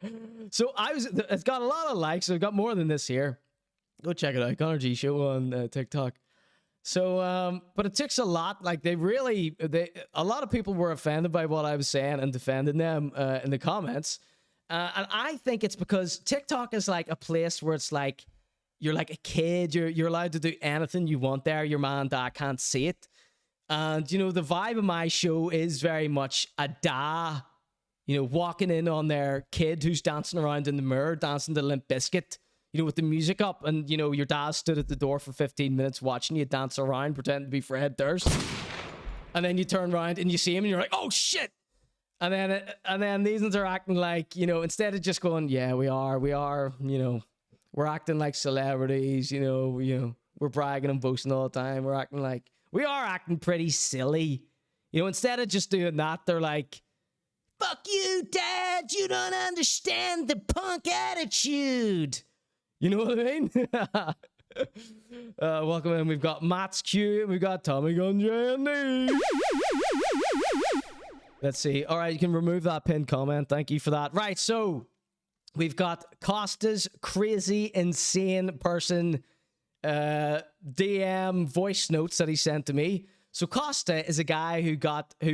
it's got a lot of likes. I've got more than this here. Go check it out. Conor.G show on TikTok. So, but it takes a lot. Like, a lot of people were offended by what I was saying and defending them in the comments. And I think it's because TikTok is like a place where it's like, you're like a kid. You're allowed to do anything you want there. Your mom and dad can't see it. And, you know, the vibe of my show is very much a dad, you know, walking in on their kid who's dancing around in the mirror, dancing to Limp Bizkit, you know, with the music up. And, you know, your dad stood at the door for 15 minutes watching you dance around, pretending to be Fred Durst. And then you turn around and you see him and you're like, oh, shit. And then these ones are acting like, you know, instead of just going, yeah, we are, you know, we're acting like celebrities, you know, we're bragging and boasting all the time. We're acting like, we are acting pretty silly. You know, instead of just doing that, they're like, fuck you, Dad, you don't understand the punk attitude. You know what I mean? Welcome in. We've got Matt's Q, and we've got Tommy Gun J&D. Let's see. All right, you can remove that pinned comment. Thank you for that. Right, so we've got Costa's crazy, insane person DM voice notes that he sent to me. So Costa is a guy who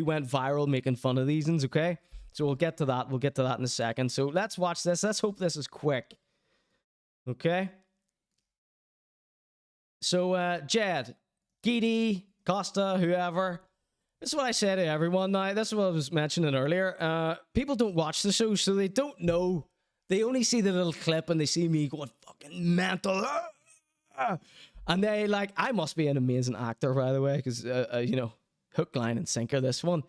went viral making fun of these ones, okay? So we'll get to that. We'll get to that in a second. So let's watch this. Let's hope this is quick. Okay? So, Jed, Giddy, Costa, whoever, this is what I say to everyone now. This is what I was mentioning earlier. People don't watch the show, so they don't know. They only see the little clip and they see me going fucking mental. And they like, I must be an amazing actor, by the way, because, you know, hook, line, and sinker, this one.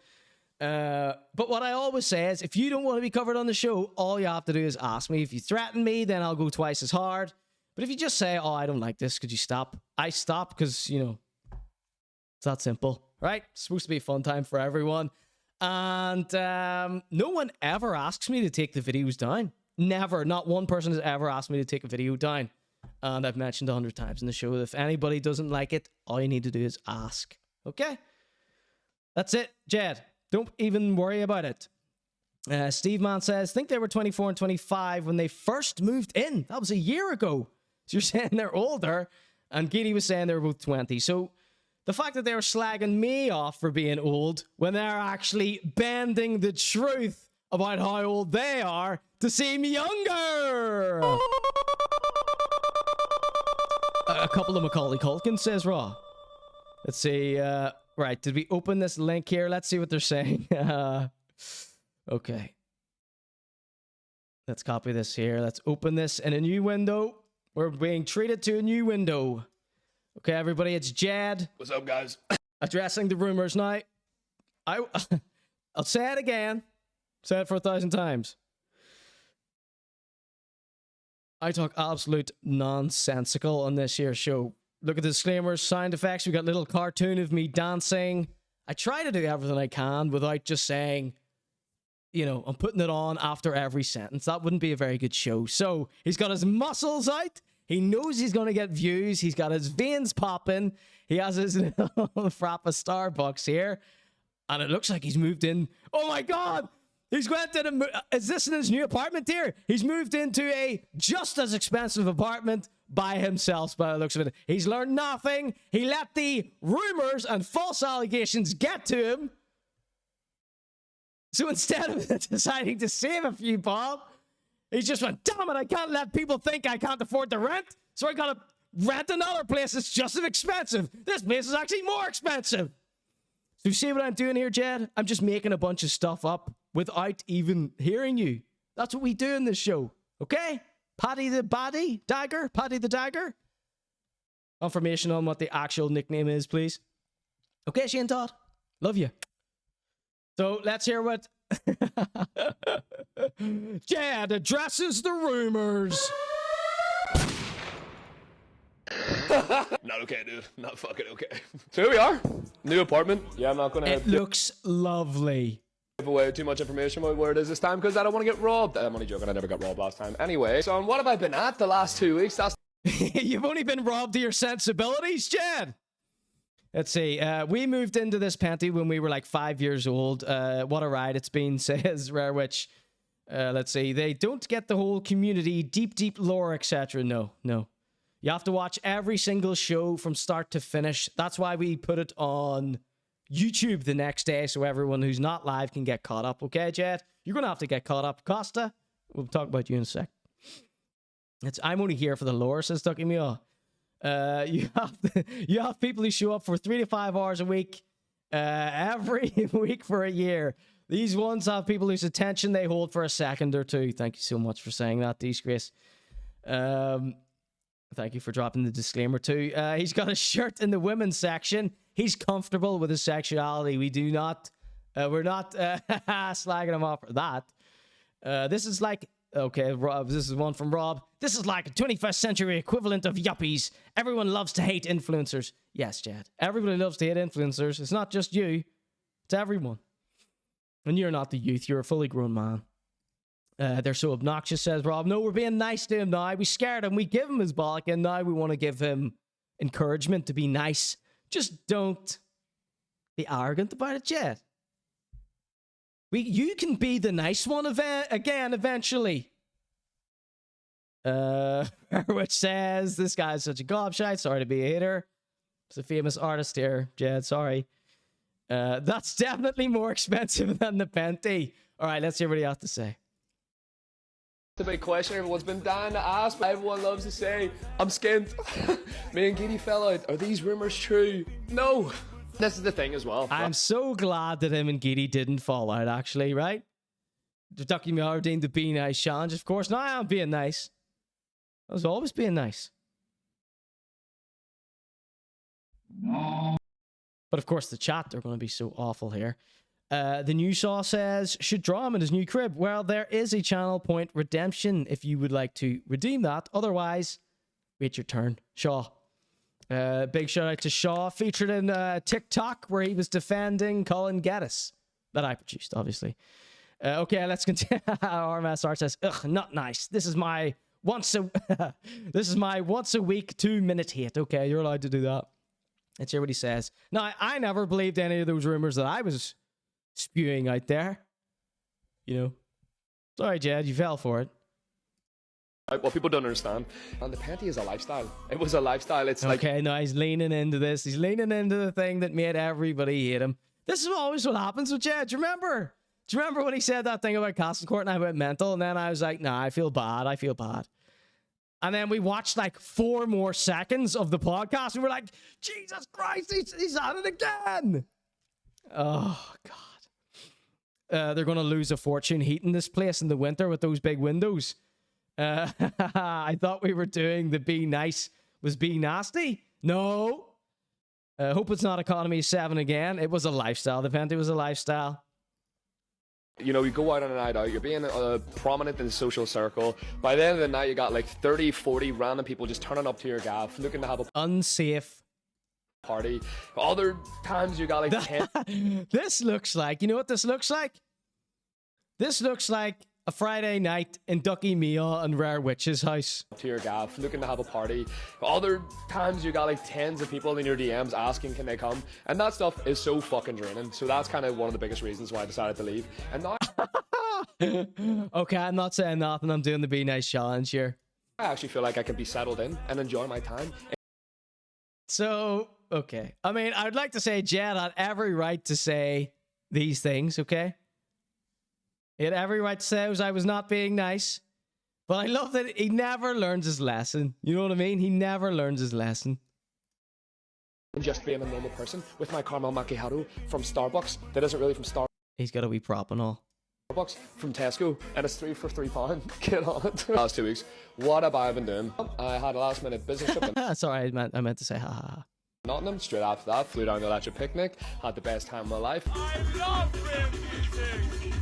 But what I always say is, if you don't want to be covered on the show, all you have to do is ask me. If you threaten me, then I'll go twice as hard. But if you just say, oh, I don't like this, could you stop? I stop because, you know, it's that simple, right? It's supposed to be a fun time for everyone. And no one ever asks me to take the videos down. Never. Not one person has ever asked me to take a video down. And I've mentioned 100 times in the show that if anybody doesn't like it, all you need to do is ask. Okay? That's it, Jed. Don't even worry about it. Steve Man says, think they were 24 and 25 when they first moved in. That was a year ago. So you're saying they're older. And Giddy was saying they were both 20. So the fact that they were slagging me off for being old when they're actually bending the truth about how old they are to seem younger. A couple of Macaulay Culkin, says Raw. Let's see. Right, did we open this link here? Let's see what they're saying. Okay. Let's copy this here. Let's open this in a new window. We're being treated to a new window. Okay, everybody, it's Jed. What's up, guys? Addressing the rumors now. I'll say it again. Say it for 1,000 times. I talk absolute nonsensical on this here show. Look at the disclaimers, sound effects. We got a little cartoon of me dancing. I try to do everything I can without just saying, you know, I'm putting it on after every sentence. That wouldn't be a very good show. So he's got his muscles out. He knows he's going to get views. He's got his veins popping. He has his little frappa Starbucks here. And it looks like he's moved in. Oh my God! He's went in is this in his new apartment here? He's moved into a just as expensive apartment by himself by the looks of it. He's learned nothing. He let the rumors and false allegations get to him. So instead of deciding to save a few bob, he just went, damn it, I can't let people think I can't afford the rent. So I gotta rent another place that's just as expensive. This place is actually more expensive. So you see what I'm doing here, Jed? I'm just making a bunch of stuff up without even hearing you. That's what we do in this show. Okay? Paddy the Baddie? Dagger? Paddy the Dagger? Confirmation on what the actual nickname is, please. Okay, Shane Todd. Love you. So let's hear what Jed addresses the rumors. Not okay, dude. Not fucking okay. So here we are. New apartment. Yeah, I'm not gonna. It looks lovely. Give away too much information about where it is this time because I don't want to get robbed. I'm only joking. I never got robbed last time. Anyway, so what have I been at the last 2 weeks? That's You've only been robbed of your sensibilities, Jed. Let's see. We moved into this panty when we were like 5 years old. What a ride it's been, says Rare Witch. Let's see. They don't get the whole community, deep lore, etc. No. You have to watch every single show from start to finish. That's why we put it on YouTube the next day so everyone who's not live can get caught up. Okay, Jed? You're going to have to get caught up. Costa, we'll talk about you in a sec. I'm only here for the lore, says Ducky Meow. You have people who show up for 3 to 5 hours a week, every week for a year. These ones have people whose attention they hold for a second or two. Thank you so much for saying that, Disgrace. Thank you for dropping the disclaimer too. He's got a shirt in the women's section. He's comfortable with his sexuality. We're not slagging him off for that. This is like, okay, Rob, this is one from Rob. This is like a 21st century equivalent of yuppies. Everyone loves to hate influencers. Yes, Chad. Everybody loves to hate influencers. It's not just you. It's everyone. And you're not the youth. You're a fully grown man. They're so obnoxious, says Rob. No, we're being nice to him now. We scared him. We give him his bollock, and now we want to give him encouragement to be nice. Just don't be arrogant about it, Jed. You can be the nice one again eventually. Which says, this guy's such a gobshite. Sorry to be a hater. It's a famous artist here, Jed. Sorry. That's definitely more expensive than the Penty. All right, let's hear what he has to say. the big question everyone's been dying to ask, but everyone loves to say, I'm skint. Me and Giddy fell out. Are these rumors true? No. This is the thing as well. I'm so glad that him and Giddy didn't fall out, actually, right? Ducky Meowardine to be nice challenge, of course. Now I am being nice. I was always being nice. But of course, the chat, they're going to be so awful here. The new Saw says, should draw him in his new crib. Well, there is a channel point redemption if you would like to redeem that. Otherwise, wait your turn. Shaw. Big shout out to Shaw, featured in TikTok where he was defending Colin Geddes. That I produced, obviously. Okay, let's continue. RMSR says, ugh, not nice. This is my once a week 2-minute hate. Okay, you're allowed to do that. Let's hear what he says. Now, I never believed any of those rumors that I was spewing out there. You know. Sorry, Jed, you fell for it. What people don't understand, and the panty is a lifestyle. It was a lifestyle. It's like, okay, no, he's leaning into this. He's leaning into the thing that made everybody hate him. This is always what happens with Jed. Remember, Do you remember when he said that thing about Costa and I went mental? And then I was like, nah, I feel bad. And then we watched like 4 more seconds of the podcast and we're like, Jesus Christ, he's at it again. Oh, God. They're going to lose a fortune heating this place in the winter with those big windows. I thought we were doing the be nice was be nasty. No. Hope it's not Economy 7 again. It was a lifestyle event. It was a lifestyle. You know, you go out on a night out, you're being prominent in the social circle. By the end of the night, you got like 30, 40 random people just turning up to your gaff, looking to have a unsafe party. Other times you got like 10. This looks like, you know what this looks like? This looks like a Friday night in Ducky Mia and Rare Witch's house. To your gaff, looking to have a party. Other times you got like tens of people in your DMs asking can they come, and that stuff is so fucking draining. So that's kind of one of the biggest reasons why I decided to leave. And now okay, I'm not saying nothing. I'm doing the Be Nice challenge here. I actually feel like I can be settled in and enjoy my time. So, okay. I mean, I'd like to say Jed had every right to say these things, okay? He had every right to say I was not being nice. But I love that he never learns his lesson. You know what I mean? He never learns his lesson. Just being a normal person with my caramel macchiato from Starbucks that isn't really from Starbucks. He's got a wee prop and all. Starbucks from Tesco, and it's 3 for £3. Get on it. Last 2 weeks, what have I been doing? I had a last minute business trip. Sorry, I meant to say ha ha ha. Nottingham. Straight after that, flew down to Electric Picnic, had the best time of my life. I love music.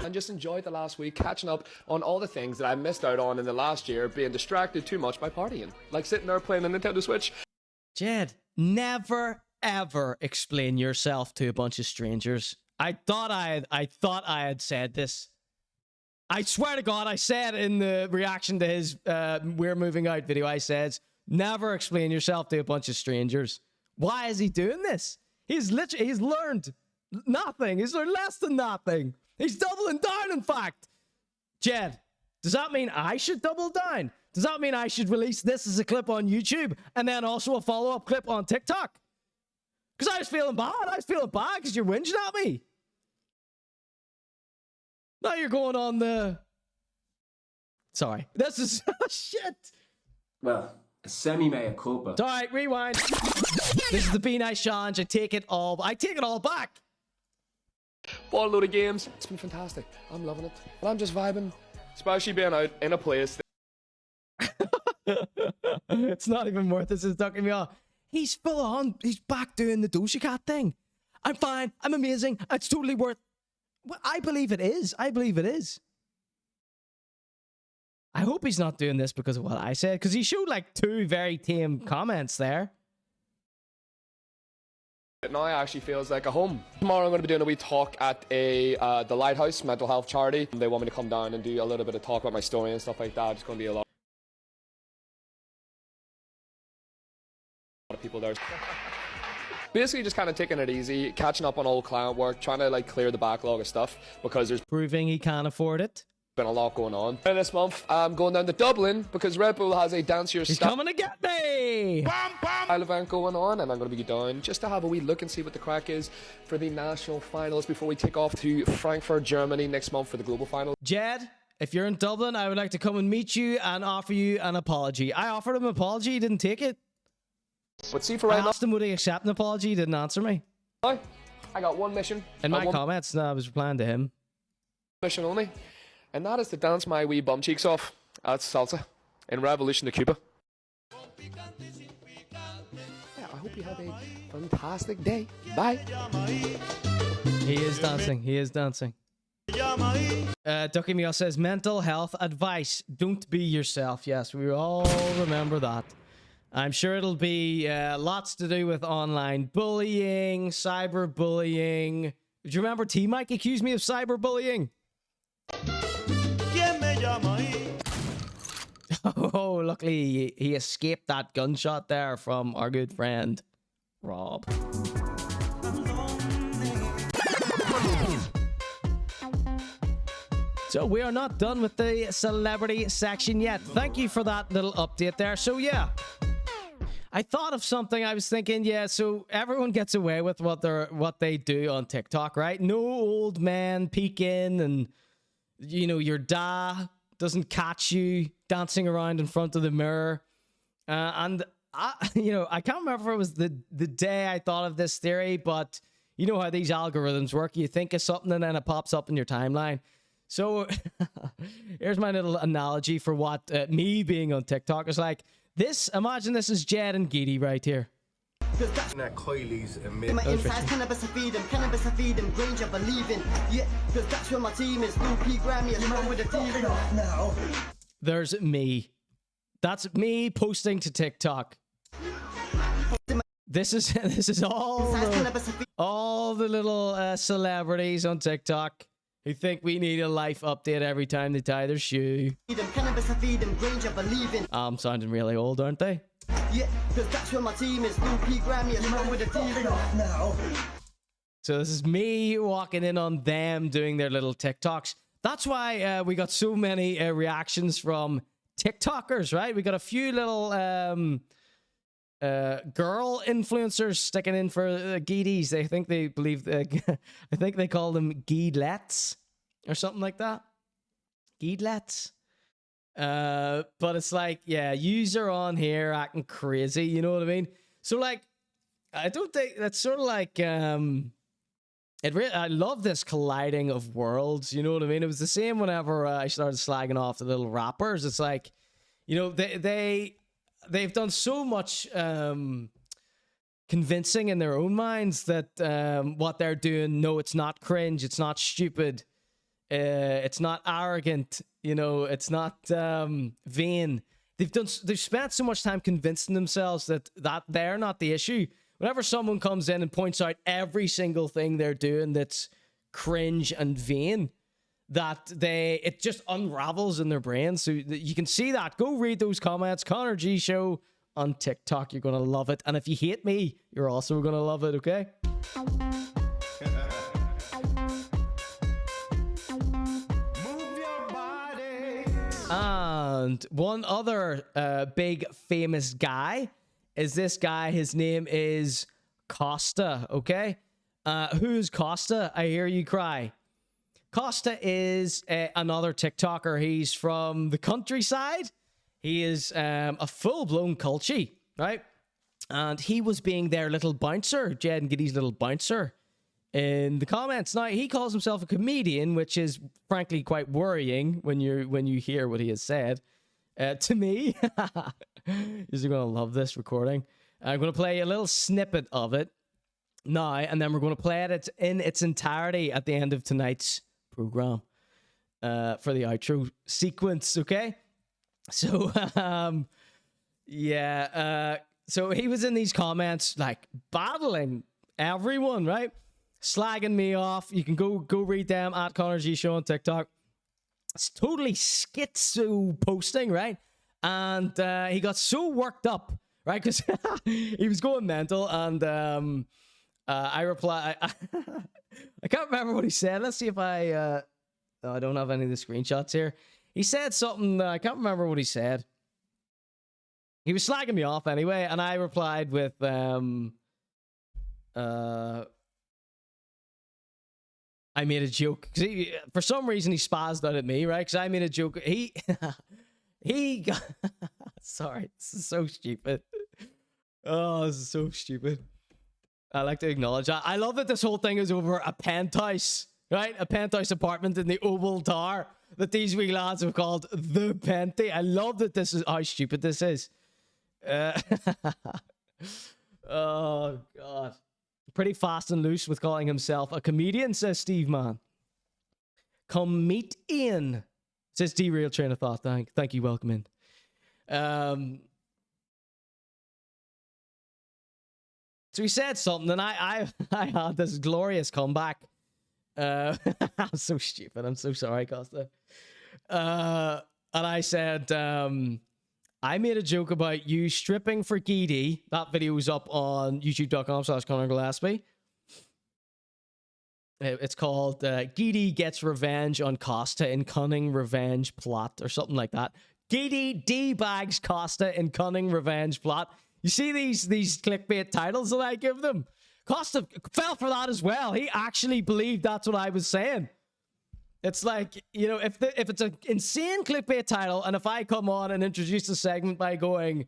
And just enjoyed the last week, catching up on all the things that I missed out on in the last year, being distracted too much by partying. Like sitting there playing the Nintendo Switch. Jed, never ever explain yourself to a bunch of strangers. I thought I had said this. I swear to God, I said in the reaction to his We're Moving Out video, I said, never explain yourself to a bunch of strangers. Why is he doing this? He's learned nothing. He's learned less than nothing. He's doubling down, in fact. Jed, does that mean I should double down? Does that mean I should release this as a clip on YouTube and then also a follow-up clip on TikTok? Because I was feeling bad. I was feeling bad because you're whinging at me. Now you're going on the... Sorry. This is... shit. Well, a semi-mea culpa. It's all right, rewind. This is the Be Nice challenge. I take it all back. Bought a load of games. It's been fantastic. I'm loving it. And I'm just vibing. Especially being out in a place. It's not even worth it. This is ducking me off. He's full on. He's back doing the Doja Cat thing. I'm fine. I'm amazing. It's totally worth... Well, I believe it is. I believe it is. I hope he's not doing this because of what I said. Because he showed like 2 very tame comments there. Now it actually feels like a home. Tomorrow I'm going to be doing a wee talk at the Lighthouse mental health charity. They want me to come down and do a little bit of talk about my story and stuff like that. It's going to be a lot of people there. Basically just kind of taking it easy, catching up on old client work, trying to like clear the backlog of stuff because there's proving he can't afford it. Been a lot going on. And this month I'm going down to Dublin because Red Bull has a Dance Your He's coming to get me! Event going on, and I'm going to be down just to have a wee look and see what the crack is for the national finals before we take off to Frankfurt, Germany next month for the global final. Jed, if you're in Dublin, I would like to come and meet you and offer you an apology. I offered him an apology, he didn't take it. But see, for right now, I asked him would he accept an apology, he didn't answer me. I got one mission. In my comments, no, I was replying to him. Mission only, and that is to dance my wee bum cheeks off. That's salsa in Revolution to Cuba. Yeah, I hope you have a fantastic day. Bye. He is dancing. He is dancing. Ducky Meal says, mental health advice. Don't be yourself. Yes, we all remember that. I'm sure it'll be lots to do with online bullying, cyberbullying. Do you remember T-Mike accused me of cyberbullying? Oh, luckily he escaped that gunshot there from our good friend, Rob. So we are not done with the celebrity section yet. Thank you for that little update there. So yeah, I thought of something. I was thinking, yeah, so everyone gets away with what they do on TikTok, right? No old man peeking, and you know, your dad doesn't catch you dancing around in front of the mirror. And I, you know, I can't remember if it was the day I thought of this theory, but you know how these algorithms work. You think of something and then it pops up in your timeline. So here's my little analogy for what me being on TikTok is like. This, imagine this is Jed and Giddy right here. Kylie's My insides, cannabis I feed them, Granger believing. Yeah, because that's where my team is. Blue P Grammy, I run with the team now. There's me. That's me posting to TikTok. This is all the little celebrities on TikTok who think we need a life update every time they tie their shoe. I'm sounding really old, aren't they? Yeah, because that's where my team is. Blue P Grammy, I run with the team now. So this is me walking in on them doing their little TikToks. That's why we got so many reactions from TikTokers, right? We got a few little girl influencers sticking in for Geedies. I think they believe I think they call them Geedlets or something like that. Geedlets. But it's like, yeah, yous are on here acting crazy, you know what I mean? So like, I don't think that's sort of like I love this colliding of worlds, you know what I mean? It was the same whenever I started slagging off the little rappers. It's like, you know, they've done so much convincing in their own minds that what they're doing, no, it's not cringe, it's not stupid, it's not arrogant, you know, it's not vain. They've spent so much time convincing themselves that they're not the issue. Whenever someone comes in and points out every single thing they're doing that's cringe and vain, that it just unravels in their brains. So you can see that. Go read those comments. Conor.G show on TikTok. You're going to love it. And if you hate me, you're also going to love it, okay? And one other big famous guy is this guy. His name is Costa, okay? Who's Costa? I hear you cry. Costa is another TikToker. He's from the countryside. He is a full-blown culture, right? And he was being their little bouncer, Jed and Giddy's little bouncer, in the comments. Now, he calls himself a comedian, which is frankly quite worrying when you hear what he has said. To me, you're going to love this recording. I'm going to play a little snippet of it now, and then we're going to play it in its entirety at the end of tonight's program for the outro sequence, okay? So, yeah, so he was in these comments, like, battling everyone, right? Slagging me off. You can go read them at Conor.G show on TikTok. It's totally schizo posting, right? And he got so worked up, right? Because he was going mental, and I replied. I can't remember what he said. Let's see if I don't have any of the screenshots here. He said something. I can't remember what he said. He was slagging me off anyway, and I replied with I made a joke. For some reason, he spazzed out at me, right? Because I made a joke. He got... Sorry, this is so stupid. Oh, this is so stupid. I like to acknowledge that. I love that this whole thing is over a penthouse, right? A penthouse apartment in the Oval Tower that these wee lads have called the Penty. I love that this is how stupid this is. Oh, God. Pretty fast and loose with calling himself a comedian, says Steve Man. Come meet Ian, says Derail Train of Thought. Thank you, welcome in. So he said something, and I had this glorious comeback. I'm so stupid. I'm so sorry, Costa. And I said, I made a joke about you stripping for Geedy. That video was up on youtube.com/ConorGillespie. It's called Geedy Gets Revenge on Costa in Cunning Revenge Plot or something like that. Geedy D-bags Costa in Cunning Revenge Plot. You see these clickbait titles that I give them? Costa fell for that as well. He actually believed that's what I was saying. It's like, you know, if it's an insane clickbait title, and if I come on and introduce the segment by going,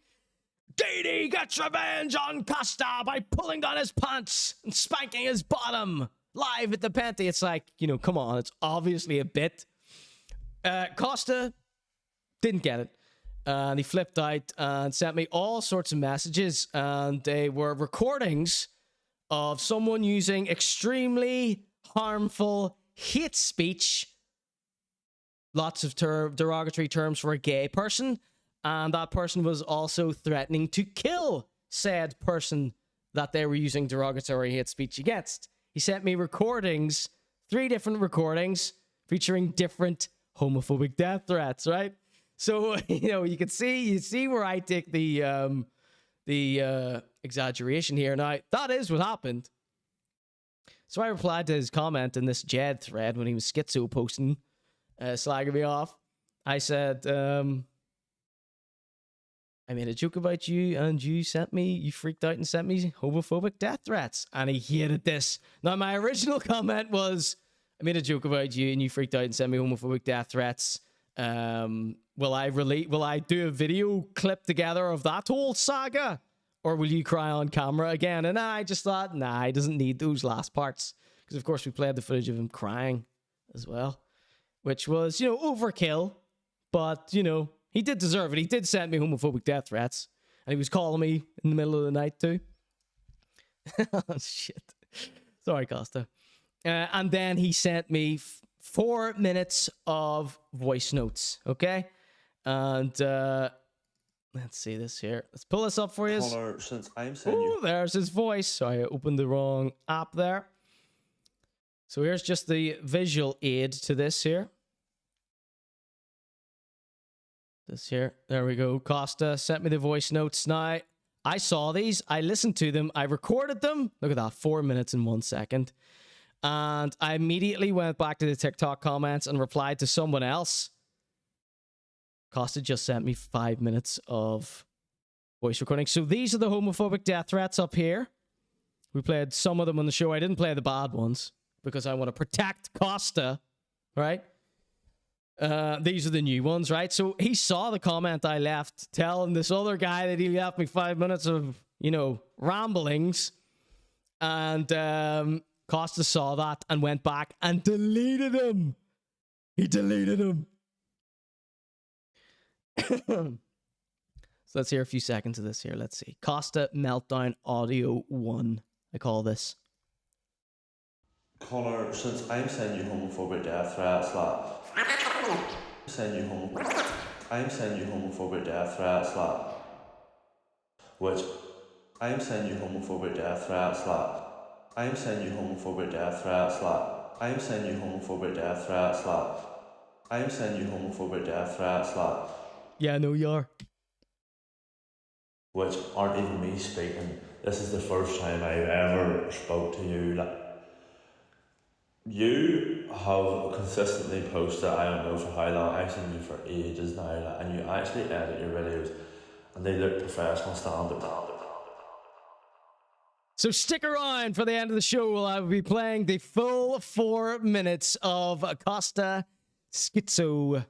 Diddy gets revenge on Costa by pulling down his pants and spanking his bottom live at the Penty, it's like, you know, come on, it's obviously a bit. Costa didn't get it. And he flipped out and sent me all sorts of messages, and they were recordings of someone using extremely harmful hate speech, lots of derogatory terms for a gay person, and that person was also threatening to kill said person that they were using derogatory hate speech against. He sent me recordings, 3 different recordings featuring different homophobic death threats, right? So, you know, you see where I take the exaggeration here. Now, that is what happened. So I replied to his comment in this Jed thread when he was schizo posting, slagging me off. I said, I made a joke about you and you freaked out and sent me homophobic death threats. And he hated this. Now, my original comment was, I made a joke about you and you freaked out and sent me homophobic death threats. Will I do a video clip together of that whole saga? Or will you cry on camera again? And I just thought, nah, he doesn't need those last parts. Because, of course, we played the footage of him crying as well. Which was, you know, overkill. But, you know, he did deserve it. He did send me homophobic death threats. And he was calling me in the middle of the night, too. Oh, shit. Sorry, Costa. And then he sent me 4 minutes of voice notes, okay? And let's see this here. Let's pull this up for you. Connor, since I'm sending you... There's his voice. Sorry, I opened the wrong app there. So here's just the visual aid to this here. This here. There we go. Costa sent me the voice notes. Now, I saw these. I listened to them. I recorded them. Look at that. 4 minutes and 1 second. And I immediately went back to the TikTok comments and replied to someone else. Costa just sent me 5 minutes of voice recording. So these are the homophobic death threats up here. We played some of them on the show. I didn't play the bad ones because I want to protect Costa, right? These are the new ones, right? So he saw the comment I left telling this other guy that he left me 5 minutes of, you know, ramblings. And Costa saw that and went back and deleted him. He deleted him. So let's hear a few seconds of this here. Let's see. Costa Meltdown Audio 1. I call this. Connor, since I'm sending you homophobic death threats, I'm sending you homophobic death threats, which I'm sending you homophobic death threats, I'm sending you homophobic death threats, I'm sending you homophobic death threats, I'm sending you homophobic death threats, yeah, I know you are. Which aren't even me speaking. This is the first time I've ever spoke to you. You have consistently posted, I don't know for how long, I've seen you for ages now, and you actually edit your videos, and they look professional standard. So stick around for the end of the show. I will be playing the full 4 minutes of Costa Schizo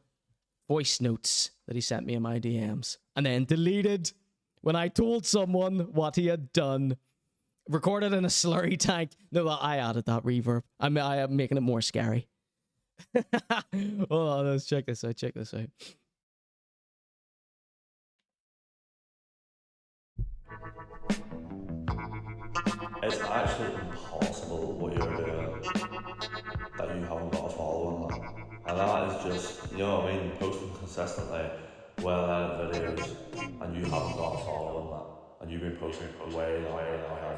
voice notes that he sent me in my DMs, and then deleted when I told someone what he had done. Recorded in a slurry tank. No, I added that reverb. I am making it more scary. Hold on, let's check this out. Check this out. It's actually impossible what you're doing that you haven't got a following that. And that is just, you know what I mean, posting consistently, well-edited videos, and you haven't got a following that. And you've been posting way longer than I have.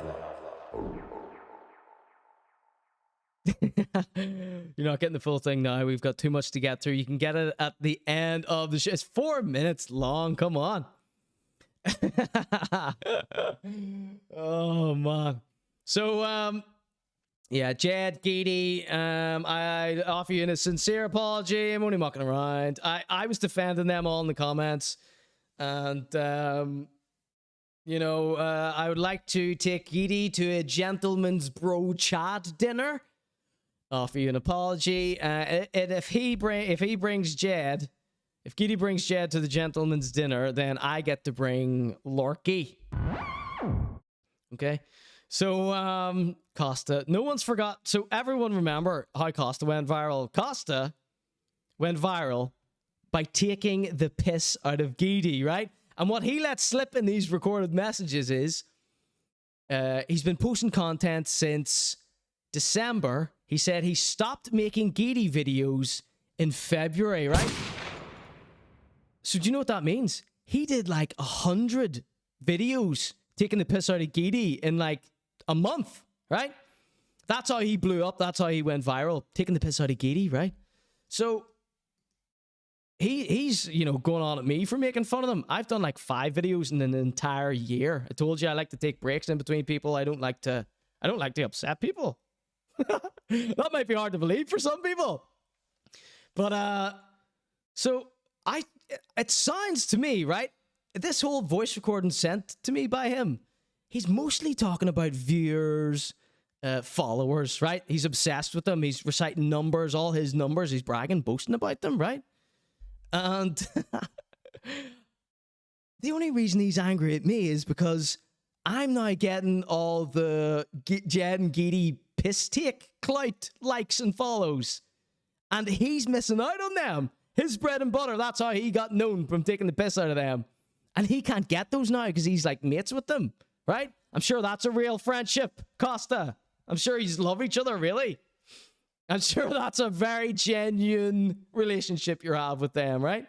You're not getting the full thing now. We've got too much to get through. You can get it at the end of the show. It's 4 minutes long. Come on. Oh, man. So, yeah, Jed, Geedy, I offer you a sincere apology. I'm only mucking around. I was defending them all in the comments. And, You know, I would like to take Edie to a gentleman's bro chat dinner. Offer you an apology. And if Giddy brings Jed to the gentleman's dinner, then I get to bring Lorky. Okay? So, Costa. No one's forgot. So, everyone remember how Costa went viral. Costa went viral by taking the piss out of Giddy, right? And what he lets slip in these recorded messages is he's been posting content since December. He said he stopped making Giddy videos in February, right? So do you know what that means? He did like 100 videos taking the piss out of Giddy in like a month, right? That's how he blew up. That's how he went viral, taking the piss out of Giddy, right? So he's, you know, going on at me for making fun of them. I've done like 5 videos in an entire year. I told you I like to take breaks in between people. I don't like to upset people. That might be hard to believe for some people. But so it sounds to me, right? This whole voice recording sent to me by him, he's mostly talking about viewers, followers, right? He's obsessed with them. He's reciting numbers, all his numbers. He's bragging, boasting about them, right? And the only reason he's angry at me is because I'm now getting all the Jed and Giddy piss take clout, likes, and follows. And he's missing out on them. His bread and butter, that's how he got known, from taking the piss out of them. And he can't get those now because he's like mates with them, right? I'm sure that's a real friendship, Costa. I'm sure you love each other, really. I'm sure that's a very genuine relationship you have with them, right?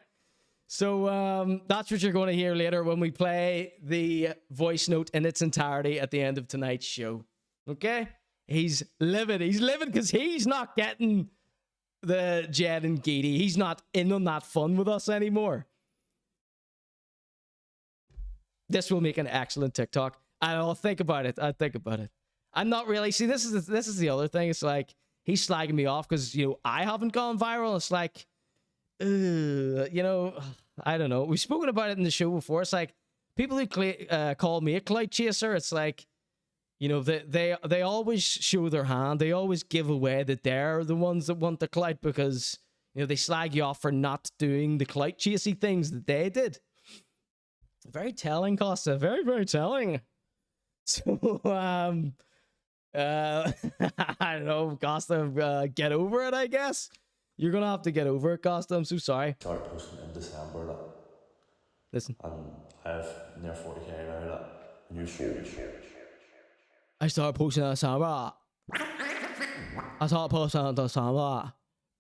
So that's what you're going to hear later when we play the voice note in its entirety at the end of tonight's show. Okay? He's livid. He's livid because he's not getting the Jed and Giddy. He's not in on that fun with us anymore. This will make an excellent TikTok. I'll think about it. I'm not really... See, this is the other thing. It's like, he's slagging me off because, you know, I haven't gone viral. It's like, you know, I don't know. We've spoken about it in the show before. It's like, people who call me a clout chaser, it's like, you know, they always show their hand. They always give away that they're the ones that want the clout because, you know, they slag you off for not doing the clout chasey things that they did. Very telling, Costa. Very, very telling. So, I don't know, Costa, get over it, I guess. You're gonna have to get over it, Costa. I'm so sorry. Started posting in December, like. Listen. And I have near 40k now, like. And you shoot. I started posting in December.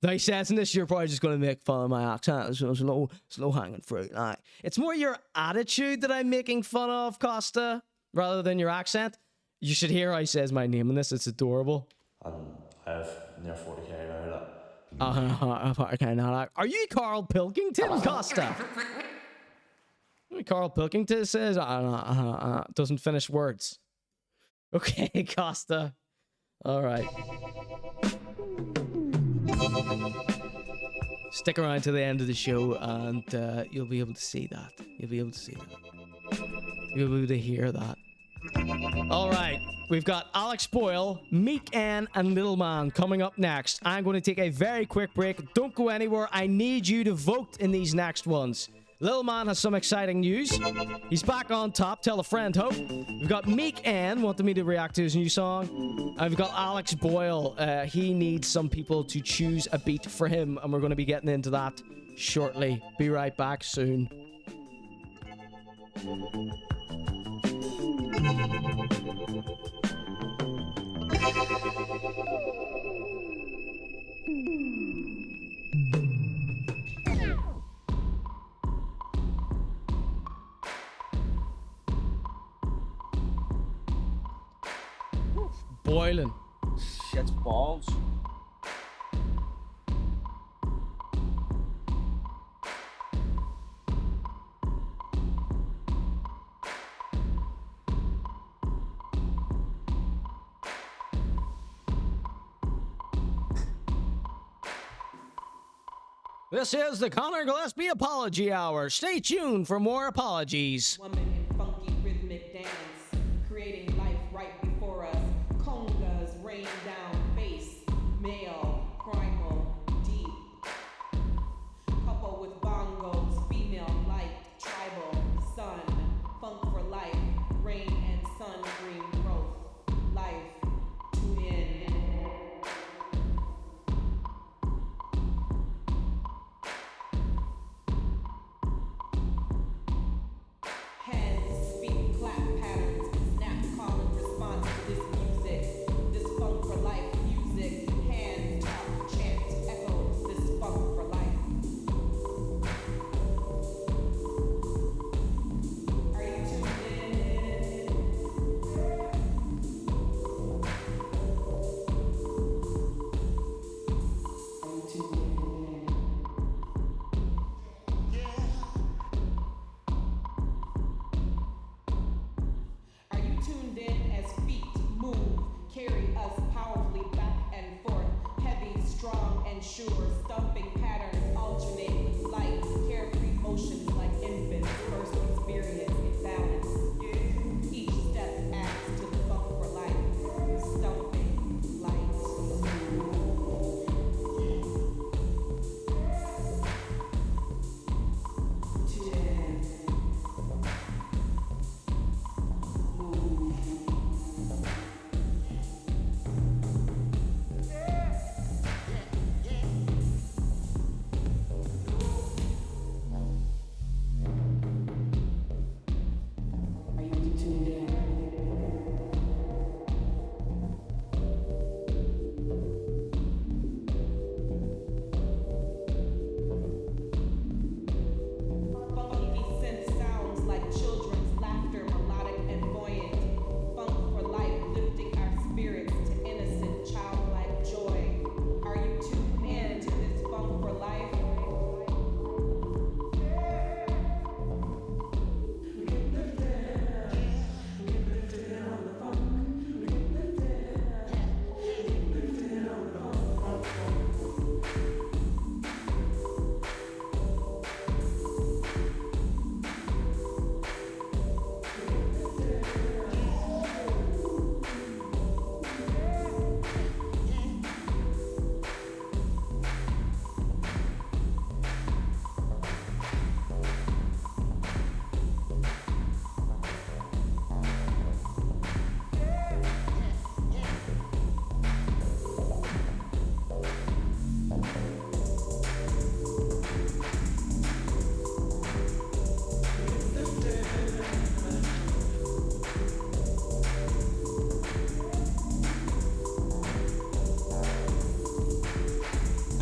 They says in this, you're probably just gonna make fun of my accent. It's low hanging fruit. Like, it's more your attitude that I'm making fun of, Costa, rather than your accent. You should hear how he says my name in this. It's adorable. And I have near 40k now, like. Are you Carl Pilkington, Costa? Carl Pilkington says, doesn't finish words. Okay, Costa. All right. Stick around to the end of the show and you'll be able to see that. You'll be able to hear that. All right, we've got Alex Boyle, Meek, and LITTLEMAN coming up next. I'm going to take a very quick break. Don't go anywhere. I need you to vote in these next ones. LITTLEMAN has some exciting news. He's back on top. Tell a friend, hope. We've got Meek and wanted me to react to his new song. And we've got Alex Boyle. He needs some people to choose a beat for him, and we're going to be getting into that shortly. Be right back soon. Boiling. Shit's balls. This is the Conor Gillespie Apology Hour. Stay tuned for more apologies. Woman in funky rhythmic ensure stumping patterns alternate with light, carefree motions like infants, first experience in balance. Each step adds to the funk for life, stumping light.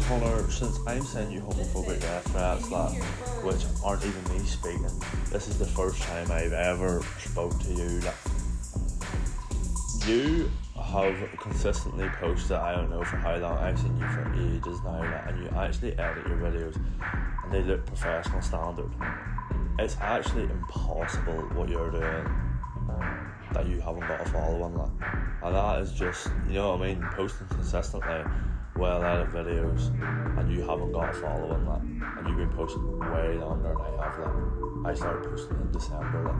Connor, since I'm sending you homophobic death threats that which aren't even me speaking, this is the first time I've ever spoke to you. Like, you have consistently posted, I don't know for how long, I've seen you for ages now, like, and you actually edit your videos and they look professional standard. It's actually impossible what you're doing that you haven't got a following, like. And that is just, you know what I mean, posting consistently well edited videos and you haven't got a following, like, and you've been posting way longer than I have. Like, I started posting in December, like,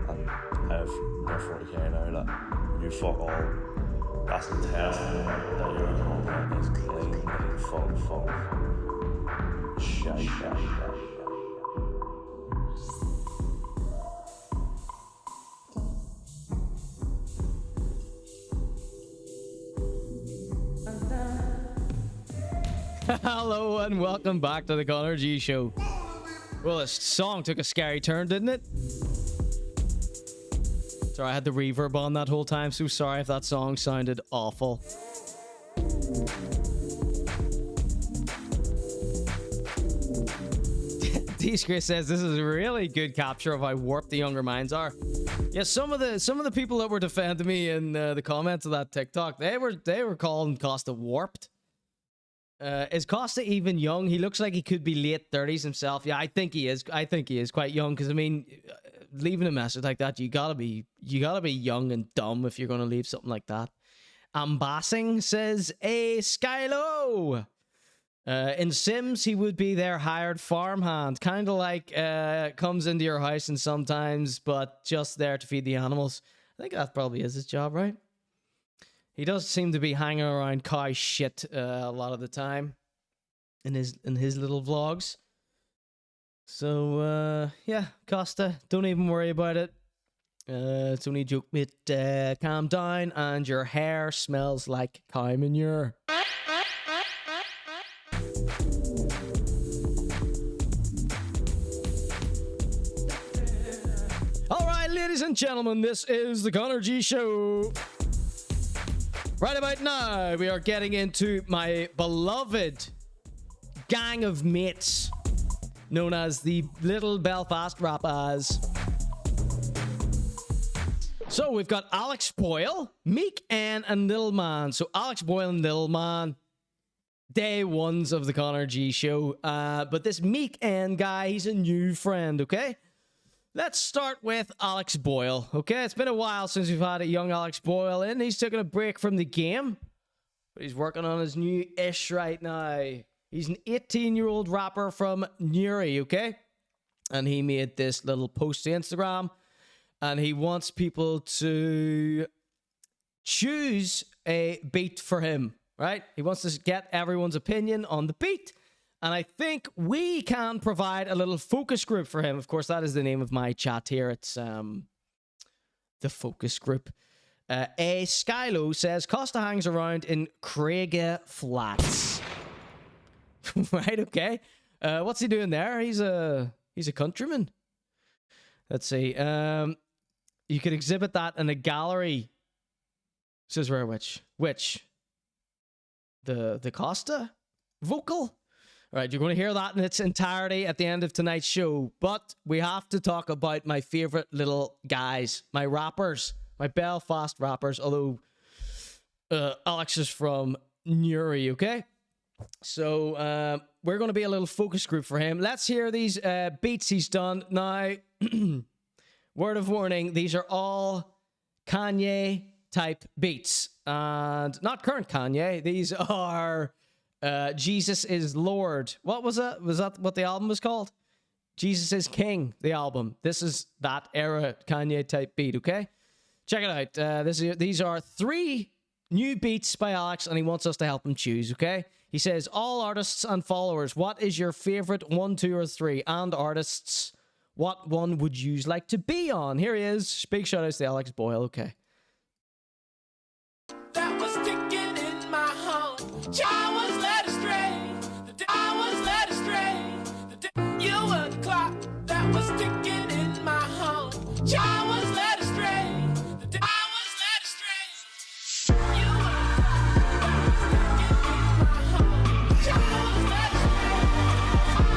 and I have near 40k now, like, and you fuck all. That's the testament that your content is clean, fuck, shite. Hello and welcome back to the Conor.G show. Well, this song took a scary turn, didn't it? Sorry, I had the reverb on that whole time, so sorry if that song sounded awful. D-Scray says this is a really good capture of how warped the younger minds are. Yeah, some of the people that were defending me in the comments of that TikTok, they were calling Costa warped. Is Costa even young? He looks like he could be late 30s himself. Yeah, I think he is. I think he is quite young, because I mean, leaving a message like that, you gotta be young and dumb if you're gonna leave something like that. Ambassing says, "Hey, Skylo." In Sims, he would be their hired farmhand, kind of like comes into your house and sometimes, but just there to feed the animals. I think that probably is his job, right? He does seem to be hanging around cow shit a lot of the time in his little vlogs. So yeah, Costa, don't even worry about it. It's only a joke, mate. Calm down, and your hair smells like cow manure. All right, ladies and gentlemen, this is the Conor.G show. Right about now, we are getting into my beloved gang of mates, known as the Little Belfast Rappers. So we've got Alex Boyle, Meek, and LITTLEMAN. So Alex Boyle and LITTLEMAN, day ones of the Conor.G show. But this Meek and guy, he's a new friend, okay? Let's start with Alex Boyle, okay? It's been a while since we've had a young Alex Boyle in. He's taking a break from the game. But he's working on his new ish right now. He's an 18-year-old rapper from Newry, okay? And he made this little post to Instagram. And he wants people to choose a beat for him, right? He wants to get everyone's opinion on the beat. And I think we can provide a little focus group for him. Of course, that is the name of my chat here. It's the focus group. A Skylo says, Costa hangs around in Craigie Flats. Right, okay. What's he doing there? He's a countryman. Let's see. You could exhibit that in a gallery. Says where, which? The Costa vocal? All right, you're going to hear that in its entirety at the end of tonight's show. But we have to talk about my favorite little guys, my rappers, my Belfast rappers, although Alex is from Newry, okay? So we're going to be a little focus group for him. Let's hear these beats he's done. Now, word of warning, these are all Kanye type beats. And not current Kanye. These are Jesus is Lord. What was that? Was that what the album was called? Jesus is King, the album. This is that era Kanye type beat, okay? Check it out. These are 3 new beats by Alex, and he wants us to help him choose, okay? He says, all artists and followers, what is your favorite 1, 2, or 3? And artists, what one would you like to be on? Here he is. Big shout outs to Alex Boyle, okay. That was ticking in my heart. I was led astray. I was led astray. You were the clock that was ticking in my heart. I was led astray. I was led astray. You were the clock that was ticking in my heart. I was led astray.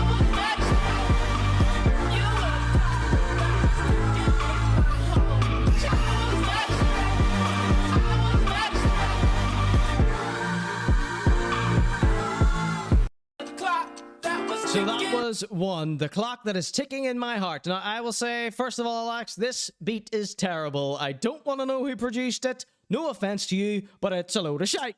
I was led astray. You were the clock that was ticking in my heart. I was led astray. So that was 1, the clock that is ticking in my heart. Now, I will say, first of all, Alex, this beat is terrible. I don't want to know who produced it. No offense to you, but it's a load of shite.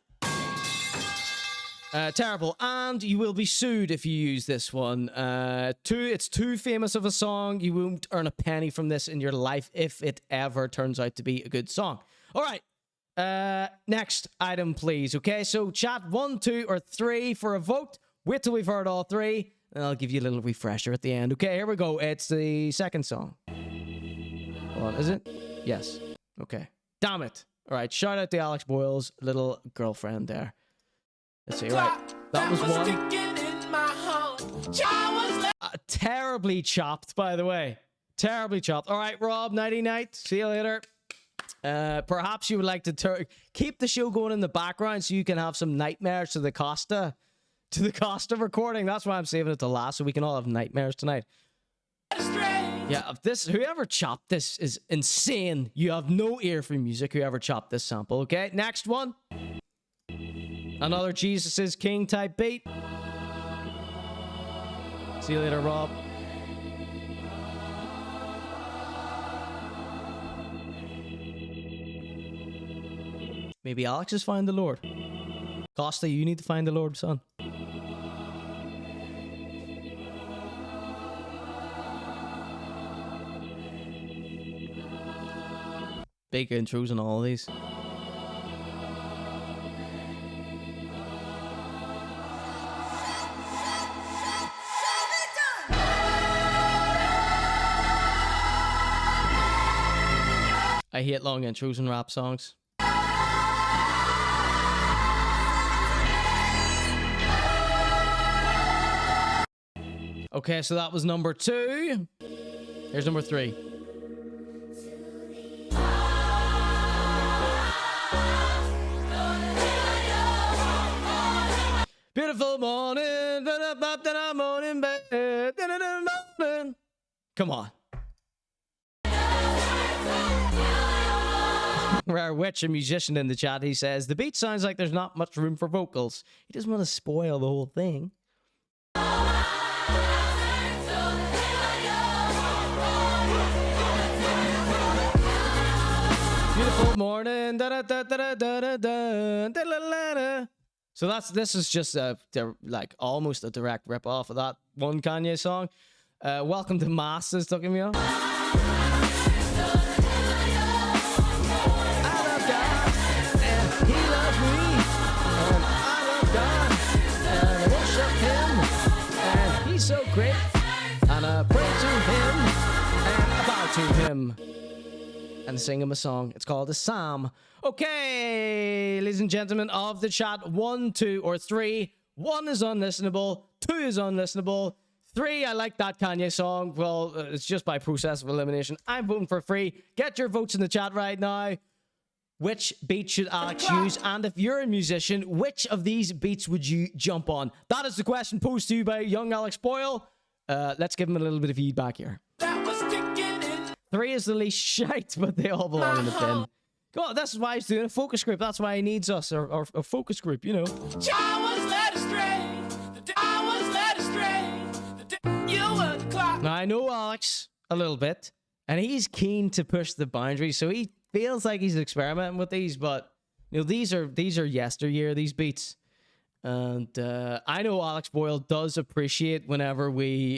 Terrible. And you will be sued if you use this one. It's too famous of a song. You won't earn a penny from this in your life if it ever turns out to be a good song. All right. Next item, please. Okay, so chat 1, 2, or 3 for a vote. Wait till we've heard all 3, and I'll give you a little refresher at the end. Okay, here we go. It's the second song. Hold on, is it? Yes. Okay. Damn it. All right, shout out to Alex Boyle's little girlfriend there. Let's see. All right, that was 1. Terribly chopped, by the way. Terribly chopped. All right, Rob, nighty night. See you later. Perhaps you would like to keep the show going in the background so you can have some nightmares to the Costa recording. That's why I'm saving it to last, so we can all have nightmares tonight. Yeah, whoever chopped this is insane. You have no ear for music, whoever chopped this sample, okay? Next one. Another Jesus is King type beat. See you later, Rob. Maybe Alex has found the Lord. Costa, you need to find the Lord, son. Big intros and all of these. I hate long intros in rap songs. Okay, so that was number 2. Here's number 3. Beautiful morning, morning, morning. Come on. Rare Witch, a musician in the chat, he says, the beat sounds like there's not much room for vocals. He doesn't want to spoil the whole thing. Beautiful morning. So this is just like almost a direct rip off of that one Kanye song. Welcome to Masters, talking me on. So great, and I pray to him and I bow to him and sing him a song. It's called a psalm. Okay, ladies and gentlemen of the chat, 1, 2, or 3. 1 is unlistenable, 2 is unlistenable, 3, I like that Kanye song. Well, it's just by process of elimination. I'm voting for 3. Get your votes in the chat right now. Which beat should Alex use? And if you're a musician, which of these beats would you jump on? That is the question posed to you by young Alex Boyle. Let's give him a little bit of feedback here. 3 is the least shite, but they all belong in the bin. God, that's why he's doing a focus group. That's why he needs us, or a focus group, you know. Now, I know Alex a little bit, and he's keen to push the boundaries, so he feels like he's experimenting with these, but you know, these are yesteryear, these beats. And I know Alex Boyle does appreciate whenever we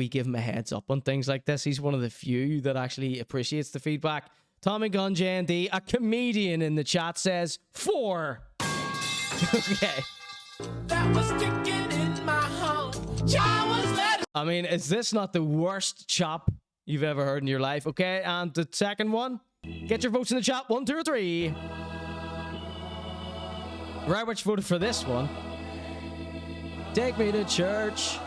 give him a heads up on things like this. He's one of the few that actually appreciates the feedback. Tommy Gun JND, a comedian in the chat, says 4. Okay. That was sticking in my home. I mean, is this not the worst chop you've ever heard in your life? Okay, and the second one, get your votes in the chat. 1, 2, or 3. Right, which voted for this one? Take me to church.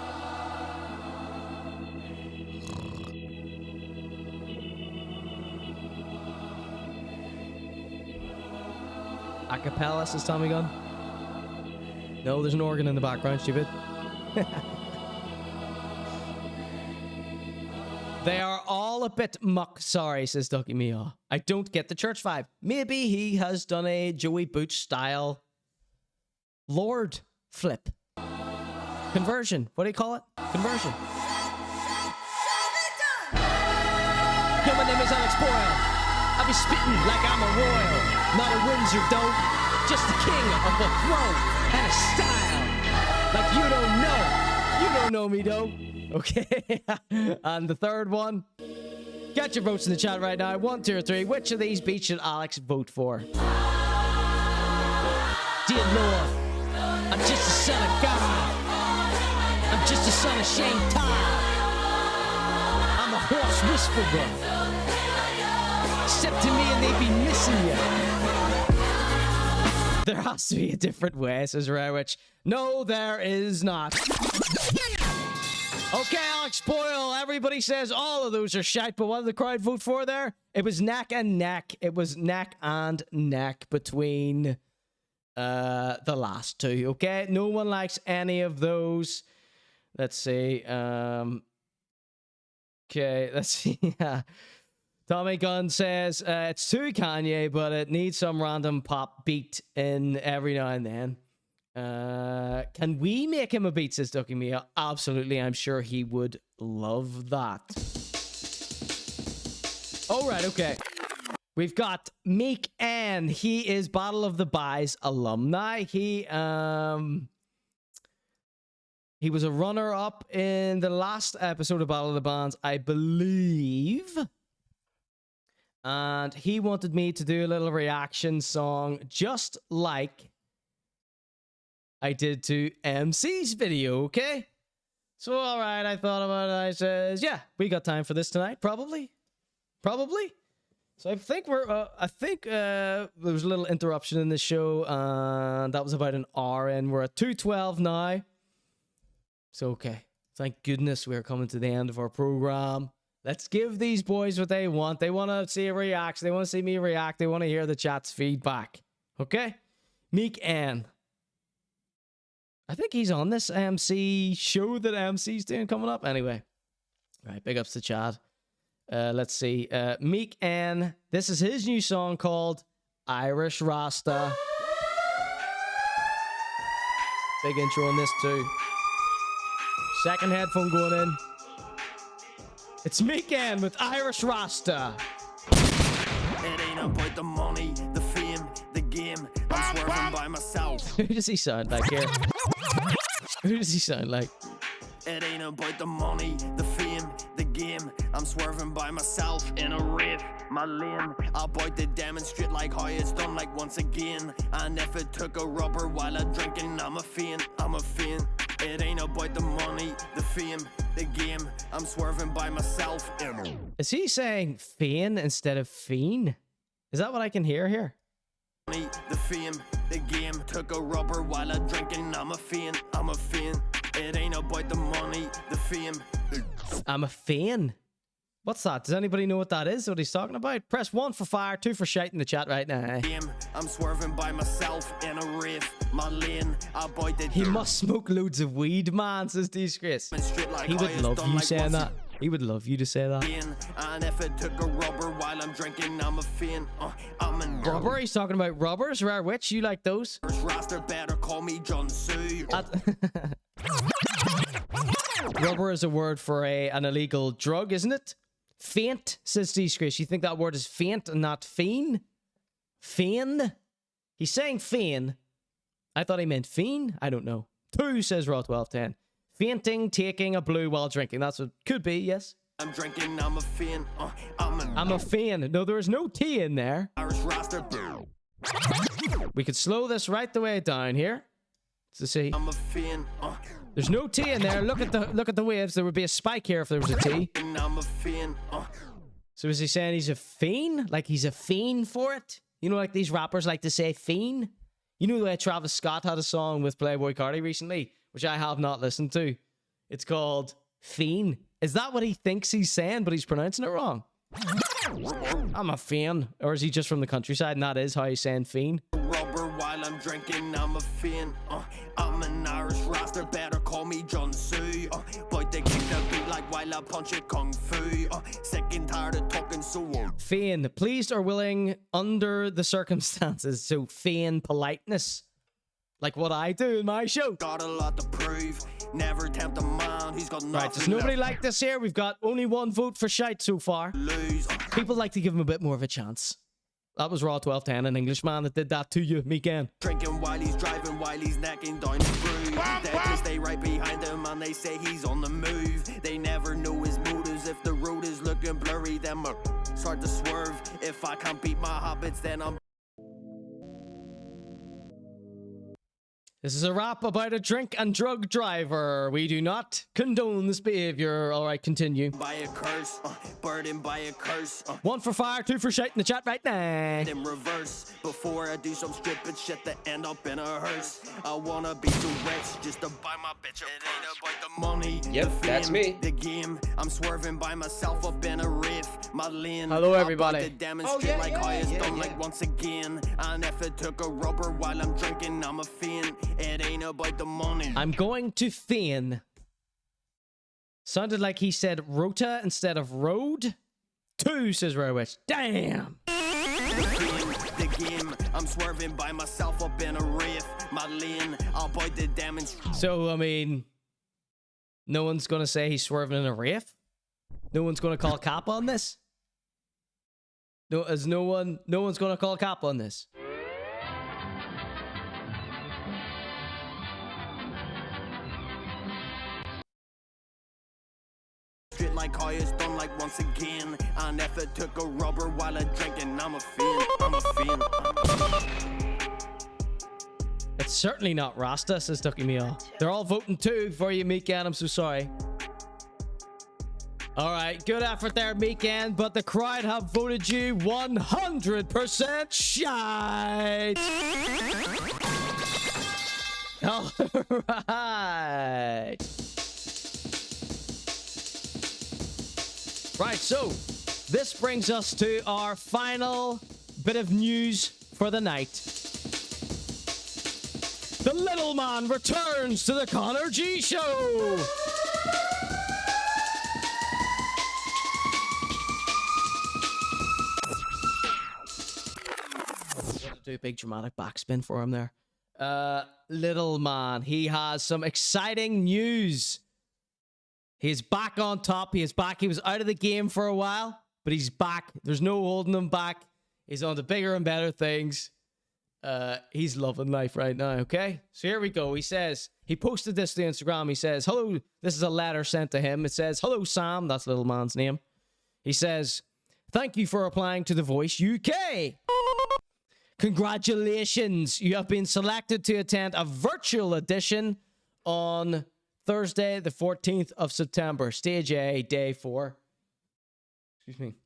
Acapella, says Tommy Gunn. No, there's an organ in the background, stupid. They are all a bit muck, sorry, says Ducky Mia. I don't get the church vibe. Maybe he has done a Joey Booch style Lord flip. Conversion. What do you call it? Conversion. Yo, my name is Alex Boyle. I be spitting like I'm a royal. Not a Windsor dope. Just the king of a throne and a style. Like you don't know. You don't know me, though. Okay, and the third one. Get your votes in the chat right now. 1, 2, or 3. Which of these beats should Alex vote for? Dear Lord, I'm just a son of God. I'm just a son of Shane Todd. I'm a horse whisperer. Step to me and they be missing you. There has to be a different way, says Rarewich. No, there is not. Okay, Alex Boyle, everybody says all of those are shite, but what did the crowd vote for there? It was neck and neck. It was neck and neck between the last two, okay? No one likes any of those. Let's see. Okay, let's see. Tommy Gunn says, it's too Kanye, but it needs some random pop beat in every now and then. Can we make him a beat, says Ducky Mia? Absolutely, I'm sure he would love that. Alright, okay. We've got Meek, and he is Battle of the Buys alumni. He was a runner-up in the last episode of Battle of the Bands, I believe. And he wanted me to do a little reaction song, just like I did to MC's video, okay? So, all right, I thought about it. I says, yeah, we got time for this tonight, probably. So I think there was a little interruption in the show, and that was about an hour in. We're at 2:12 now. So, okay. Thank goodness we're coming to the end of our program. Let's give these boys what they want. They want to see a reaction. They want to see me react. They want to hear the chat's feedback. Okay? Meek N. I think he's on this MC show that MC's doing coming up. Anyway. All right, big ups to Chad. Let's see. Meek N. This is his new song called Irish Rasta. Big intro on this too. Second headphone going in. It's Meek N with Irish Rasta. It ain't about the money, the fame, the game. I'm swerving by myself. Who does he sound like here? Who does he sound like? It ain't about the money, the fame, the game. I'm swerving by myself in a rave, my lane. I'm about to demonstrate like how it's done, like once again. And if it took a rubber while I'm drinking, I'm a fiend, I'm a fiend. It ain't about the money, the fame, the game. I'm swerving by myself. Is he saying fiend instead of fiend? Is that what I can hear here? The fame, the game. Took a rubber while I'm drinking, I'm a fiend, I'm a fiend. It ain't about the money, the fame. I'm a fiend. What's that? Does anybody know what that is? What he's talking about? Press 1 for fire, 2 for shite in the chat right now. I'm swerving by myself in a rave, my lane. He must smoke loads of weed, man, says Disgrace. He would love you saying that. He would love you to say that. And if it took a rubber while I'm drinking, I'm a fiend. I'm a rubber? He's talking about rubbers, Rare Witch. You like those? Rasta better call me John Sue. Rubber is a word for an illegal drug, isn't it? Faint, says Disgrace. You think that word is faint and not fiend? Fiend? He's saying fiend. I thought he meant fiend. I don't know. 2, says Raw 1210. Fainting, taking a blue while drinking. That's what could be, yes. I'm drinking, I'm a fiend. I'm a fiend. No, there is no T in there. Irish Rasta. We could slow this right the way down here. To see. I'm a fiend. There's no T in there. Look at the waves. There would be a spike here if there was a T. I'm a fiend. So is he saying he's a fiend? Like he's a fiend for it? You know, like these rappers like to say fiend? You know the way Travis Scott had a song with Playboy Cardi recently, which I have not listened to. It's called Fiend. Is that what he thinks he's saying, but he's pronouncing it wrong? I'm a fiend. Or is he just from the countryside and that is how he's saying fiend? Rubber while I'm drinking, I'm a fiend. I'm an Irish Rasta, better call me John Sue. Boy, they kick the beat like while I punch it kung fu. Sick and tired of talking so fiend, pleased or willing under the circumstances. So fiend politeness. Like what I do in my show. Got a lot to prove. Never tempt a man. He's got nothing. Right, does nobody like this here? We've got only 1 vote for shite so far. People like to give him a bit more of a chance. That was Raw 1210, an Englishman that did that to you, Meek. Drinking while he's driving, while he's necking down the groove. They just stay right behind him and they say he's on the move. They never know his motives. If the road is looking blurry, then I start to swerve. If I can't beat my habits, then I'm... This is a rap about a drink and drug driver. We do not condone this behavior. All right, continue. By a curse, burdened by a curse. 1 for fire, 2 for shite in the chat right now. In reverse, before I do some stupid shit that end up in a hearse. I wanna be so rich just to buy my bitch a It ain't about the money. Yep, the fame, that's me. The game. I'm swerving by myself up in a rave. My lane. Hello, everybody. To demonstrate like how it's done, like once again. And if it took a rubber while I'm drinking, I'm a fiend. It ain't about the money. I'm going to feign. Sounded like he said rota instead of road. 2, says Rare Witch. Damn. The game. I'm swerving by myself up in a rave. My lane. I'll bite the demonstrate. So, I mean, no one's going to say he's swerving in a rave? No one's going to call cap on this? No one's going to call cap on this. Like how it's done, like once again. And if it took a rubber while I'm drinking, I'm a fiend. I'm a fiend. It's certainly not Rasta, says Ducky Meal. They're all voting 2 for you, Meek. I'm so sorry. All right, good effort there, Meek, but the crowd have voted you 100% shite. All right. Right, so this brings us to our final bit of news for the night. The little man returns to the Conor.G show. Do a big dramatic backspin for him there. Little man, he has some exciting news. He's back on top. He is back. He was out of the game for a while, but he's back. There's no holding him back. He's on to bigger and better things. He's loving life right now, okay? So here we go. He says, he posted this to Instagram. He says, hello, this is a letter sent to him. It says, hello, Sam. That's little man's name. He says, thank you for applying to The Voice UK. Congratulations. You have been selected to attend a virtual audition on Thursday, the 14th of September. Stage A, day 4. Excuse me.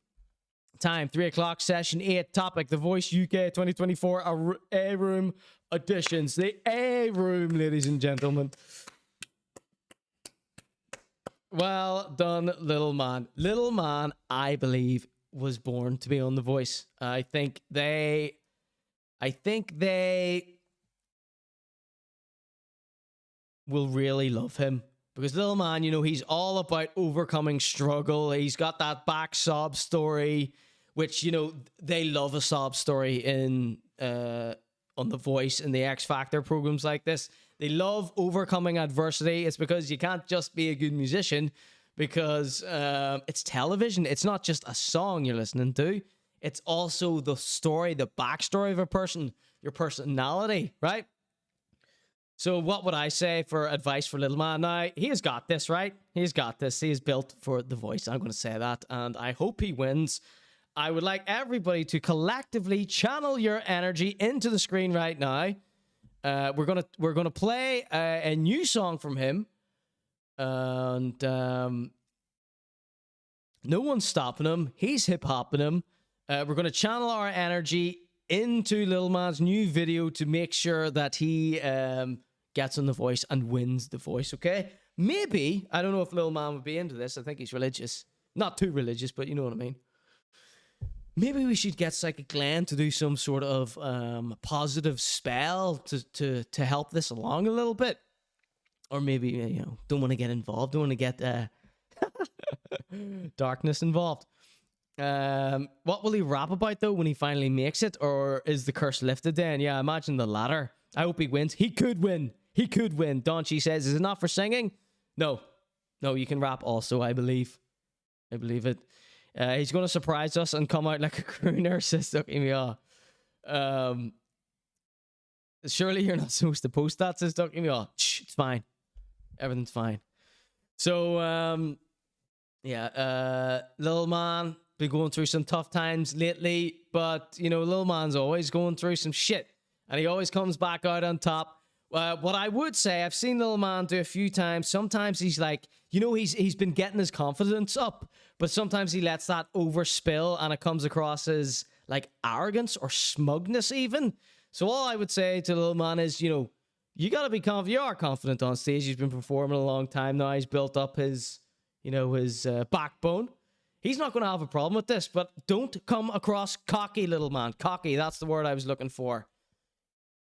Time, 3 o'clock, session 8. Topic, The Voice UK 2024 A-Room auditions. The A-Room, ladies and gentlemen. Well done, little man. Little man, I believe, was born to be on The Voice. I think they will really love him. Because little man, you know, he's all about overcoming struggle. He's got that back sob story, which, you know, they love a sob story in on The Voice and the X Factor programs like this. They love overcoming adversity. It's because you can't just be a good musician, because it's television. It's not just a song you're listening to. It's also the story, the backstory of a person, your personality, right? So what would I say for advice for little man? Now, he has got this, right? He's got this. He is built for The Voice. I'm going to say that, and I hope he wins. I would like everybody to collectively channel your energy into the screen right now. We're gonna play a new song from him, and no one's stopping him. He's hip hopping him. We're gonna channel our energy into Little Man's new video to make sure that he gets on The Voice and wins The Voice. Okay? Maybe, I don't know if Little Man would be into this. I think he's religious, not too religious, but you know what I mean. Maybe we should get Psychic Glenn to do some sort of positive spell to help this along a little bit. Or maybe, you know, don't want to get involved. Don't want to get darkness involved. What will he rap about, though, when he finally makes it? Or is the curse lifted then? Yeah, I imagine the latter. I hope he wins. He could win. He could win. Donchi says, is it not for singing? No. No, you can rap also, I believe. I believe it. He's going to surprise us and come out like a crooner, says Ducky Meow. Surely you're not supposed to post that, says Ducky Meow. Shh, it's fine. Everything's fine. So, yeah, Lil Man been going through some tough times lately, but, you know, Lil Man's always going through some shit, and he always comes back out on top. What I would say, I've seen Lil Man do a few times. Sometimes he's like, you know, he's been getting his confidence up, but sometimes he lets that overspill and it comes across as like arrogance or smugness even. So all I would say to Lil Man is, you know, you got to be confident. You are confident on stage. He's been performing a long time now. He's built up his, you know, his backbone. He's not going to have a problem with this, but don't come across cocky, Little Man. Cocky, that's the word I was looking for.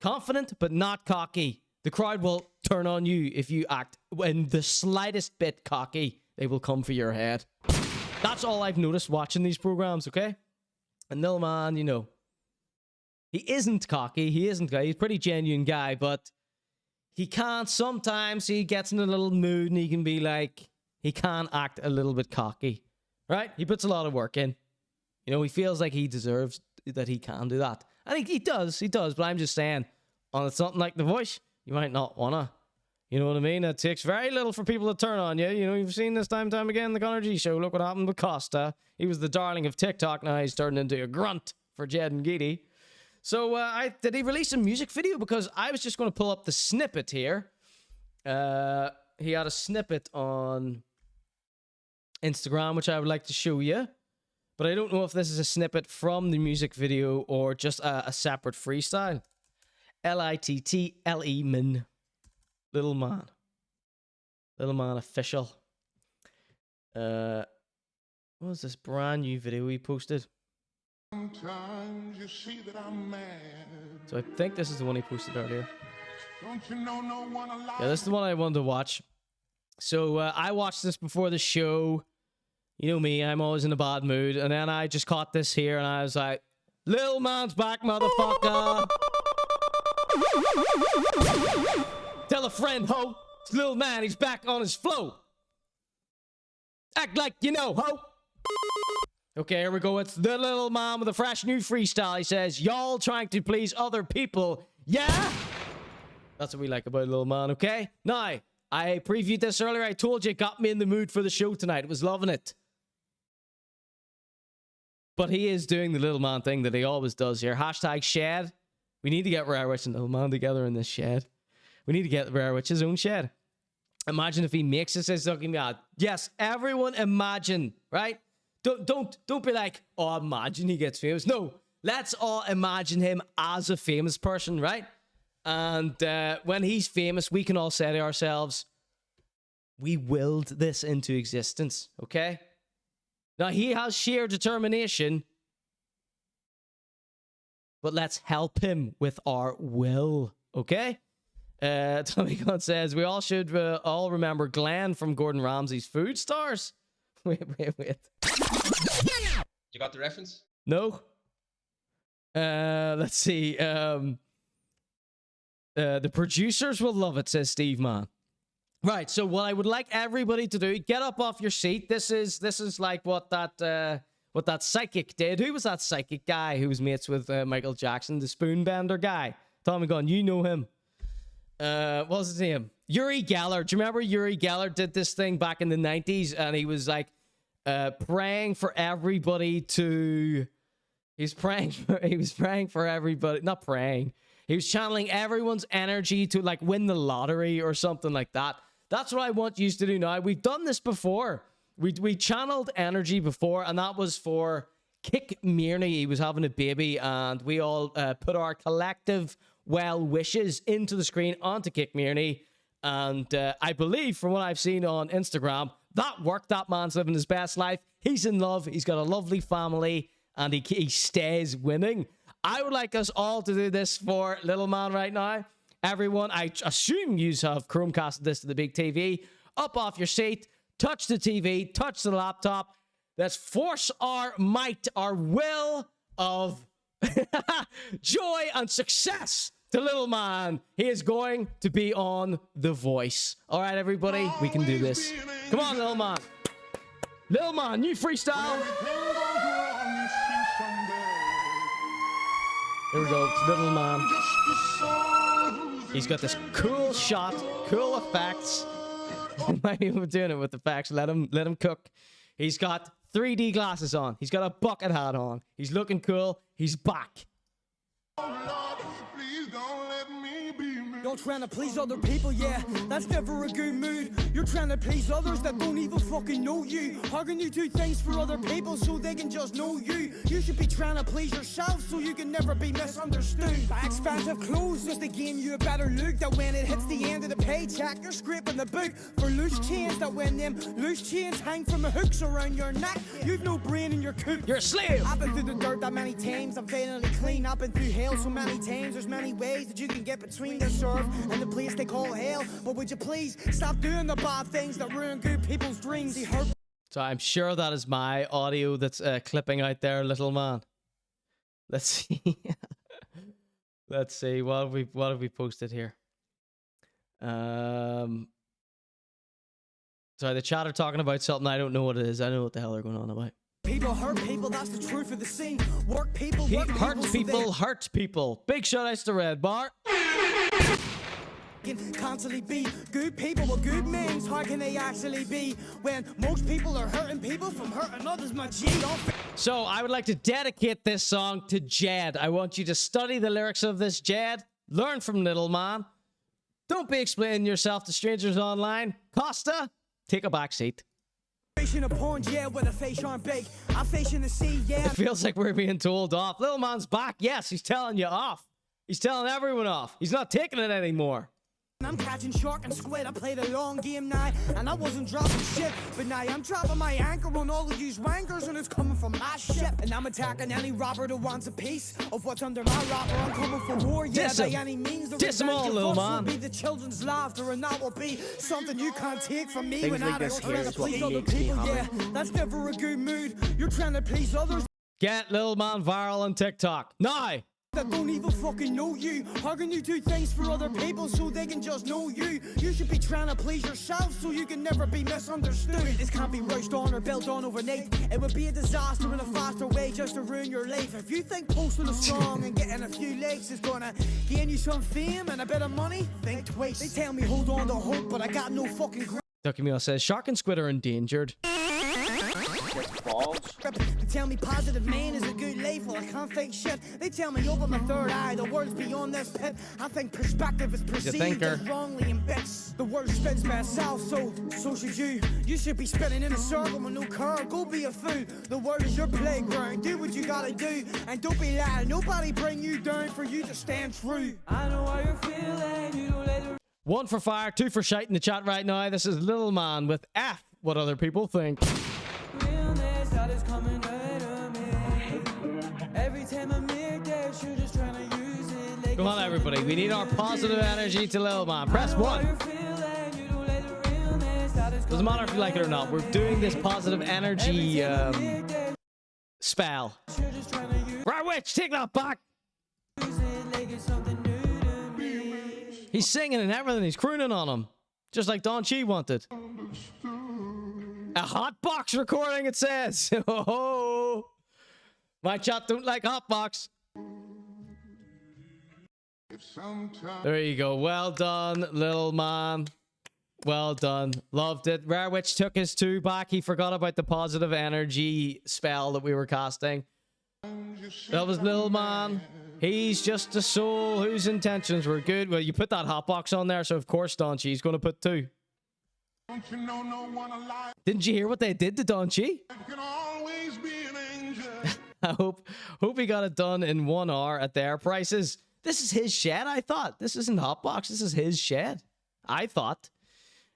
Confident, but not cocky. The crowd will turn on you if you act in the slightest bit cocky. They will come for your head. That's all I've noticed watching these programs, okay? And Lil Man, you know, he isn't cocky. He isn't cocky. He's a pretty genuine guy, but he can't. Sometimes he gets in a little mood and he can be like, he can act a little bit cocky, right? He puts a lot of work in. You know, he feels like he deserves that he can do that. I think he does, but I'm just saying, on something like The Voice, you might not wanna. You know what I mean? It takes very little for people to turn on you. You know, you've seen this time and time again, the Conor.G show. Look what happened with Costa. He was the darling of TikTok. Now he's turned into a grunt for Jed and Geedy. So, did he release a music video? Because I was just going to pull up the snippet here. He had a snippet on Instagram, which I would like to show you. But I don't know if this is a snippet from the music video or just a separate freestyle. LITTLEMAN. Little Man. Little Man official. What was this brand new video he posted? Sometimes you see that I'm mad. So I think this is the one he posted earlier. Don't you know no one alive? Yeah, this is the one I wanted to watch. So I watched this before the show. You know me, I'm always in a bad mood. And then I just caught this here and I was like, Lil Man's back, motherfucker. Tell a friend, ho. It's Lil Man, he's back on his flow. Act like you know, ho. Okay, here we go. It's the little man with a fresh new freestyle. He says, y'all trying to please other people. Yeah? That's what we like about little man, okay? Now, I previewed this earlier. I told you it got me in the mood for the show tonight. I was loving it. But he is doing the little man thing that he always does here. Hashtag shed. We need to get Rare Witch and Little Man together in this shed. We need to get Rare Witch's own shed. Imagine if he makes us his looking out. Yes, everyone imagine, right? Don't be like, oh, imagine he gets famous. No, let's all imagine him as a famous person, right? And when he's famous, we can all say to ourselves, we willed this into existence, okay? Now, he has sheer determination, but let's help him with our will, okay? Tommy Gunn says, we all should all remember Glenn from Gordon Ramsay's Food Stars. Wait. You got the reference? No. Let's see. The producers will love it, says Steve Man. Right, so what I would like everybody to do, get up off your seat. This is like what that psychic did. Who was that psychic guy who was mates with Michael Jackson, the spoonbender guy? Tommy Gunn, you know him. What was his name? Uri Geller. Do you remember Uri Geller did this thing back in the 90s? And he was like praying for everybody to... He was praying for everybody... Not praying. He was channeling everyone's energy to like win the lottery or something like that. That's what I want you to do now. We've done this before. We channeled energy before, and that was for Kick Mearney. He was having a baby, and we all put our collective well wishes into the screen onto Kick Mearney. And I believe, from what I've seen on Instagram, that worked. That man's living his best life. He's in love. He's got a lovely family, and he stays winning. I would like us all to do this for Little Man right now. Everyone, I assume you have Chromecasted this to the big TV. Up off your seat, touch the TV, touch the laptop. Let's force our might, our will of joy and success to Little Man. He is going to be on The Voice. All right, everybody, we can do this. Come on, Little Man. Little Man, new freestyle. Here we go, it's Little Man. He's got this cool shot, cool effects. Might be doing it with effects. Let him cook. He's got 3D glasses on. He's got a bucket hat on. He's looking cool. He's back. You're trying to please other people, yeah, that's never a good mood. You're trying to please others that don't even fucking know you. How can you do things for other people so they can just know you? You should be trying to please yourself so you can never be misunderstood. Buy expensive clothes just to gain you a better look, that when it hits the end of the paycheck, you're scraping the boot for loose chains, that when them loose chains hang from the hooks around your neck, you've no brain in your coop. You're a slave. I've been through the dirt that many times, I'm finally clean. I've been through hell so many times, there's many ways that you can get between the surf and the place they call hell. But would you please stop doing the bad things that ruin good people's dreams? So I'm sure that is my audio that's clipping out there, Little Man. Let's see. Let's see. What have we posted here? Sorry, the chat are talking about something. I don't know what it is. I know what the hell they're going on about. People hurt people, that's the truth of the scene. Work people, hurt people. Big shout outs to Red Bar. Constantly be good people with good names. How can they actually be when most people are hurting people from hurting others? My G. So I would like to dedicate this song to Jed. I want you to study the lyrics of this, Jed. Learn from Little Man. Don't be explaining yourself to strangers online. Costa, take a back seat. A pond, yeah, with a face on big. I'm facing the sea, yeah. It feels like we're being told off. Little Man's back. Yes, he's telling you off. He's telling everyone off. He's not taking it anymore. I'm catching shark and squid. I played a long game now, and I wasn't dropping shit. But now I'm dropping my anchor on all of you wankers, and it's coming from my ship. And I'm attacking any robber that wants a piece of what's under my rocker. I'm coming for war, yeah, by any means. The revenge of us will be the children's laughter, and that will be something you can't take from me. When I'm trying to please other people, yeah, that's never a good mood. You're trying to please others. Get Little Man viral on TikTok. Now, that don't even fucking know you. How can you do things for other people so they can just know you? You should be trying to please yourself so you can never be misunderstood. This can't be rushed on or built on overnight. It would be a disaster in a faster way just to ruin your life. If you think posting a song and getting a few likes is gonna gain you some fame and a bit of money, think twice. They tell me hold on to hope, but I got no fucking Ducky says shark and squid are endangered. They tell me positive man is a good life, well I can't think shit. They tell me open my third eye, the world's beyond this pit. I think perspective is perceived as wrongly in bits. The world spins by itself, so should you. You should be spinning in a circle with no curve, go be a fool. The world is your playground, do what you gotta do. And don't be loud, nobody bring you down for you to stand true. I know how you're feeling, you don't let it. 1 for fire, 2 for shite in the chat right now. This is Little Man with F, what other people think. Realness that is coming out of me. Every time I make that, you're just trying to use it. Like Come on, everybody. We need our positive energy to Little Man. Press 1. Doesn't matter if you like it or not. We're doing this positive energy spell. Right, witch, take that back. He's singing and everything. He's crooning on him. Just like Don.G wanted. A hot box recording, it says. Oh, my chat don't like hot box. There you go. Well done, Little Man. Well done. Loved it. Rare Witch took his 2 back. He forgot about the positive energy spell that we were casting. That was Little Man. He's just a soul whose intentions were good. Well, you put that hot box on there, so of course Don.G is going to put 2. Didn't you hear what they did to Don.G? I hope he got it done in 1 hour at their prices. This is his shed, I thought. This isn't Hotbox. This is his shed. I thought.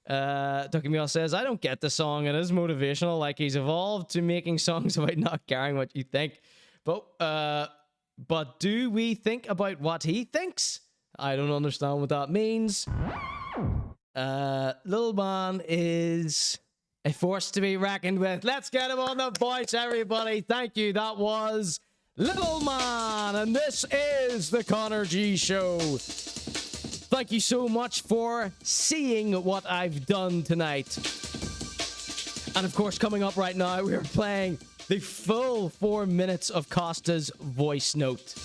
Ducky says, I don't get the song. It is motivational. Like he's evolved to making songs about not caring what you think. But do we think about what he thinks? I don't understand what that means. Little Man is a force to be reckoned with. Let's get him on the voice, everybody. Thank you. That was Little Man, and this is the Conor.G Show. Thank you so much for seeing what I've done tonight. And of course, coming up right now, we are playing the full 4 minutes of Costa's voice note.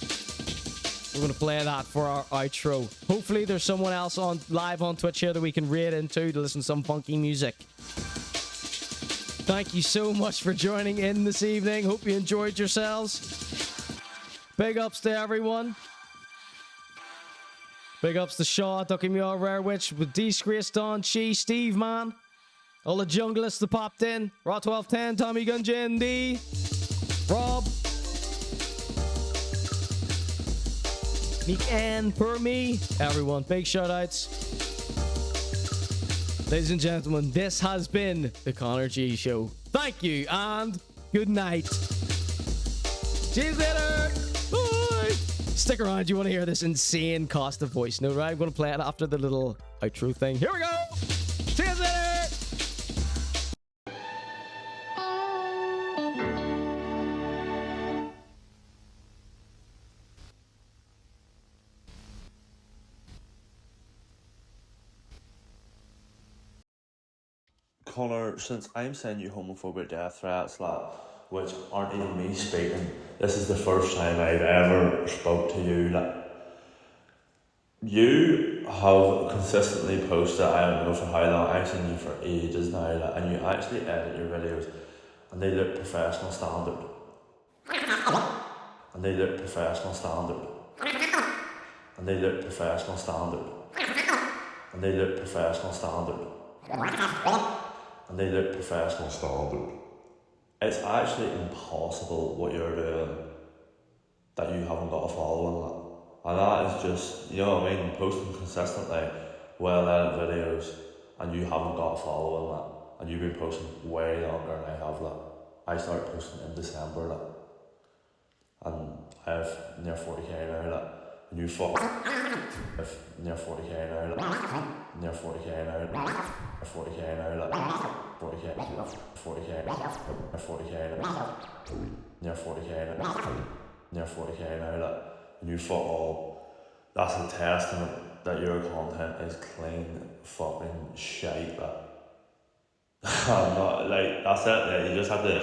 We're going to play that for our outro. Hopefully there's someone else on live on Twitch here that we can raid into to listen to some funky music. Thank you so much for joining in this evening. Hope you enjoyed yourselves. Big ups to everyone. Big ups to Shaw, Ducky Meow, Rare Witch, with Disgrace, Don.G, Steve, man. All the junglists that popped in. Raw 1210, Tommy Gunjin, D, Rob, Meek N, Per Me, everyone. Big shout outs. Ladies and gentlemen, this has been the Conor.G Show. Thank you and good night. See you later. Bye. Stick around. You want to hear this insane Costa voice note, right? I'm going to play it after the little outro thing. Here we go. See you later. Conor, since I'm sending you homophobic death threats, which aren't even me speaking, this is the first time I've ever spoke to you. You have consistently posted, I don't know for how long, I've seen you for ages now, and you actually edit your videos, and they look professional standard. And they look professional standard. And they look professional standard. And they look professional standard. And they look professional standard. It's actually impossible what you're doing that you haven't got a following. And that is just, you know what I mean, posting consistently well-edited videos and you haven't got a following. And you've been posting way longer than I have. I started posting in December. And I have near 40k now. And you fuck. I've near 40k now. Near 40k now. 40k now. 40k. 40k. 40k now. Near 40k now. Near 40k now. and you fuck all, that's a testament that your content is clean fucking shite. I'm not, like, that's it, yeah, you just have to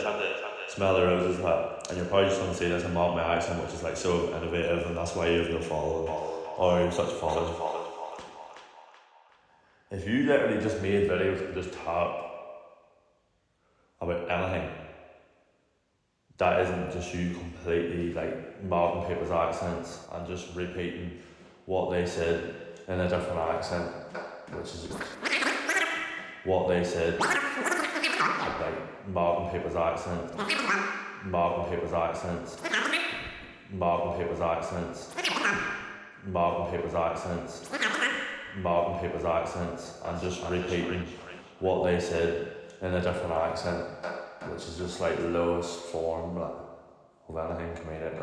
smell the roses, and you're probably just going to see this and mock my accent, which is like so innovative, and that's why you have no followers, or you're such followers. If you literally just made videos and just talk about anything that isn't just you completely like mocking people's accents and just repeating what they said in a different accent, which is what they said, like mocking people's accents, mocking people's accents, mocking people's accents, mocking people's accents, mocking people's accents, and just repeating what they said in a different accent, which is just like the lowest form of anything comedic,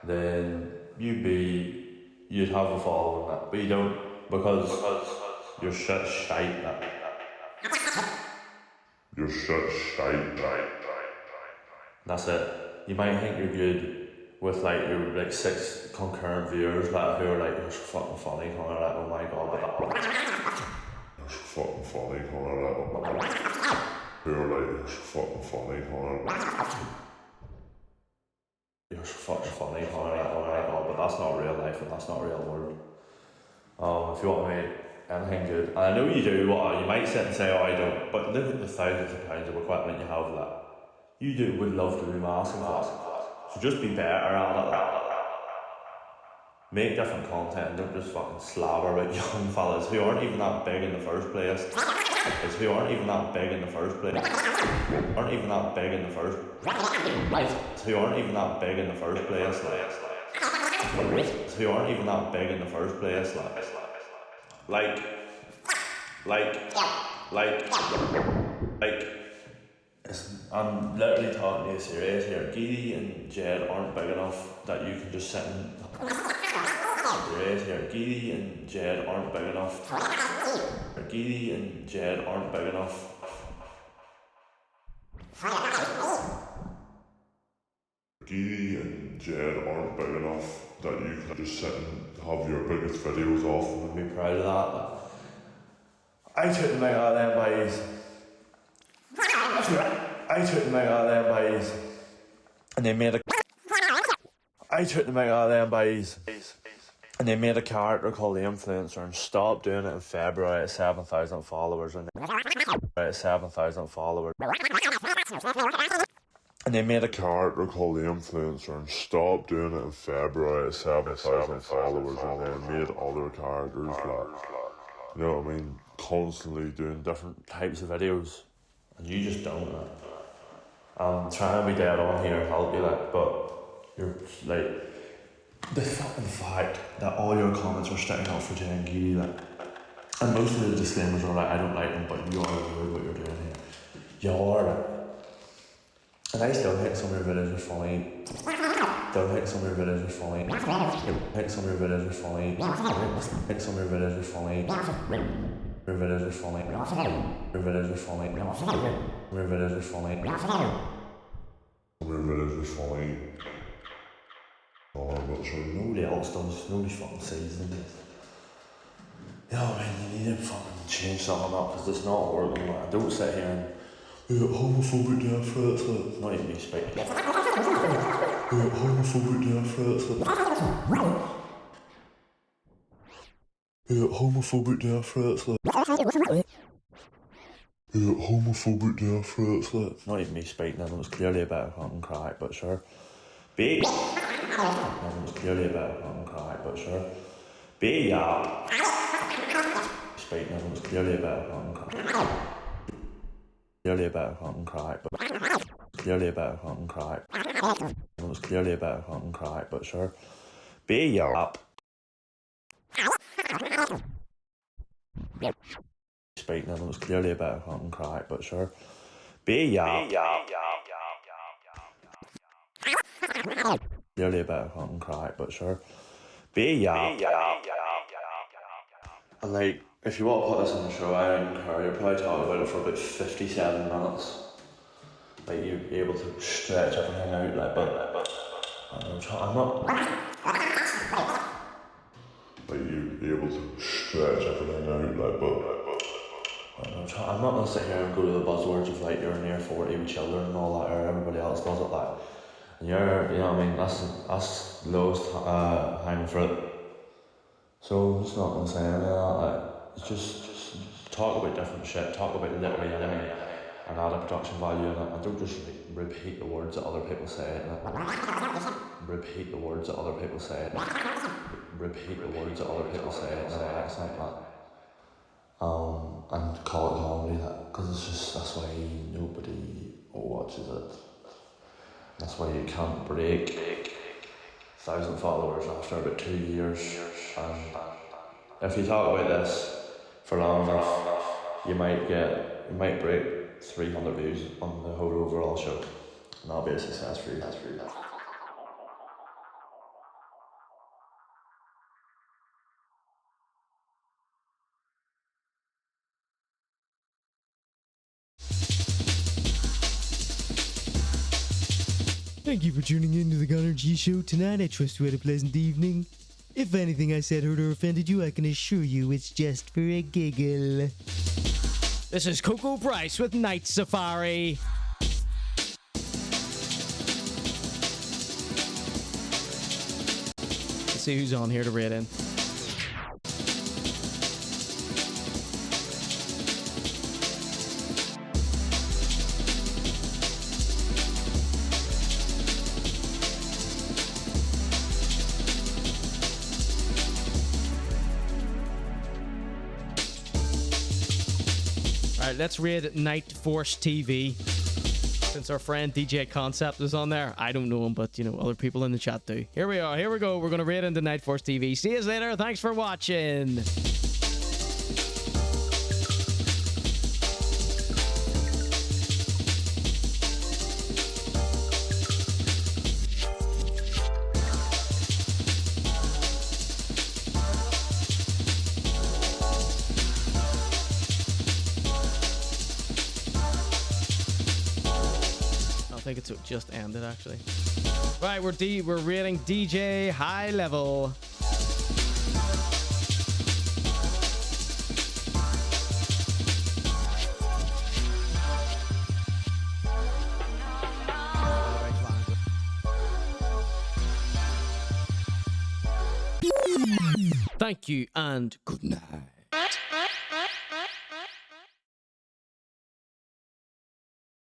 then you'd have a following, but you don't, because you're shite. You're shite. That's it. You might think you're good with like your like 6 concurrent viewers like who are like, you're fucking funny, Conor, like, oh my god, but that you're fucking funny, Conor, like, oh my god, who are like, you're fucking funny, Conor, you're fucking funny, Conor, like, oh my god, but that's not real life and that's not real world. If you want to make anything good, and I know you do, you might sit and say, oh I don't, but look at the thousands of pounds of equipment you have, like, you would love to be masking for that. So just be better at it. Make different content and don't just fucking slabber about young fellas who aren't even that big in the first place. Who aren't even that big in the first place. Aren't even that big in the first place. Who aren't even that big in the first place. Who aren't even that big in the first place. I'm literally talking to you serious here. Giddy and Jed aren't big enough that you can just sit and serious here. Giddy and Jed aren't big enough. Giddy and Jed aren't big enough. Giddy and Jed aren't big enough that you can just sit and have your biggest videos off them and be proud of that. I took the mic out of them boys. I took the mic out of them boys, and they made a. I took the mic out of them boys, and they made a character called the Influencer and stopped doing it in February at 7,000 followers, and at 7,000 followers. And they made a character called the Influencer and stopped doing it in February at 7,000 followers, and then made other characters like, you know what I mean, constantly doing different types of videos, and you just don't. I'm trying to be dead on here and help you, like, but you're like, the fucking fact that all your comments are sticking up for Jay and Giddy, like, and most of the disclaimers are like, I don't like them, but you are doing what you're doing here. You are, like, and I still think some of your videos are funny. Don't think some of your videos are funny. Think some of your videos are funny. Think some of your videos are funny. Your videos are funny. Your videos are funny. Your videos are funny. Your videos are funny. Oh, I'm not sure. Nobody else does. Nobody fucking sees them. You know what I mean? You need to fucking change something up because it's not working. Like, don't sit here and homophobic death threats. Like, not even me speaking. Homophobic death threats. Homophobic death threats. Homophobic death threats. Not even me speaking. That was clearly about a fucking crack, but sure. B. That was clearly about a fucking crack, but sure. B. Yeah. Speaking. That was clearly about a fucking crack. Clearly about a fucking crack, but clearly about a fucking crack. It was clearly about a fucking crack, but sure. Be your up. Speaking, it was clearly about a fucking crack, but sure. Be your clearly about a fucking crack, but sure. Be your. And like, if you want to put this on the show, I don't care. You're probably talking about it for about 57 minutes. Like, you're able to stretch everything out, like, but I'm not. Like you be able to stretch everything out, like, but. I'm not gonna sit here and go to the buzzwords of like you're near 40 with children and all that, or everybody else does it like. And you're, you know what I mean, that's lowest hanging fruit. So I'm just not gonna say any of that, like, it's just talk about different shit, talk about literally anything, and add a production value in it, and don't just repeat the words that other people say, repeat the words that other people say, repeat the words that other people say in an accent, like, and call it comedy, because it's just, that's why nobody watches it. That's why you can't break 1,000 followers after about 2 years. And if you talk about this for long enough, you might break 300 views on the whole overall show, and that'll be a success for you. Thank you for tuning in to the Conor.G show tonight. I trust you had a pleasant evening. If anything I said hurt or offended you, I can assure you it's just for a giggle. This is Coco Bryce with Night Safari. Let's see who's on here to rate in. Alright, let's raid Night Force TV. Since our friend DJ Concept is on there. I don't know him, but you know, other people in the chat do. Here we are, here we go. We're gonna raid into Night Force TV. See you later. Thanks for watching. I think it's just ended actually. Right, we're rating DJ high level. Thank you and good night.